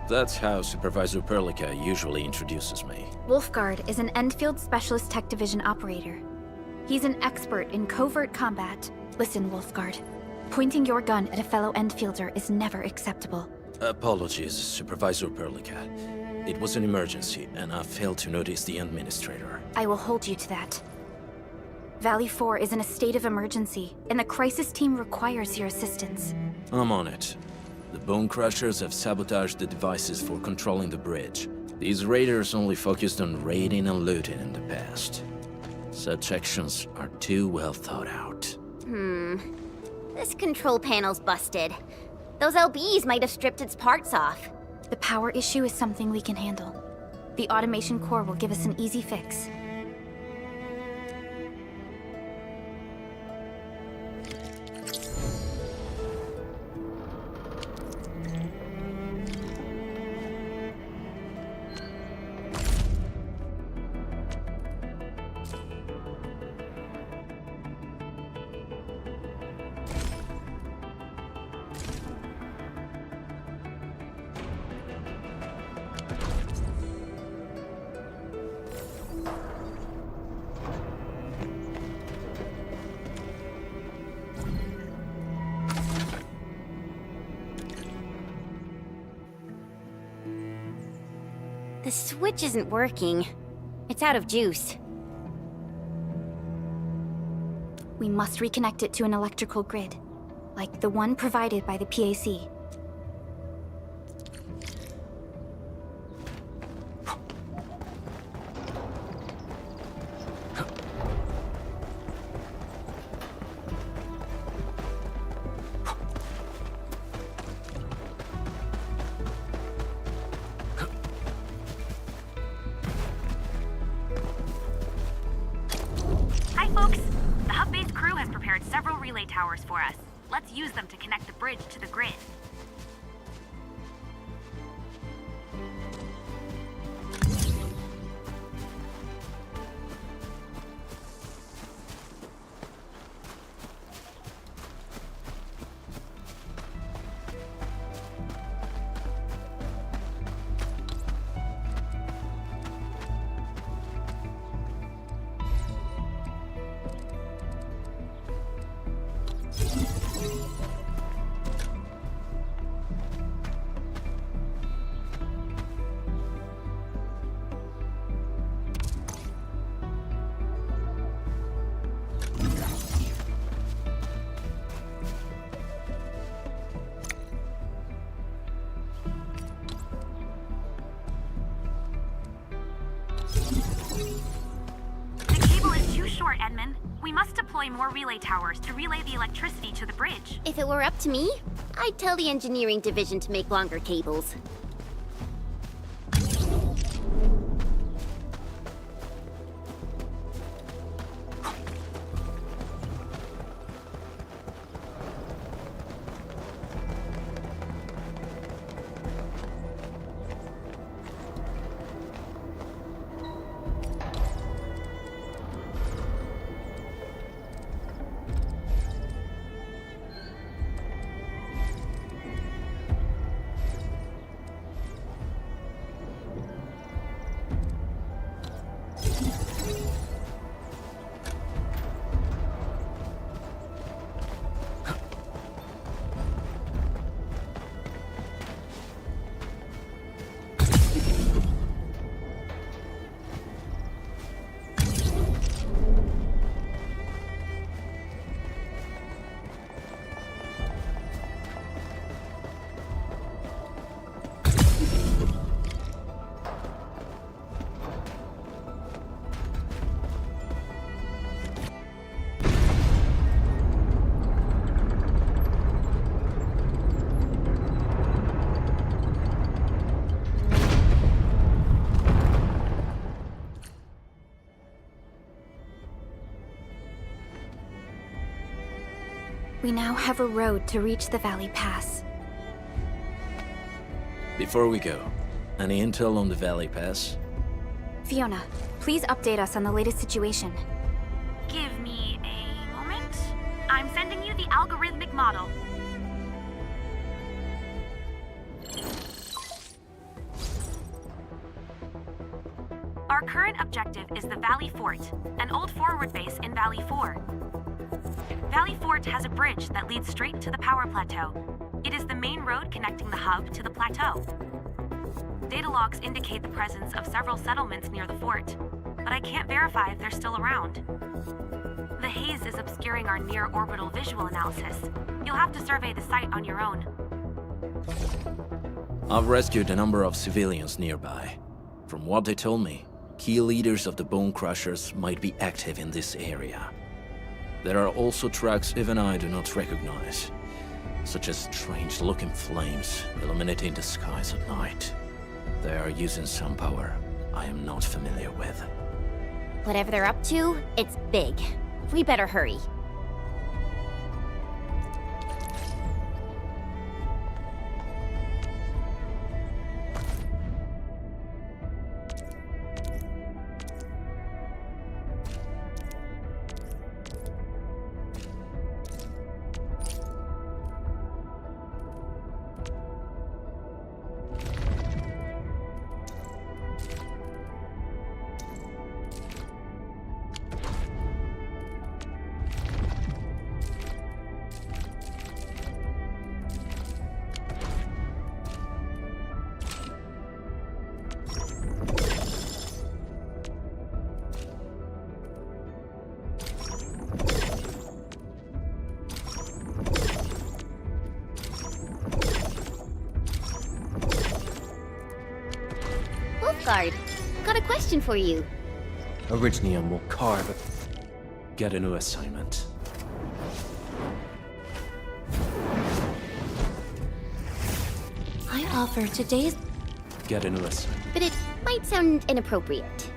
That's how Supervisor Perlica usually introduces me. Wolfgard is an Endfield Specialist Tech Division operator. He's an expert in covert combat. Listen, Wolfgard. Pointing your gun at a fellow Endfielder is never acceptable. Apologies, Supervisor Perlica. It was an emergency, and I failed to notice the Administrator. I will hold you to that. Valley 4 is in a state of emergency, and the crisis team requires your assistance. I'm on it. The Bone Crushers have sabotaged the devices for controlling the bridge. These raiders only focused on raiding and looting in the past. Such actions are too well thought out. This control panel's busted. Those LBs might have stripped its parts off. The power issue is something we can handle. The automation core will give us an easy fix. The switch isn't working. It's out of juice. We must reconnect it to an electrical grid, like the one provided by the PAC. towers for us. Let's use them to connect the bridge to the grid. We must deploy more relay towers to relay the electricity to the bridge. If it were up to me, I'd tell the engineering division to make longer cables. We now have a road to reach the Valley Pass. Before we go, any intel on the Valley Pass? Fiona, please update us on the latest situation. Give me a moment. I'm sending you the algorithmic model. Our current objective is the Valley Fort, an old forward base in Valley 4. Valley Fort has a bridge that leads straight to the power plateau. It is the main road connecting the hub to the plateau. Data logs indicate the presence of several settlements near the fort, but I can't verify if they're still around. The haze is obscuring our near-orbital visual analysis. You'll have to survey the site on your own. I've rescued a number of civilians nearby. From what they told me, key leaders of the Bone Crushers might be active in this area. There are also tracks even I do not recognize, such as strange-looking flames illuminating the skies at night. They are using some power I am not familiar with. Whatever they're up to, it's big. We better hurry. Guard, got a question for you. Originium will carve. Get a new assignment. I offer today's... Get a new assignment. But it might sound inappropriate.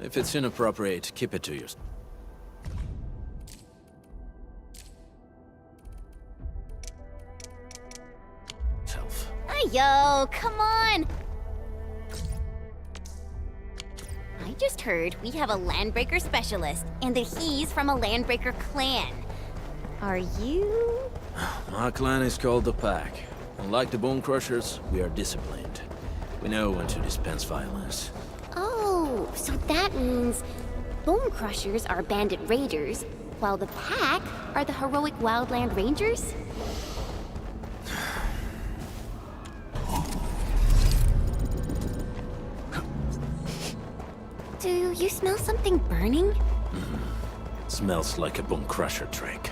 If it's inappropriate, keep it to yourself. Yo, come on! I just heard we have a Landbreaker specialist, and that he's from a Landbreaker clan. Are you? My clan is called the Pack. Unlike the Bone Crushers, we are disciplined. We know when to dispense violence. Oh, so that means Bone Crushers are bandit raiders, while the Pack are the heroic Wildland Rangers? Do you smell something burning? Smells like a Bone Crusher trick.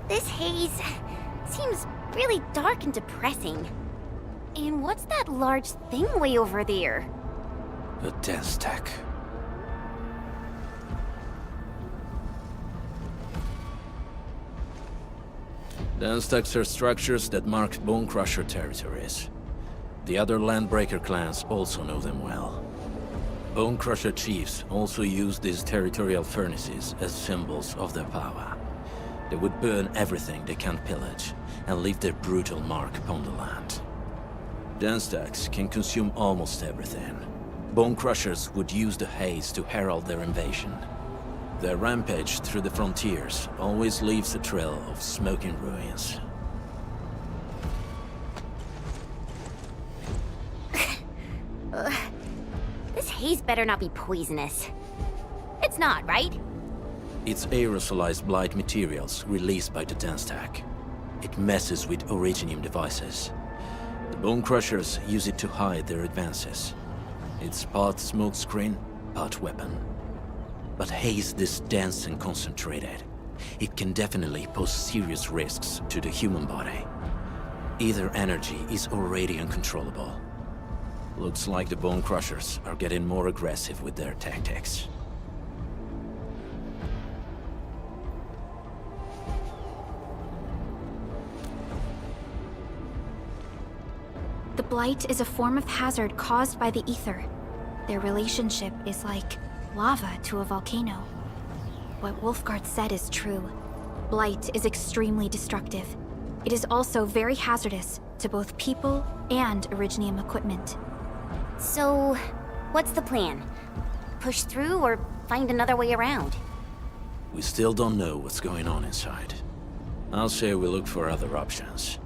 This haze seems really dark and depressing. And what's that large thing way over there? A dense tech. Dense techs are structures that mark Bone Crusher territories. The other Landbreaker clans also know them well. Bone Crusher chiefs also use these territorial furnaces as symbols of their power. They would burn everything they can pillage, and leave their brutal mark upon the land. Dense techs can consume almost everything. Bone Crushers would use the haze to herald their invasion. Their rampage through the frontiers always leaves a trail of smoking ruins. This haze better not be poisonous. It's not, right? It's aerosolized blight materials released by the dense stack. It messes with originium devices. The Bone Crushers use it to hide their advances. It's part smokescreen, part weapon. But haze this dense and concentrated. It can definitely pose serious risks to the human body. Either energy is already uncontrollable. Looks like the Bone Crushers are getting more aggressive with their tactics. The blight is a form of hazard caused by the ether. Their relationship is like lava to a volcano. What Wolfguard said is true. Blight is extremely destructive. It is also very hazardous to both people and originium equipment. So, what's the plan? Push through or find another way around? We still don't know what's going on inside. I'll say we look for other options.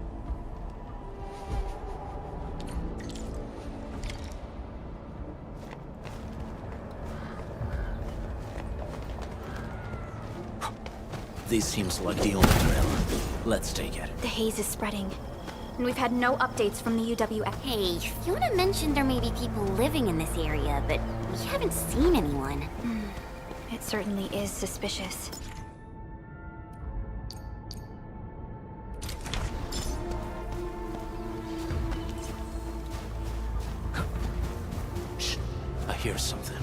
This seems like the only trail. Let's take it. The haze is spreading, and we've had no updates from the UWF. Hey, Fiona mentioned there may be people living in this area, but we haven't seen anyone. It certainly is suspicious. Shh, I hear something.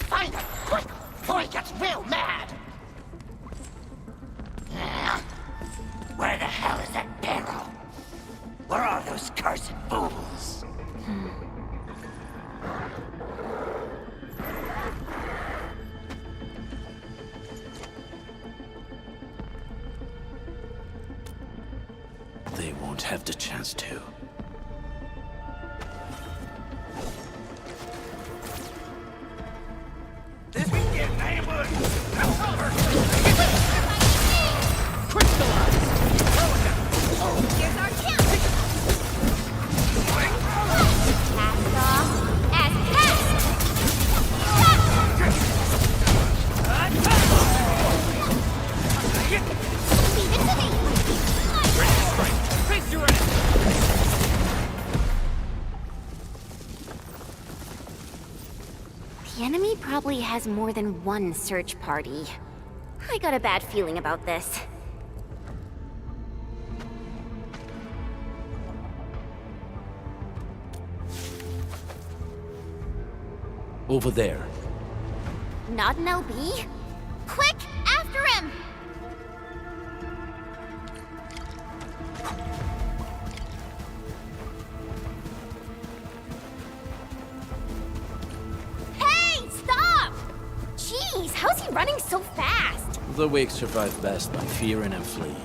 Find him, quick, before he gets real mad! Where the hell is that barrel? Where are those cursed fools? They won't have the chance to. This is getting ambushed! Crystallize! Here's our chance! Cast off as cast! Leave it to me! Face your ass! The enemy probably has more than one search party. I got a bad feeling about this. Over there. Not an LB? Quick, after him! Hey, stop! Jeez, how's he running so fast? The weak survive best by fearing and fleeing.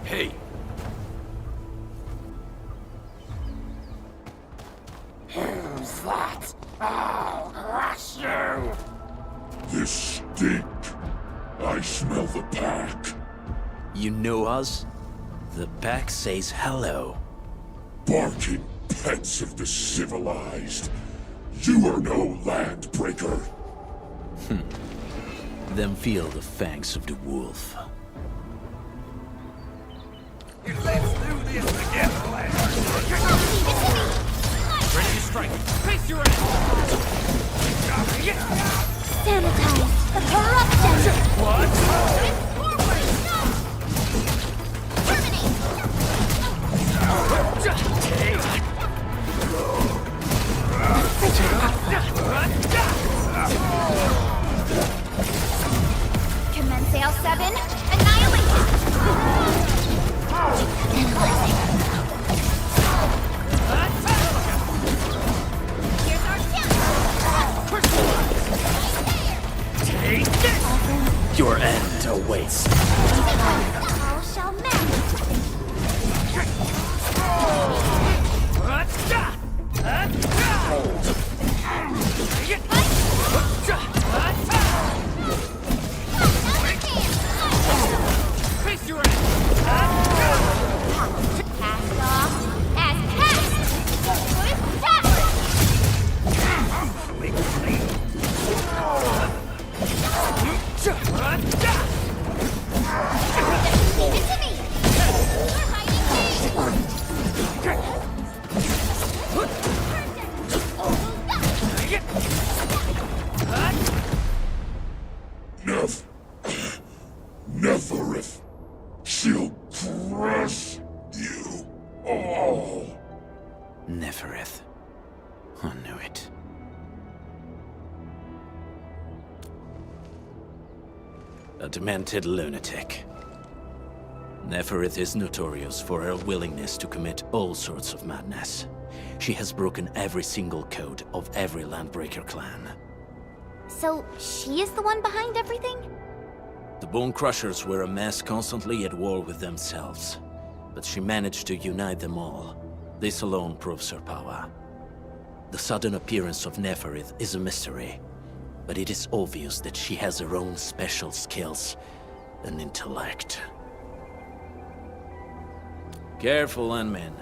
Hey! Who's that? I'll crush you! This stink. I smell the pack. You know us? The pack says hello. Barking pets of the civilized. You are no landbreaker. Then feel the fangs of the wolf. Let's do this together, lads! Ready to strike. Face your ass! Sanitize the corruption! What? Forward! Commence AL7, annihilation! awaits. All shall mend. Face your ass! Cast off as cast. With that. Leave it to me. You're hiding Neferith. She'll crush you all. Neferith. I knew it. A demented lunatic. Neferith is notorious for her willingness to commit all sorts of madness. She has broken every single code of every Landbreaker clan. So, she is the one behind everything? The Bone Crushers were a mess constantly at war with themselves, but she managed to unite them all. This alone proves her power. The sudden appearance of Neferith is a mystery, but it is obvious that she has her own special skills and intellect. Careful, Landmen.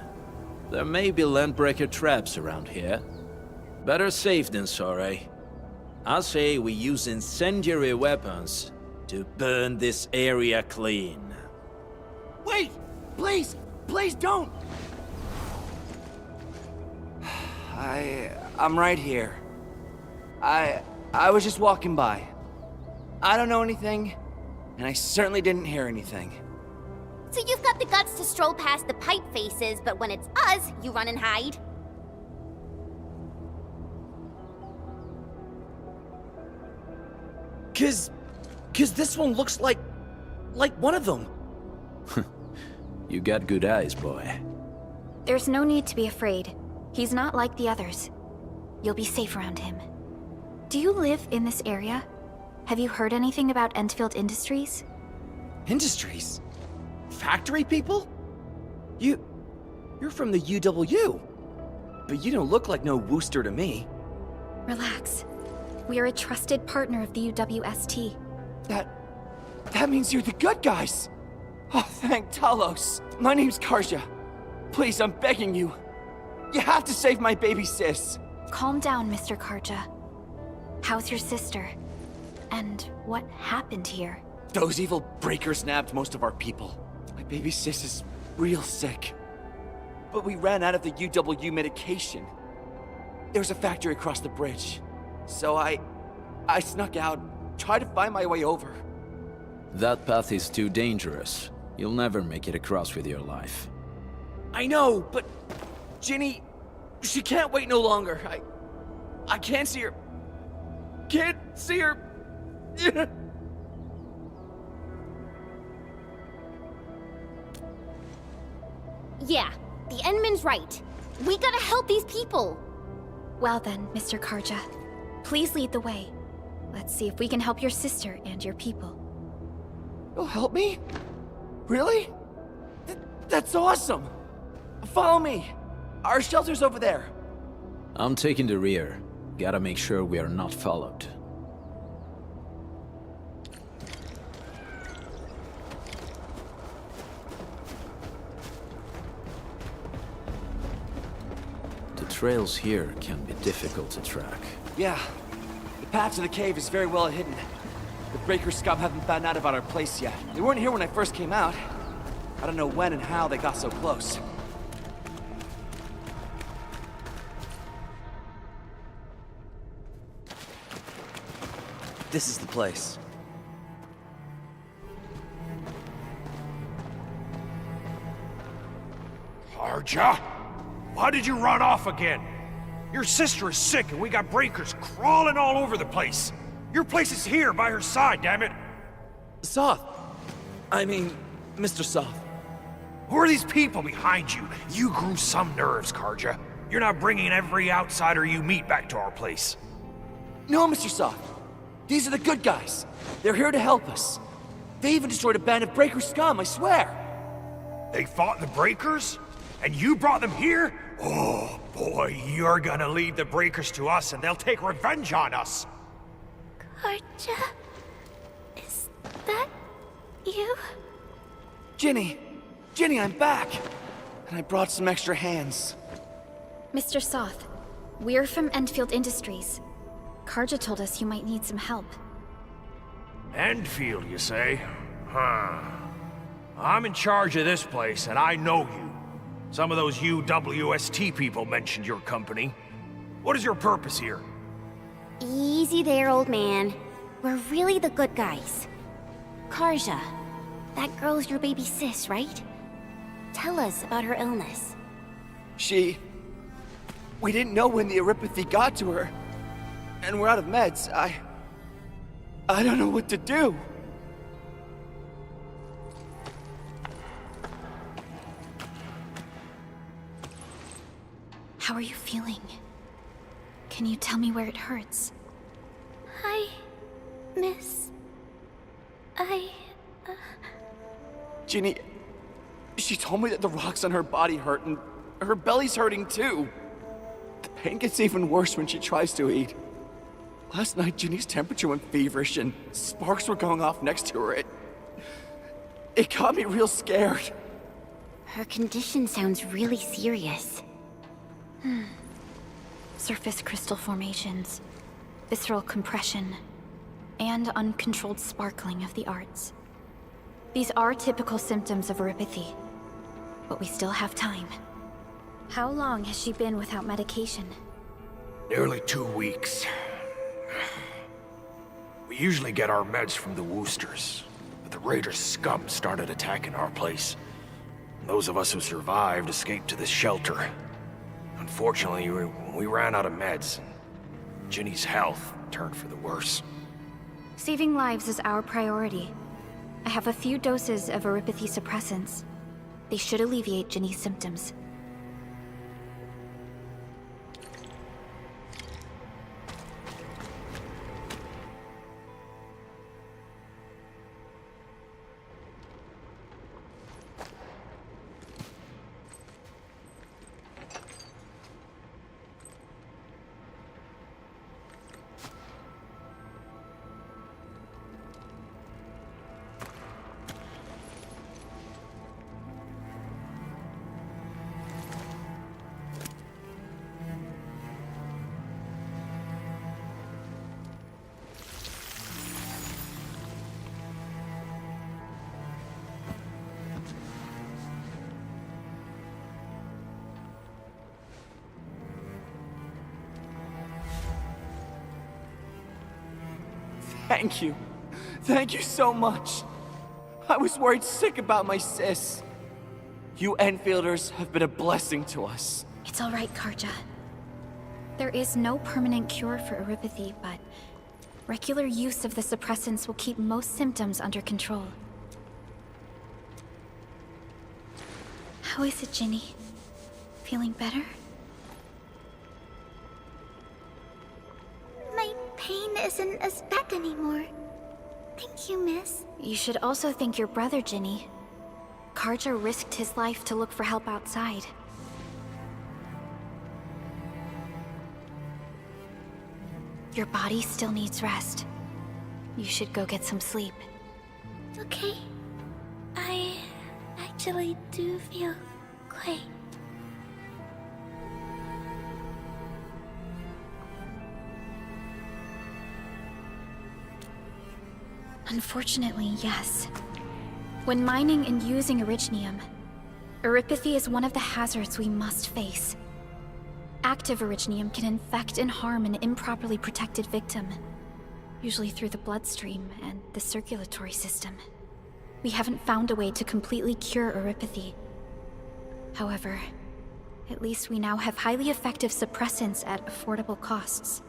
There may be Landbreaker traps around here. Better safe than sorry. I say we use incendiary weapons to burn this area clean. Wait! Please! Please don't! I'm right here. I was just walking by. I don't know anything, and I certainly didn't hear anything. So you've got the guts to stroll past the pipe faces, but when it's us, you run and hide? Cause this one looks like one of them. You got good eyes, boy. There's no need to be afraid. He's not like the others. You'll be safe around him. Do you live in this area? Have you heard anything about Endfield Industries? Industries? Factory people? You're from the UW. But you don't look like no Wooster to me. Relax. We are a trusted partner of the UWST. That means you're the good guys! Oh, thank Talos. My name's Karja. Please, I'm begging you. You have to save my baby sis. Calm down, Mr. Karja. How's your sister? And what happened here? Those evil breakers nabbed most of our people. My baby sis is real sick. But we ran out of the UW medication. There's a factory across the bridge. So I snuck out, tried to find my way over. That path is too dangerous. You'll never make it across with your life. I know, but Ginny, she can't wait no longer. I can't see her. Can't see her. Yeah, the Endman's right. We gotta help these people. Well then, Mr. Karja, please lead the way. Let's see if we can help your sister and your people. You'll help me? Really? That's awesome! Follow me! Our shelter's over there. I'm taking the rear. Gotta make sure we are not followed. The trails here can be difficult to track. Yeah. The path to the cave is very well hidden. The breaker scum haven't found out about our place yet. They weren't here when I first came out. I don't know when and how they got so close. This is the place. Karja? Why did you run off again? Your sister is sick and we got breakers crawling all over the place. Your place is here by her side, damn it. Soth. I mean, Mr. Soth. Who are these people behind you? You grew some nerves, Karja. You're not bringing every outsider you meet back to our place. No, Mr. Soth. These are the good guys. They're here to help us. They even destroyed a band of Breaker scum, I swear! They fought the Breakers? And you brought them here? Oh, boy, you're gonna lead the Breakers to us and they'll take revenge on us! Karja? Is that you? Ginny! Ginny, I'm back! And I brought some extra hands. Mr. Soth, we're from Endfield Industries. Karja told us you might need some help. Endfield, you say? Huh. I'm in charge of this place, and I know you. Some of those UWST people mentioned your company. What is your purpose here? Easy there, old man. We're really the good guys. Karja, that girl's your baby sis, right? Tell us about her illness. We didn't know when the Aripathy got to her. And we're out of meds. I don't know what to do. How are you feeling? Can you tell me where it hurts? Hi, miss. Ginny, she told me that the rocks on her body hurt and her belly's hurting too. The pain gets even worse when she tries to eat. Last night, Ginny's temperature went feverish and sparks were going off next to her. It got me real scared. Her condition sounds really serious. Surface crystal formations, visceral compression, and uncontrolled sparkling of the arts. These are typical symptoms of Aripathy, but we still have time. How long has she been without medication? Nearly 2 weeks. We usually get our meds from the Woosters, but the Raiders' scum started attacking our place. Those of us who survived escaped to this shelter. Unfortunately, we ran out of meds, and Ginny's health turned for the worse. Saving lives is our priority. I have a few doses of Aripathy suppressants. They should alleviate Ginny's symptoms. Thank you. Thank you so much. I was worried sick about my sis. You Enfielders have been a blessing to us. It's all right, Karja. There is no permanent cure for Aripathy, but regular use of the suppressants will keep most symptoms under control. How is it, Ginny? Feeling better? My pain isn't as bad anymore. Thank you, miss. You should also thank your brother, Ginny. Karja risked his life to look for help outside. Your body still needs rest. You should go get some sleep. Okay. I actually do feel quite... Unfortunately, yes. When mining and using Originium, Aripathy is one of the hazards we must face. Active Originium can infect and harm an improperly protected victim, usually through the bloodstream and the circulatory system. We haven't found a way to completely cure Aripathy. However, at least we now have highly effective suppressants at affordable costs.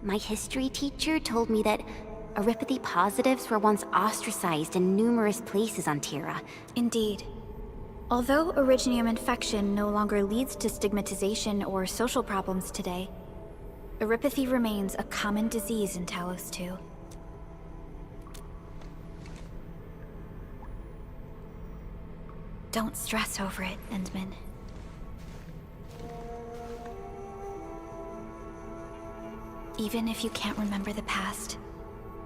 My history teacher told me that Aripathy positives were once ostracized in numerous places on Tera. Indeed. Although Originium infection no longer leads to stigmatization or social problems today, Aripathy remains a common disease in Talos 2. Don't stress over it, Endman. Even if you can't remember the past,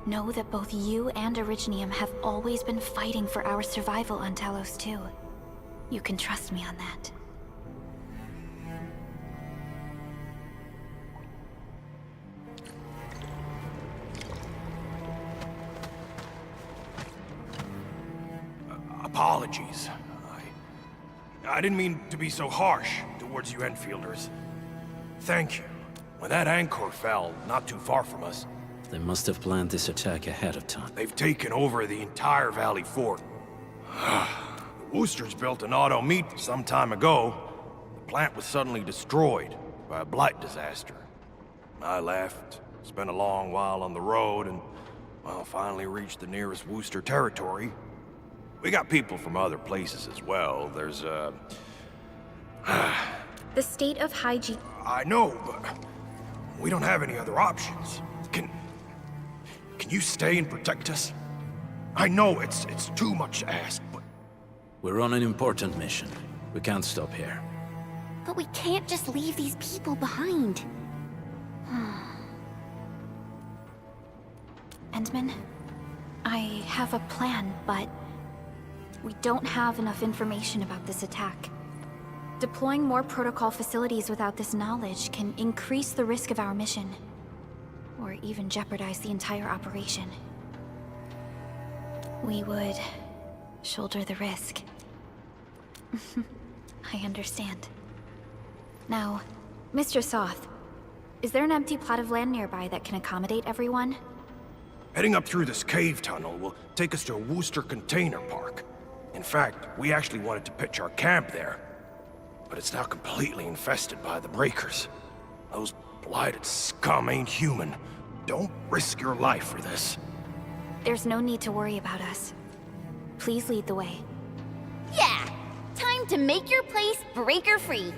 know that both you and Originium have always been fighting for our survival on Talos 2. You can trust me on that. Apologies. I didn't mean to be so harsh towards you Enfielders. Thank you. When that anchor fell not too far from us... They must have planned this attack ahead of time. They've taken over the entire Valley Fort. The Woosters built an auto meat some time ago. The plant was suddenly destroyed by a blight disaster. I left, spent a long while on the road, and, well, finally reached the nearest Wooster territory. We got people from other places as well. There's, The state of hygiene... I know, but we don't have any other options. Can you stay and protect us? I know it's too much to ask, but... We're on an important mission. We can't stop here. But we can't just leave these people behind. Endman, I have a plan, but... we don't have enough information about this attack. Deploying more protocol facilities without this knowledge can increase the risk of our mission. Or even jeopardize the entire operation. We would shoulder the risk. I understand. Now, Mr. Soth, is there an empty plot of land nearby that can accommodate everyone? Heading up through this cave tunnel will take us to a Wooster container park. In fact, we actually wanted to pitch our camp there. But it's now completely infested by the Breakers. Those blighted scum ain't human. Don't risk your life for this. There's no need to worry about us. Please lead the way. Yeah! Time to make your place breaker-free.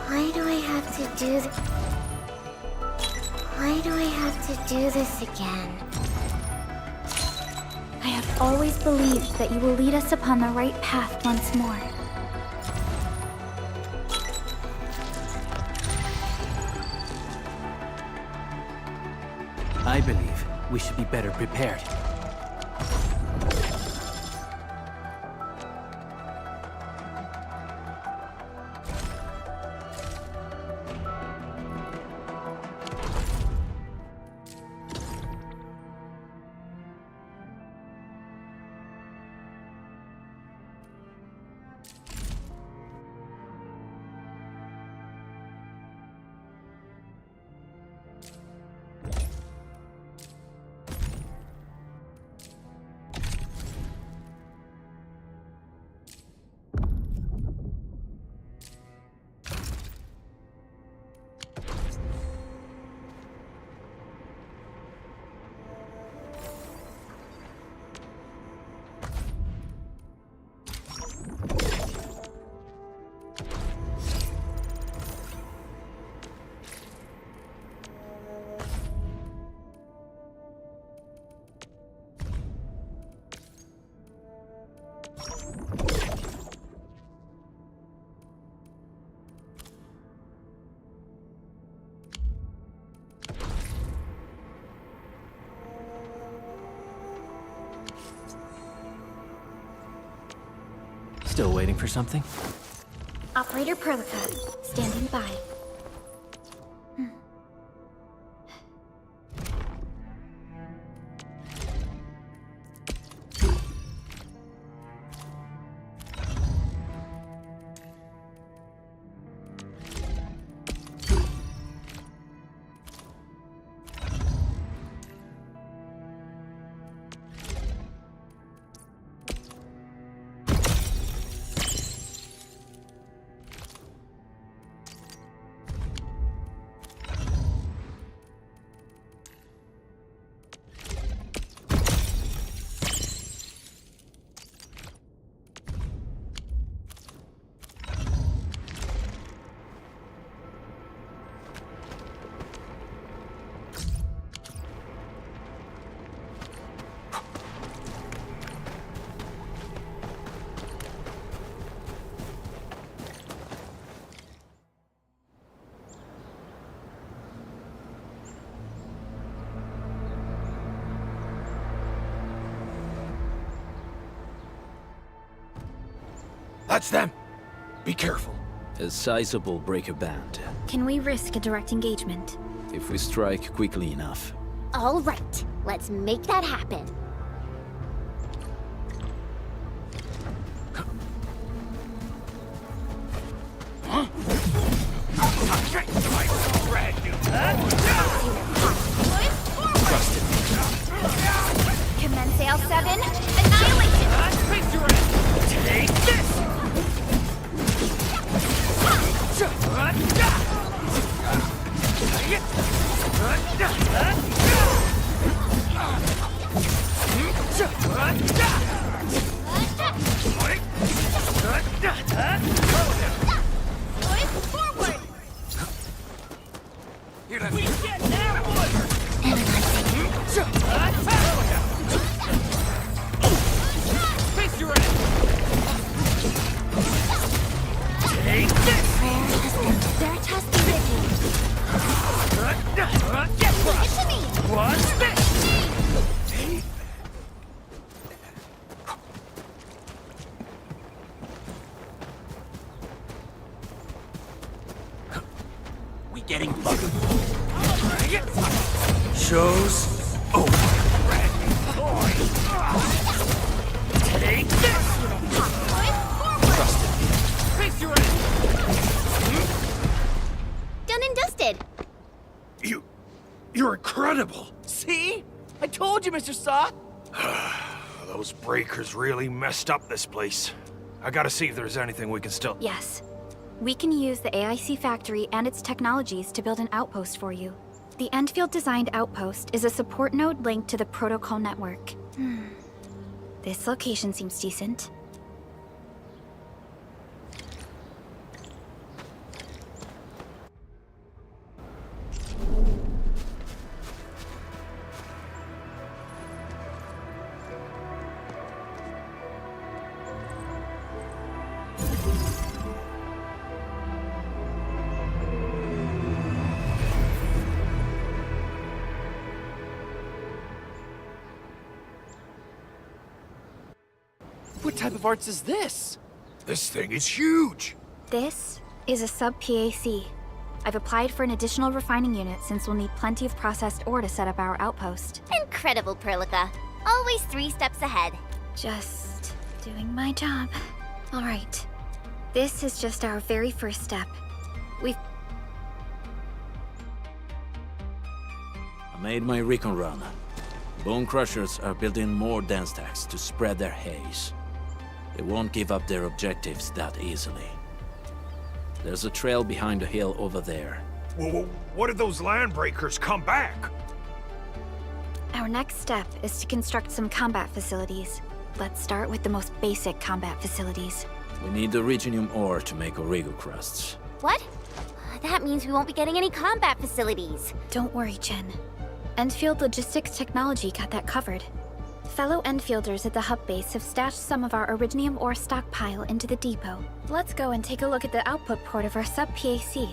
Why do I have to do Why do I have to do this again? I have always believed that you will lead us upon the right path once more. I believe we should be better prepared. Still waiting for something? Operator Perlica, standing by. That's them! Be careful. A sizable breaker band. Can we risk a direct engagement? If we strike quickly enough. All right, let's make that happen. Commence L7, annihilation! Take this! We get that one! Face your ass! Take this! Veritas Division! Get crushed! What's this? We getting bugged. Show's over. Take this! Face your ass! Done and dusted. You're incredible! See? I told you, Mr. Saw! Those breakers really messed up this place. I gotta see if there's anything we can still... Yes. We can use the AIC factory and its technologies to build an outpost for you. The Endfield designed outpost is a support node linked to the protocol network. This location seems decent. What type of arts is this? This thing is huge! This is a sub-PAC. I've applied for an additional refining unit since we'll need plenty of processed ore to set up our outpost. Incredible, Perlica. Always 3 steps ahead. Just doing my job. All right. This is just our very first step. We've... I made my recon run. Bone Crushers are building more dance stacks to spread their haze. They won't give up their objectives that easily. There's a trail behind the hill over there. Well, what if those landbreakers come back? Our next step is to construct some combat facilities. Let's start with the most basic combat facilities. We need the Reginium ore to make Origo crusts. What? That means we won't be getting any combat facilities. Don't worry, Jen. Endfield Logistics Technology got that covered. Fellow Enfielders at the hub base have stashed some of our Originium ore stockpile into the depot. Let's go and take a look at the output port of our sub-PAC.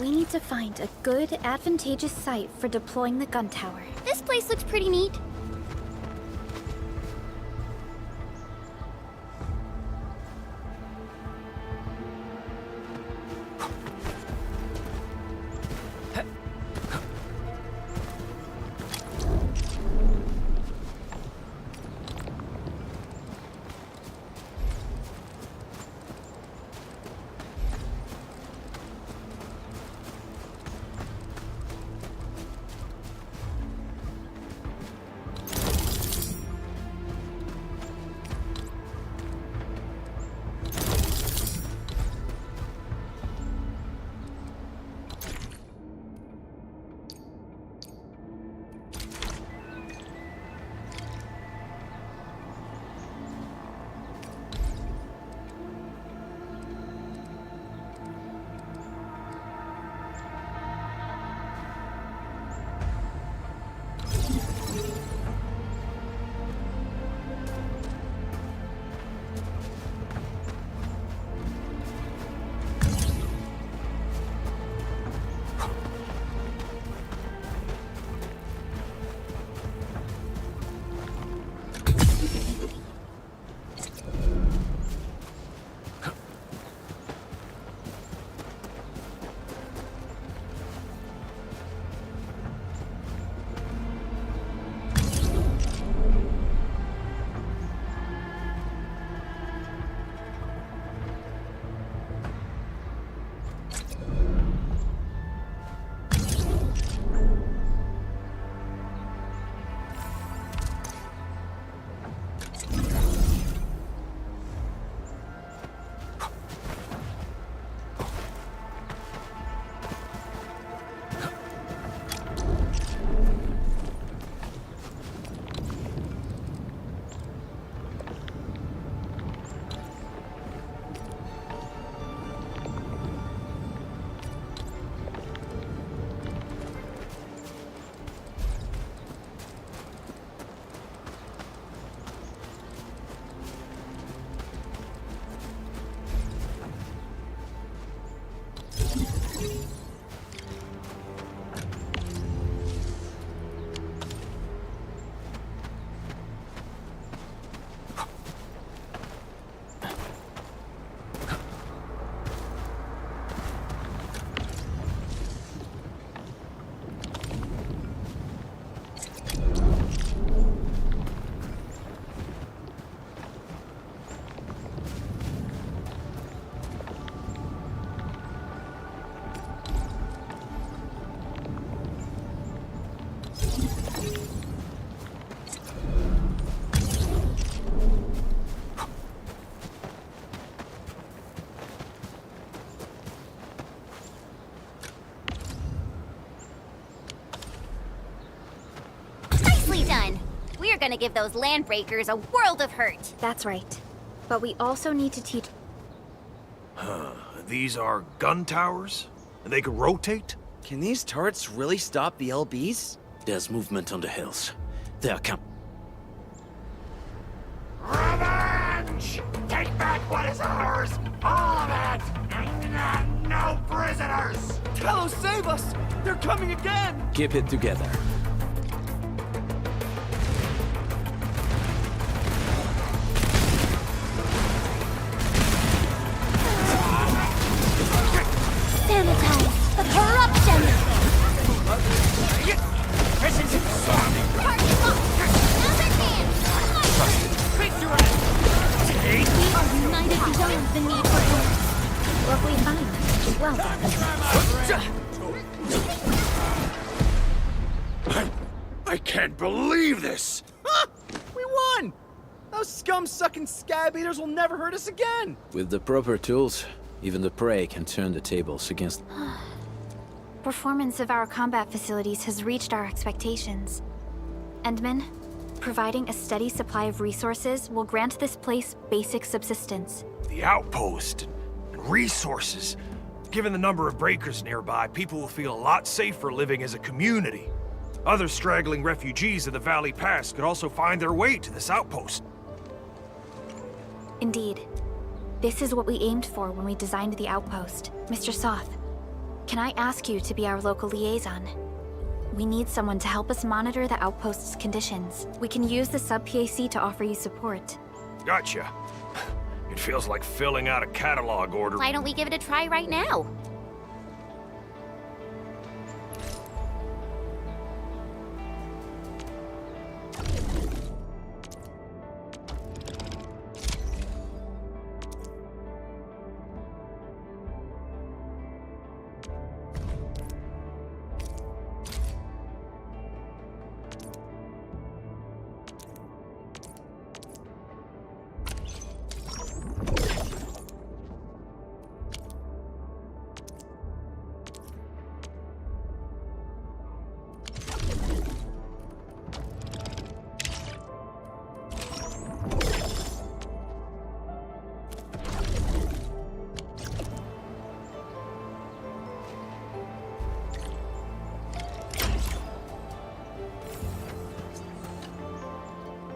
We need to find a good, advantageous site for deploying the gun tower. This place looks pretty neat. We're gonna give those landbreakers a world of hurt. That's right. But we also need to teach... These are gun towers? And they can rotate? Can these turrets really stop the LBs? There's movement on the hills. They are Revenge! Take back what is ours! All of it! And no prisoners! Talos, save us! They're coming again! Keep it together. Sanitize the corruption! Prison's inside! Face your ass! Take! We are united beyond the need for war. What we find. Well done. I can't believe this! Huh? We won! Those scum-sucking scab eaters will never hurt us again! With the proper tools, even the prey can turn the tables against... Performance of our combat facilities has reached our expectations. Endman, providing a steady supply of resources will grant this place basic subsistence. The outpost and resources. Given the number of breakers nearby, people will feel a lot safer living as a community. Other straggling refugees of the Valley Pass could also find their way to this outpost. Indeed. This is what we aimed for when we designed the outpost, Mr. Soth. can I ask you to be our local liaison? We need someone to help us monitor the outpost's conditions. We can use the sub-PAC to offer you support. Gotcha. It feels like filling out a catalog order. Why don't we give it a try right now?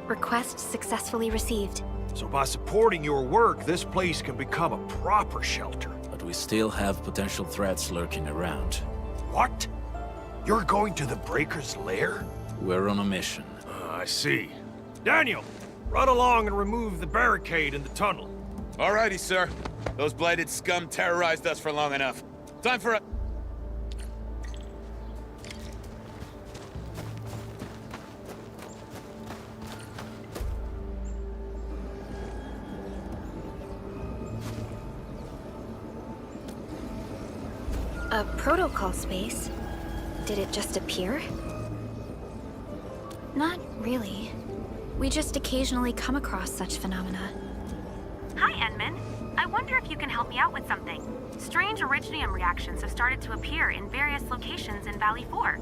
Request successfully received. So by supporting your work, this place can become a proper shelter. But we still have potential threats lurking around. What? You're going to the Breaker's lair? We're on a mission. I see. Daniel, run along and remove the barricade in the tunnel. Alrighty, sir. Those blighted scum terrorized us for long enough. Time for a... A protocol space? Did it just appear? Not really. We just occasionally come across such phenomena. Hi, Edmund. I wonder if you can help me out with something. Strange originium reactions have started to appear in various locations in Valley 4.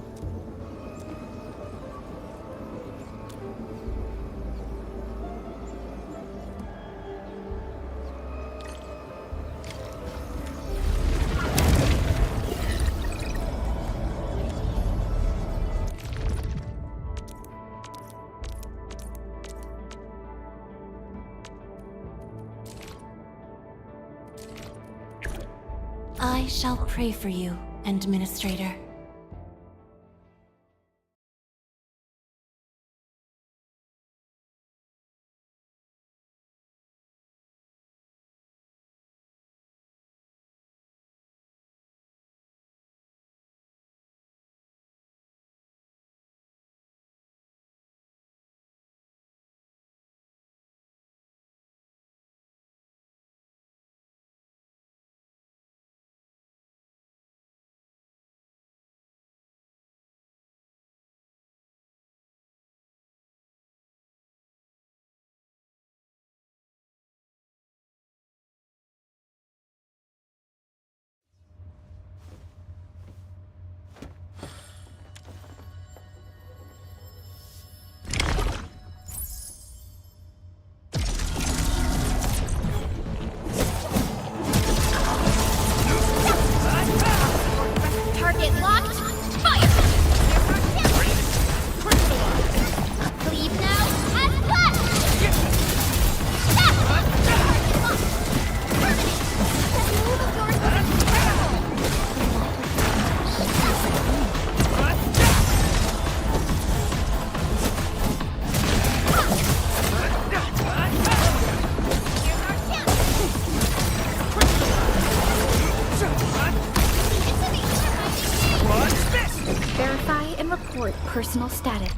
I shall pray for you, Administrator. Target locked. Fire! Leave now as planned! Verify and report personal status.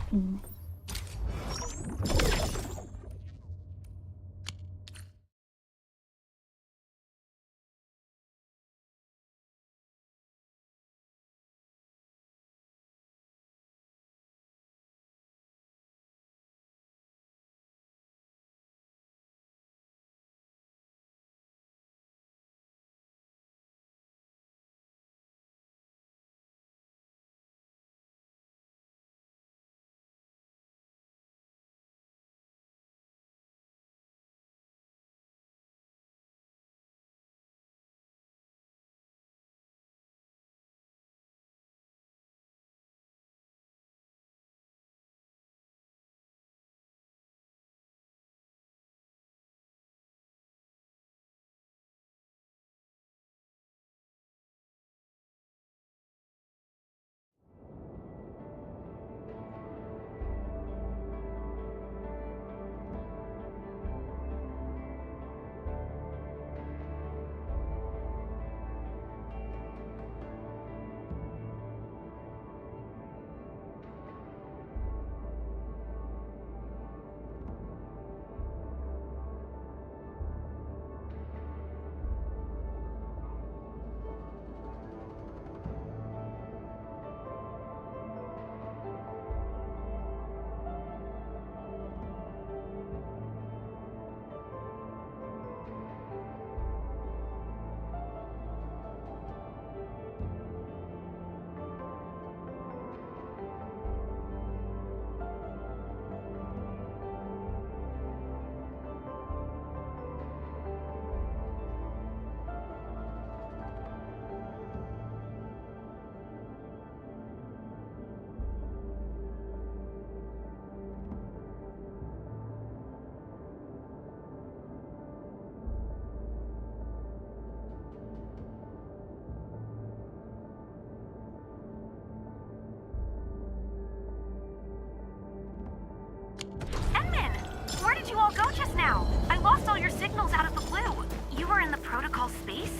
you all go just now? I lost all your signals out of the blue. You were in the protocol space?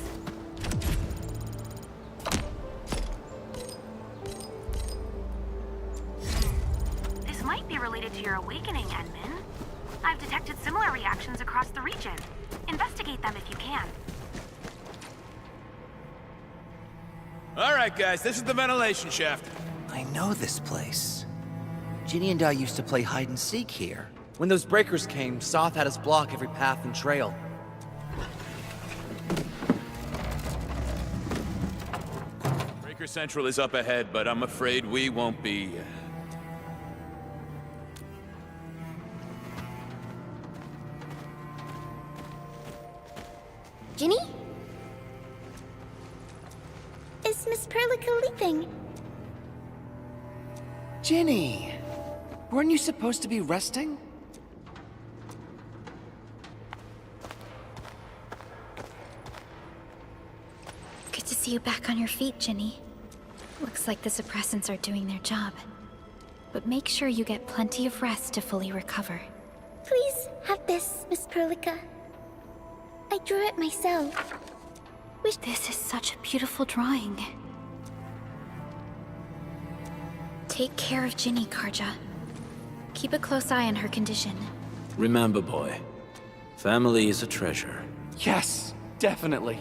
This might be related to your awakening, Edmund. I've detected similar reactions across the region. Investigate them if you can. All right, guys, this is the ventilation shaft. I know this place. Ginny and I used to play hide and seek here. When those breakers came, Soth had us block every path and trail. Breaker Central is up ahead, but I'm afraid we won't be... Ginny? Is Miss Perlica leaving? Ginny! Weren't you supposed to be resting? Good to see you back on your feet, Ginny. Looks like the suppressants are doing their job. But make sure you get plenty of rest to fully recover. Please have this, Miss Perlica. I drew it myself. This is such a beautiful drawing. Take care of Ginny, Karja. Keep a close eye on her condition. Remember, boy, family is a treasure. Yes, definitely.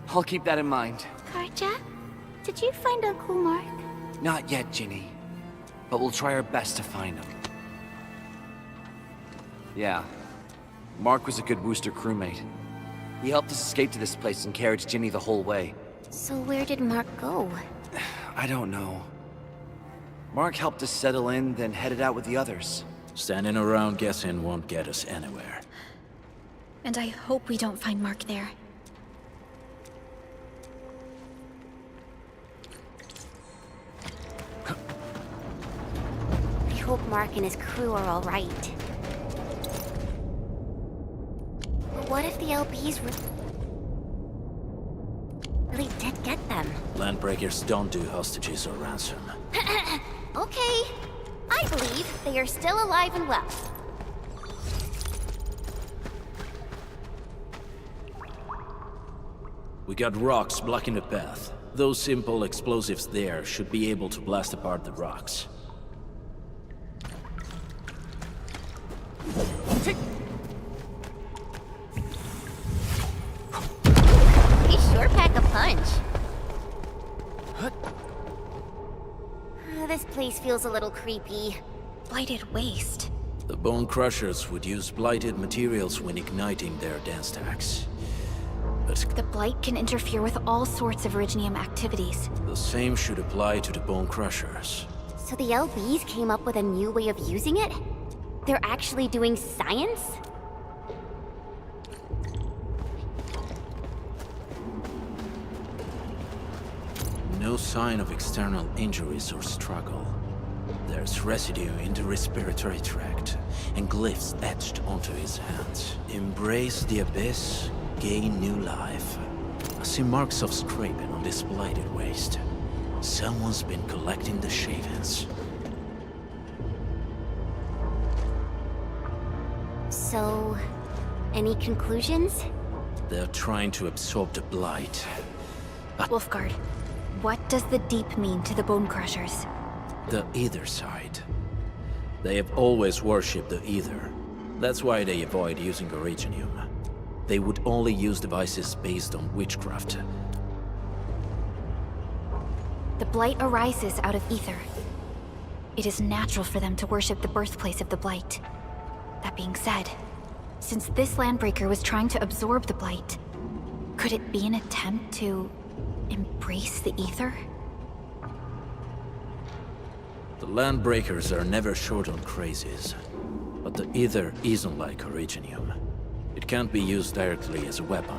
I'll keep that in mind. Karja, did you find Uncle Mark? Not yet, Ginny. But we'll try our best to find him. Yeah. Mark was a good Wooster crewmate. He helped us escape to this place and carried Ginny the whole way. So where did Mark go? I don't know. Mark helped us settle in, then headed out with the others. Standing around guessing won't get us anywhere. And I hope we don't find Mark there. I hope Mark and his crew are all right. But what if the LBs really did get them? Landbreakers don't do hostages or ransom. Okay. I believe they are still alive and well. We got rocks blocking the path. Those simple explosives there should be able to blast apart the rocks. They sure pack a punch. This place feels a little creepy. Blighted waste. The Bone Crushers would use blighted materials when igniting their dance stacks. But The Blight can interfere with all sorts of Originium activities. the same should apply to the Bone Crushers. So the LBs came up with a new way of using it? They're actually doing science? No sign of external injuries or struggle. There's residue in the respiratory tract, and glyphs etched onto his hands. Embrace the abyss, gain new life. I see marks of scraping on this blighted waste. Someone's been collecting the shavings. So, any conclusions? They're trying to absorb the blight. Wolfguard, what does the Deep mean to the Bone Crushers? The Ether side. They have always worshipped the Ether. That's why they avoid using Originium. They would only use devices based on witchcraft. The Blight arises out of Ether. It is natural for them to worship the birthplace of the Blight. That being said, since this Landbreaker was trying to absorb the Blight, could it be an attempt to embrace the Ether? The Landbreakers are never short on crazes, but the Ether isn't like Originium. It can't be used directly as a weapon,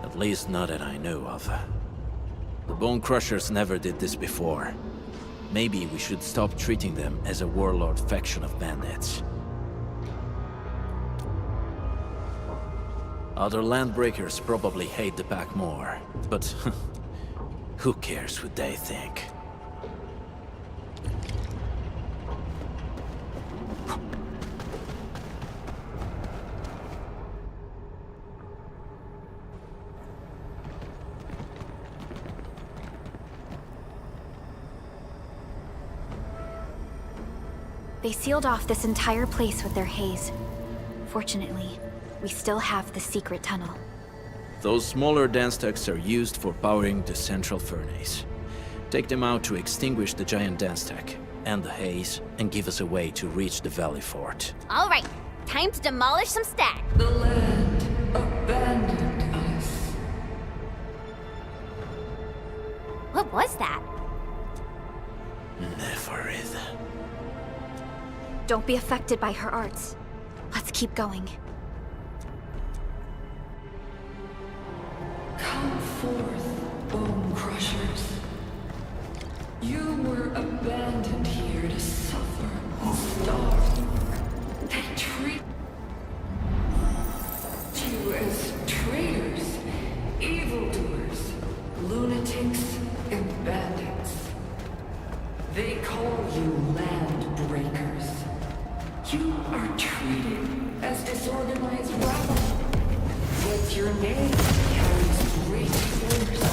at least not that I know of. The Bone Crushers never did this before. Maybe we should stop treating them as a warlord faction of bandits. Other Landbreakers probably hate the pack more, but who cares what they think? They sealed off this entire place with their haze. Fortunately, we still have the secret tunnel. Those smaller dance stacks are used for powering the central furnace. Take them out to extinguish the giant dance stack and the haze, and give us a way to reach the Valley Fort. All right, time to demolish some stack. The land abandoned us. What was that? Neferid. Don't be affected by her arts. Let's keep going. Come forth, bone crushers. You were abandoned here to suffer and starve. They treat you as traitors, evildoers, lunatics, and bandits. They call you land breakers. You are treated as disorganized rabble. But your name carries great force.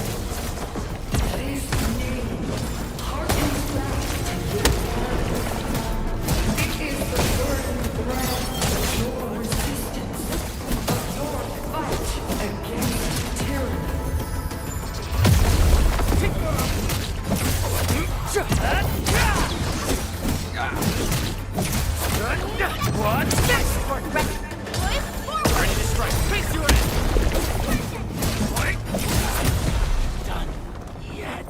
This name harkens back to your past. It is the burden brand of your resistance, of your fight against tyranny. What? Ready to strike. Face your end. Done yet.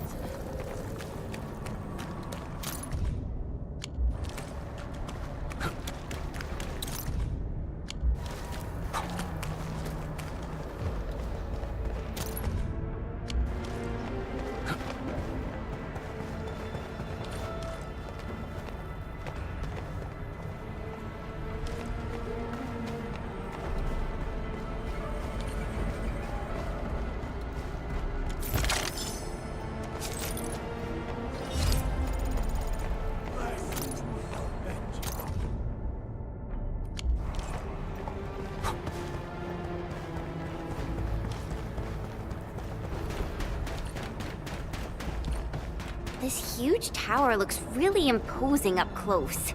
This huge tower looks really imposing up close.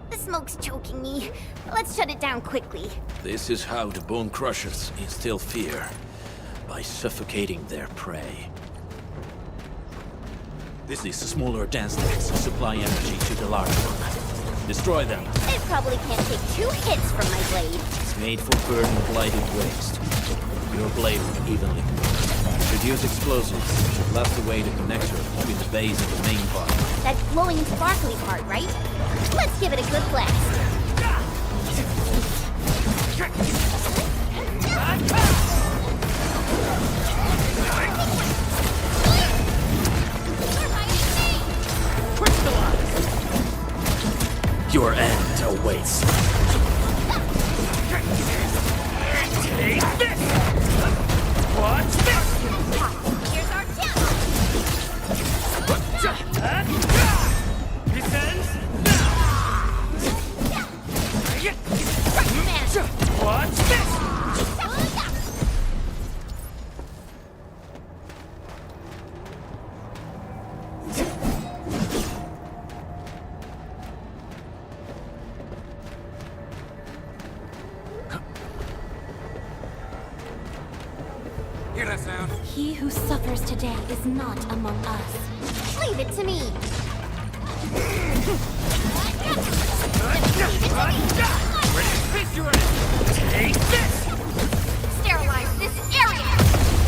The smoke's choking me. Let's shut it down quickly. This is how the Bone Crushers instill fear, by suffocating their prey. These smaller dance stacks supply energy to the large one. Destroy them. It probably can't take 2 hits from my blade. It's made for burning blighted waste. Your blade will evenly burn. Should use explosives. Should blast away the connector between the base and the main body. That glowing sparkly part, right? Let's give it a good blast. Your end awaits. Take this! What's this? Here's our chance! This ends Man. What's this? Hear that sound? He who suffers today is not among us. Leave it to me. Ready to face your end. Take this! Sterilize this area.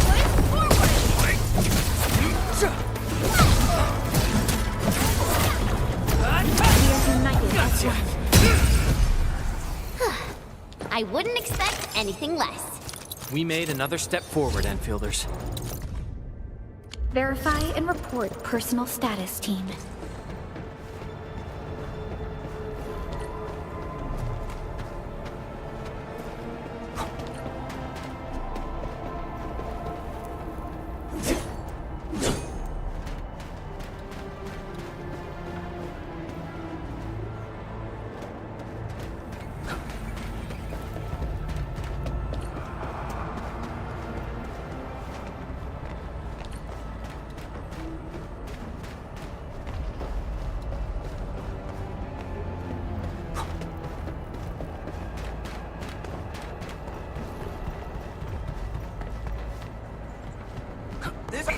Push forward. We are united as one. I wouldn't expect anything less. We made another step forward, Enfielders. Verify and report personal status, team.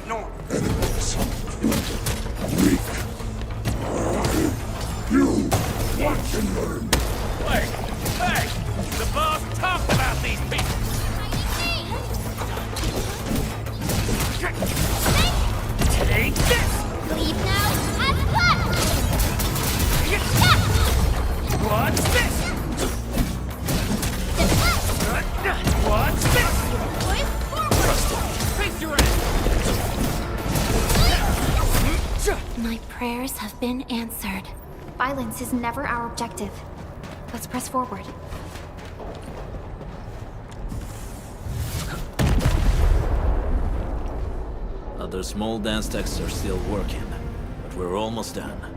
normal. Enemies. Weak. You watch and learn. Wait! Hey! The boss talked about these people! Take this! Leave now and cut! What's this? What's this? Face your end! My prayers have been answered. Violence is never our objective. Let's press forward. Other small dance techs are still working, but we're almost done.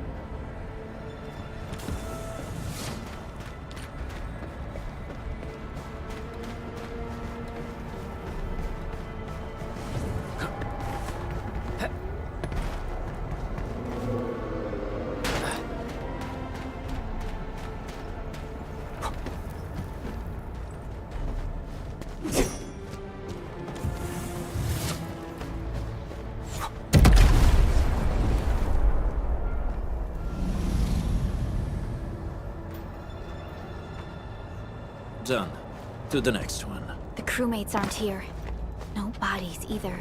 Done. To the next one. The crewmates aren't here. No bodies either.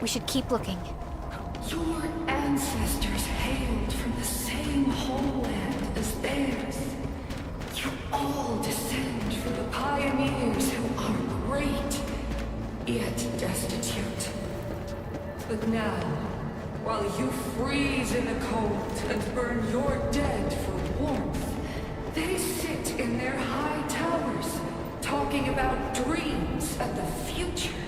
We should keep looking. Your ancestors hailed from the same homeland as theirs. You all descend from the pioneers who are great, yet destitute. But now, while you freeze in the cold and burn your dead for warmth, they sit in their high towers, talking about dreams and the future.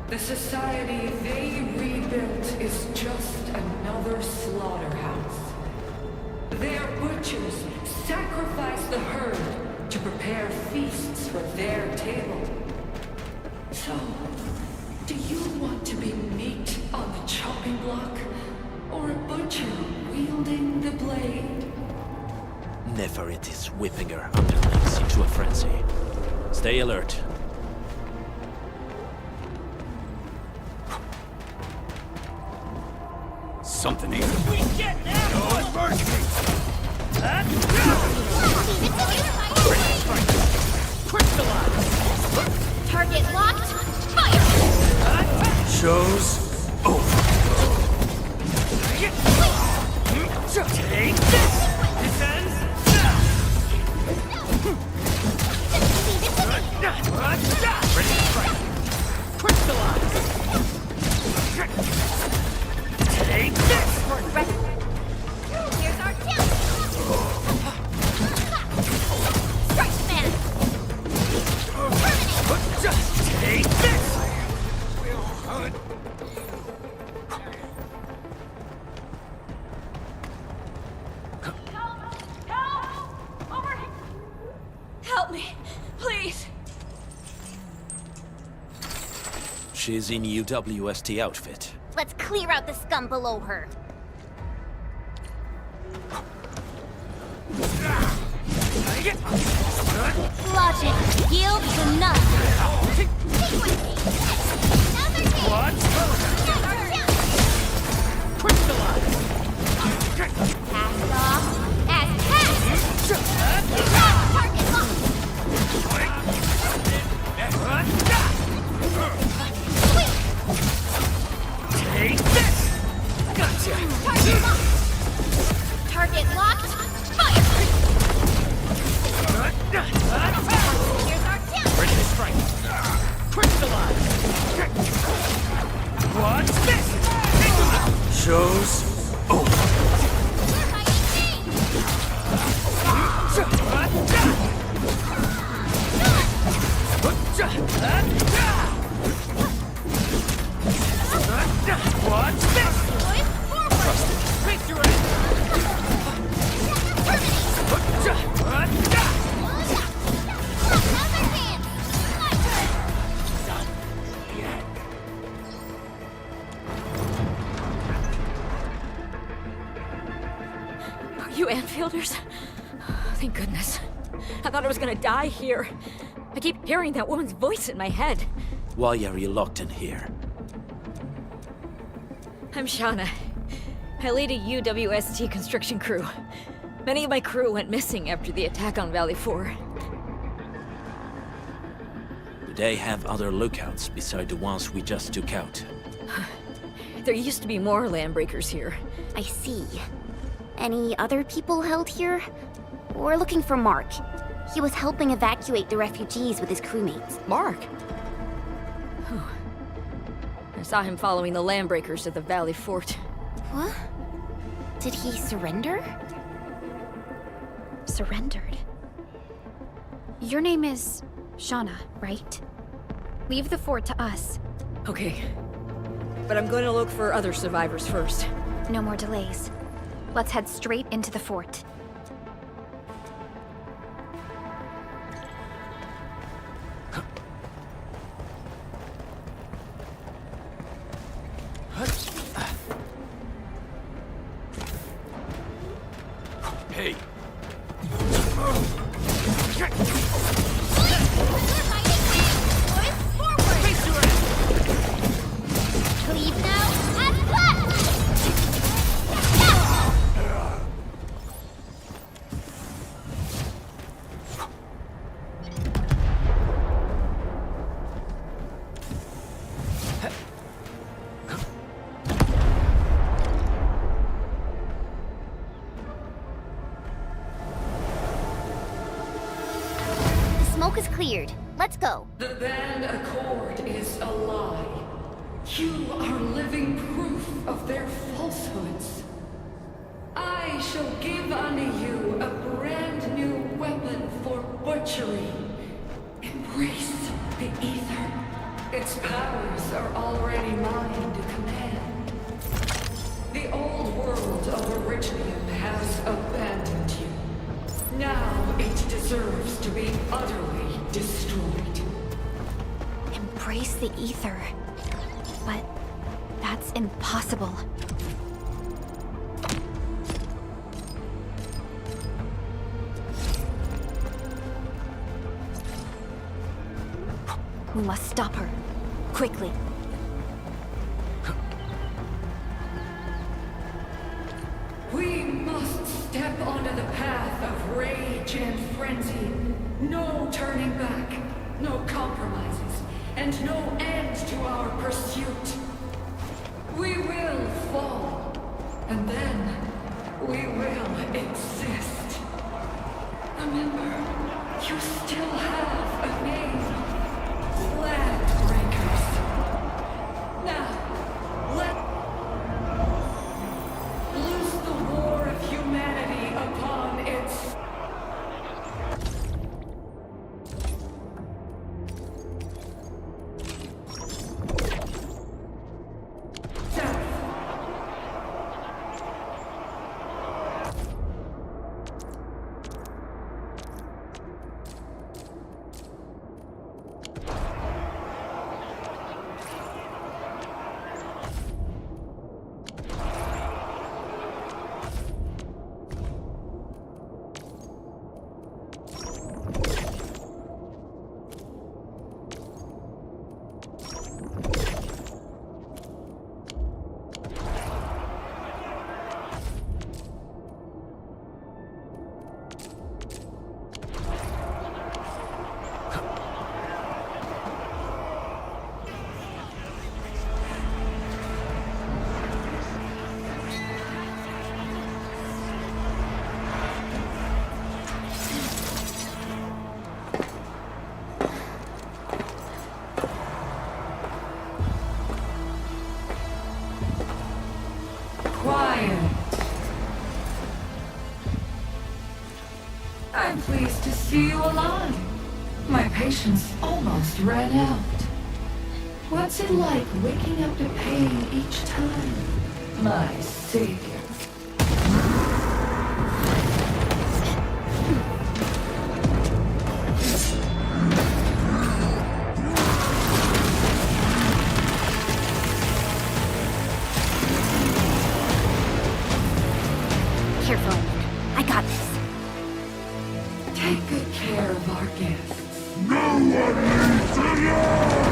The society they rebuilt is just another slaughterhouse. Their butchers sacrifice the herd to prepare feasts for their table. So, do you want to be meat on the chopping block, or a butcher wielding the blade? Neferit is whipping her underlings into a frenzy. Stay alert. Something here. We get now! No mercy! Crystallize! Target locked. Fire! Show's over. Take this! This ends now! Ready to strike. Crystallize! Take this! Here's our kill! Strike the man! Take this! Help me, please. She's in UWST outfit. Let's clear out the scum below her. Logic yields to none. What? Crystallize! Pass off as pass! Target locked! Take this! Gotcha! Target locked! Target locked! Fire! Here's our kill! Ready to strike! Crystallize! What's this? Show's over. What's this? Trust it. Face your end. You Anfielders? Thank goodness. I thought I was gonna die here. I keep hearing that woman's voice in my head. Why are you locked in here? I'm Shauna. I lead a UWST construction crew. Many of my crew went missing after the attack on Valley 4. Do they have other lookouts beside the ones we just took out? There used to be more landbreakers here. I see. Any other people held here? We're looking for Mark. He was helping evacuate the refugees with his crewmates. Mark? I saw him following the landbreakers to the Valley Fort. What? Did he surrender? Surrendered? Your name is Shauna, right? Leave the fort to us. Okay. But I'm going to look for other survivors first. No more delays. Let's head straight into the fort. Hey. Leave now and left! The smoke is cleared. Let's go. The band accord is a lie. You are living proof of their falsehoods. I shall give unto you a brand new weapon for butchery. Embrace the ether. Its powers are already mine to command. The old world of Origium has abandoned you. Now it deserves to be utterly destroyed. Embrace the ether. But that's impossible. We must stop her. Quickly. We must step onto the path of rage and frenzy. No turning back, no compromises, and no end to our pursuit. We will fall, and then we will exist. Remember, you still have a name. Landbreakers. Now, loose the war of humanity upon its... I'm pleased to see you alive. My patience almost ran out. What's it like waking up to pain each time? My savior. Careful. I got this. Take good care of our guests. No one needs to learn!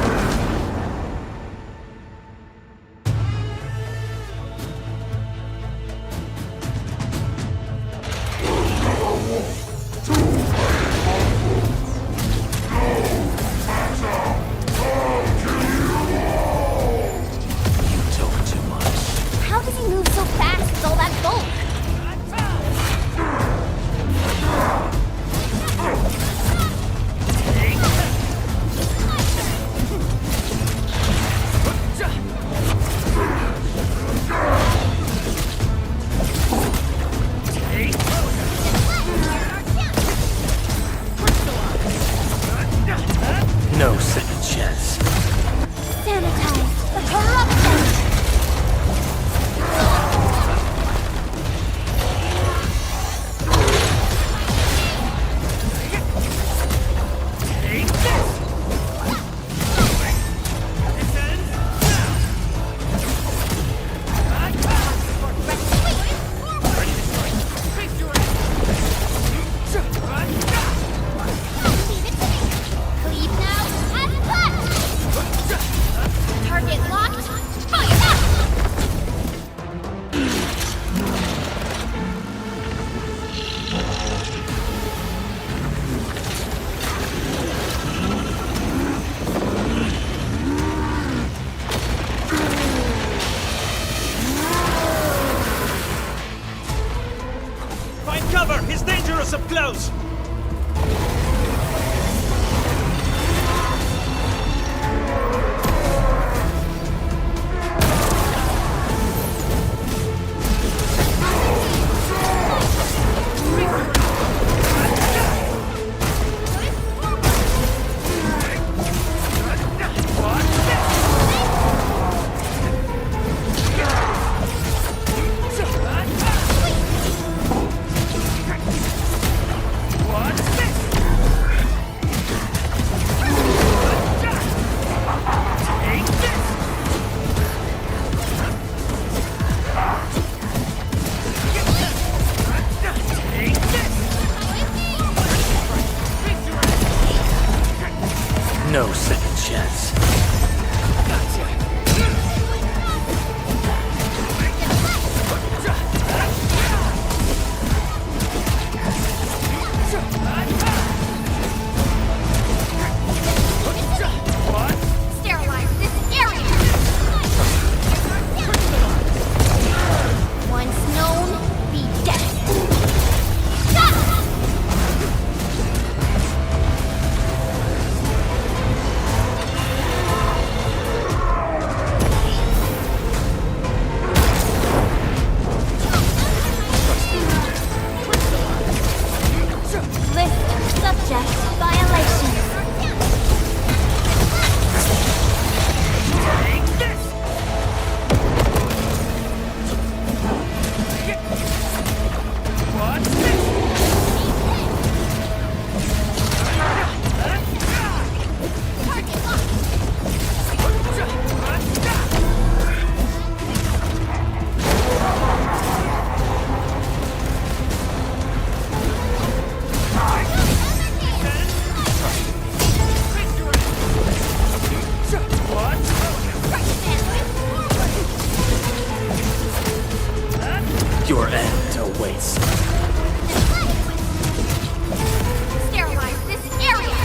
How does he move so fast with all that bulk? No second chance. Sanitize the corruption! Cleave now and cut! Target locked! Fire! Find cover! He's dangerous up close! No second chance. Sterilize this area! Once known, be dead! List subject violations. Your end awaits. Sterilize this area!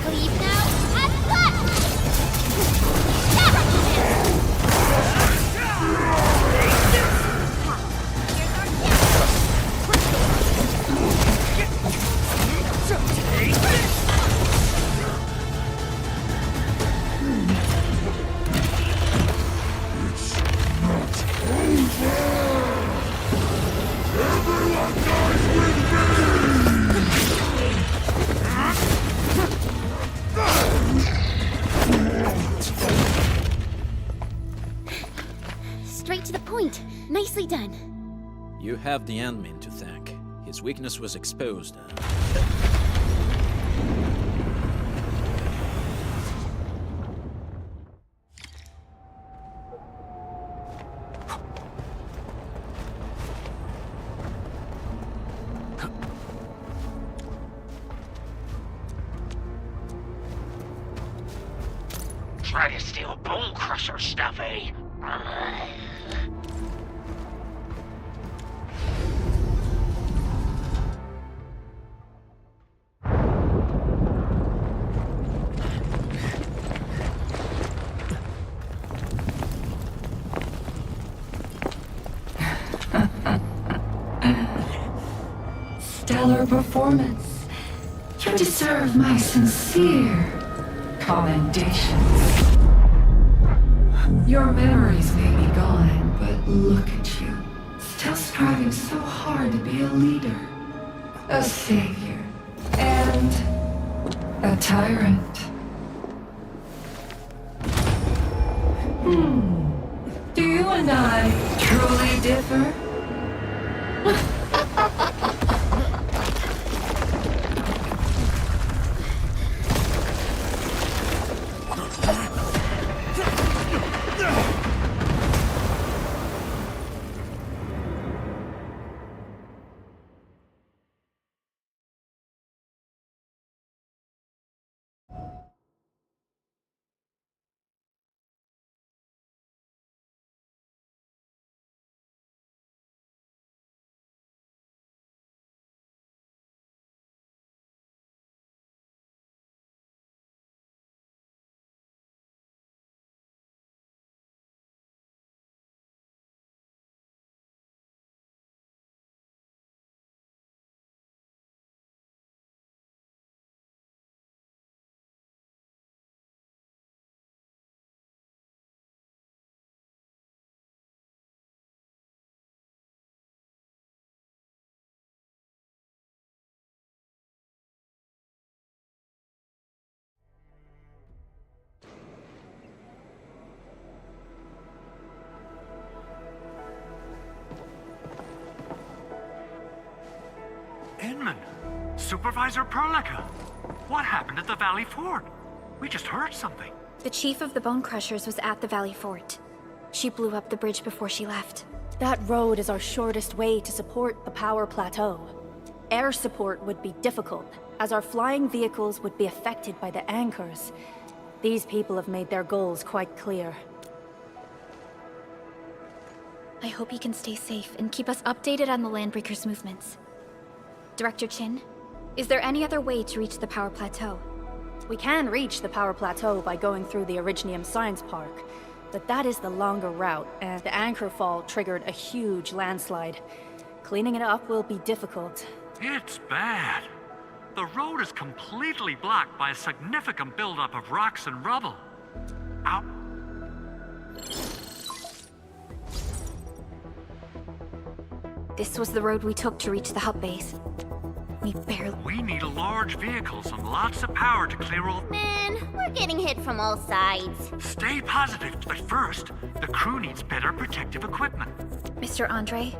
Cleave now and cut! Straight to the point. Nicely done. You have the admin to thank. His Its weakness was exposed. Try to steal Bone Crusher stuff, eh? Stellar performance. You deserve my sincere commendations. Your memories may be gone, but look at you. Still striving so hard to be a leader, a savior, and a tyrant. Do you and I truly differ? Inman, Supervisor Perlica, what happened at the Valley Fort? We just heard something. The chief of the Bone Crushers was at the Valley Fort. She blew up the bridge before she left. That road is our shortest way to support the power plateau. Air support would be difficult, as our flying vehicles would be affected by the anchors. These people have made their goals quite clear. I hope you can stay safe and keep us updated on the Landbreakers' movements. Director Chin, is there any other way to reach the power plateau? We can reach the power plateau by going through the Originium Science Park, but that is the longer route, and the anchor fall triggered a huge landslide. Cleaning it up will be difficult. It's bad. The road is completely blocked by a significant buildup of rocks and rubble. Ow. This was the road we took to reach the hub base. We need large vehicles and lots of power to clear all... Man, we're getting hit from all sides. Stay positive, but first, the crew needs better protective equipment. Mr. Andre,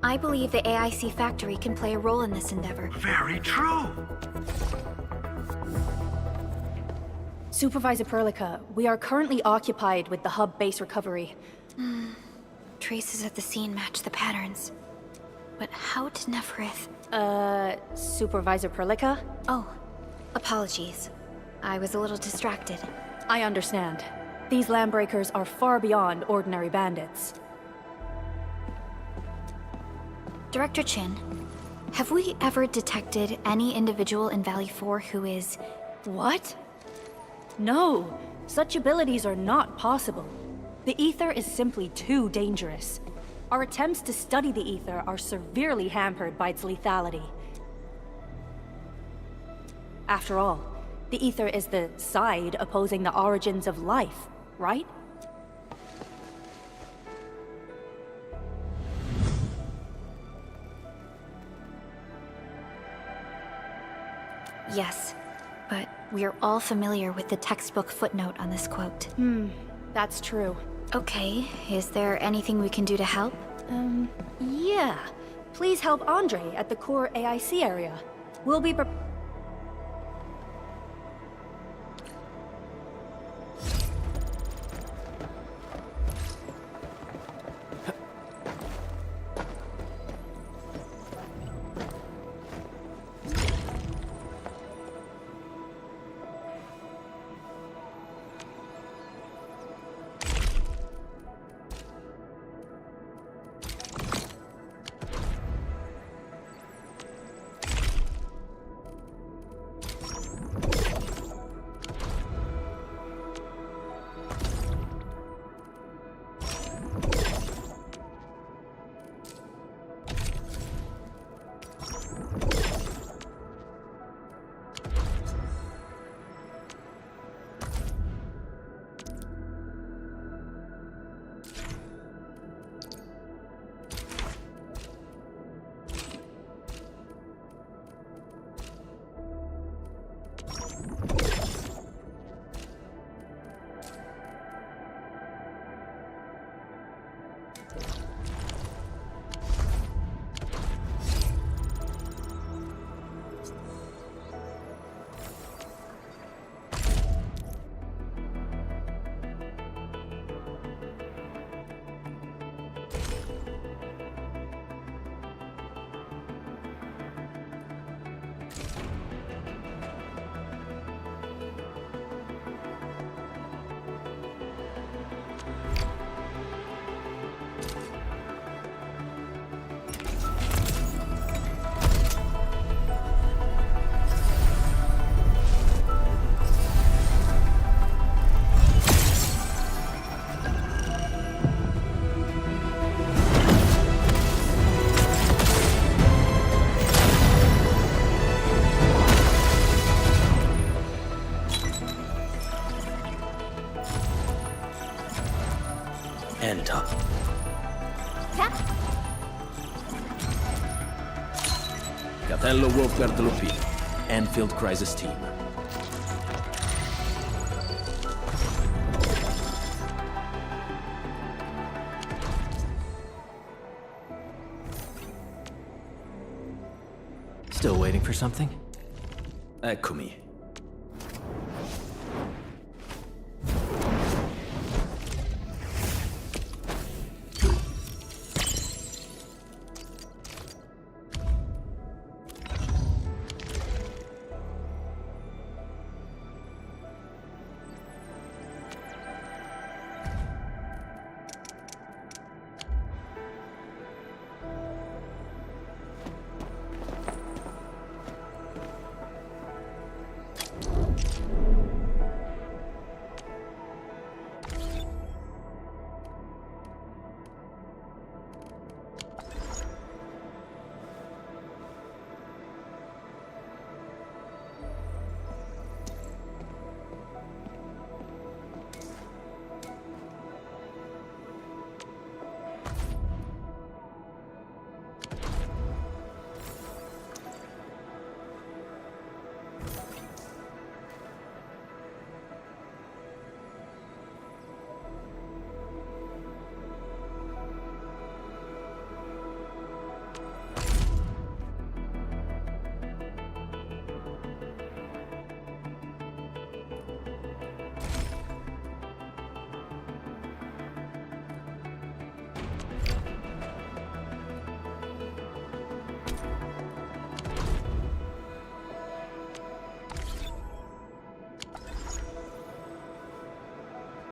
I believe the AIC factory can play a role in this endeavor. Very true. Supervisor Perlica, we are currently occupied with the hub base recovery. Traces at the scene match the patterns. But how did Neferith... Supervisor Perlica? Oh, apologies. I was a little distracted. I understand. These Landbreakers are far beyond ordinary bandits. Director Chin, have we ever detected any individual in Valley 4 who is... What? No, such abilities are not possible. The ether is simply too dangerous. Our attempts to study the ether are severely hampered by its lethality. After all, the ether is the side opposing the origins of life, right? Yes, but we're all familiar with the textbook footnote on this quote. That's true. Okay, is there anything we can do to help? Yeah. please help Andre at the core AIC area. We'll be Enter. Catello Wolfguard Lupino, Endfield Crisis Team. Still waiting for something? Eccomi.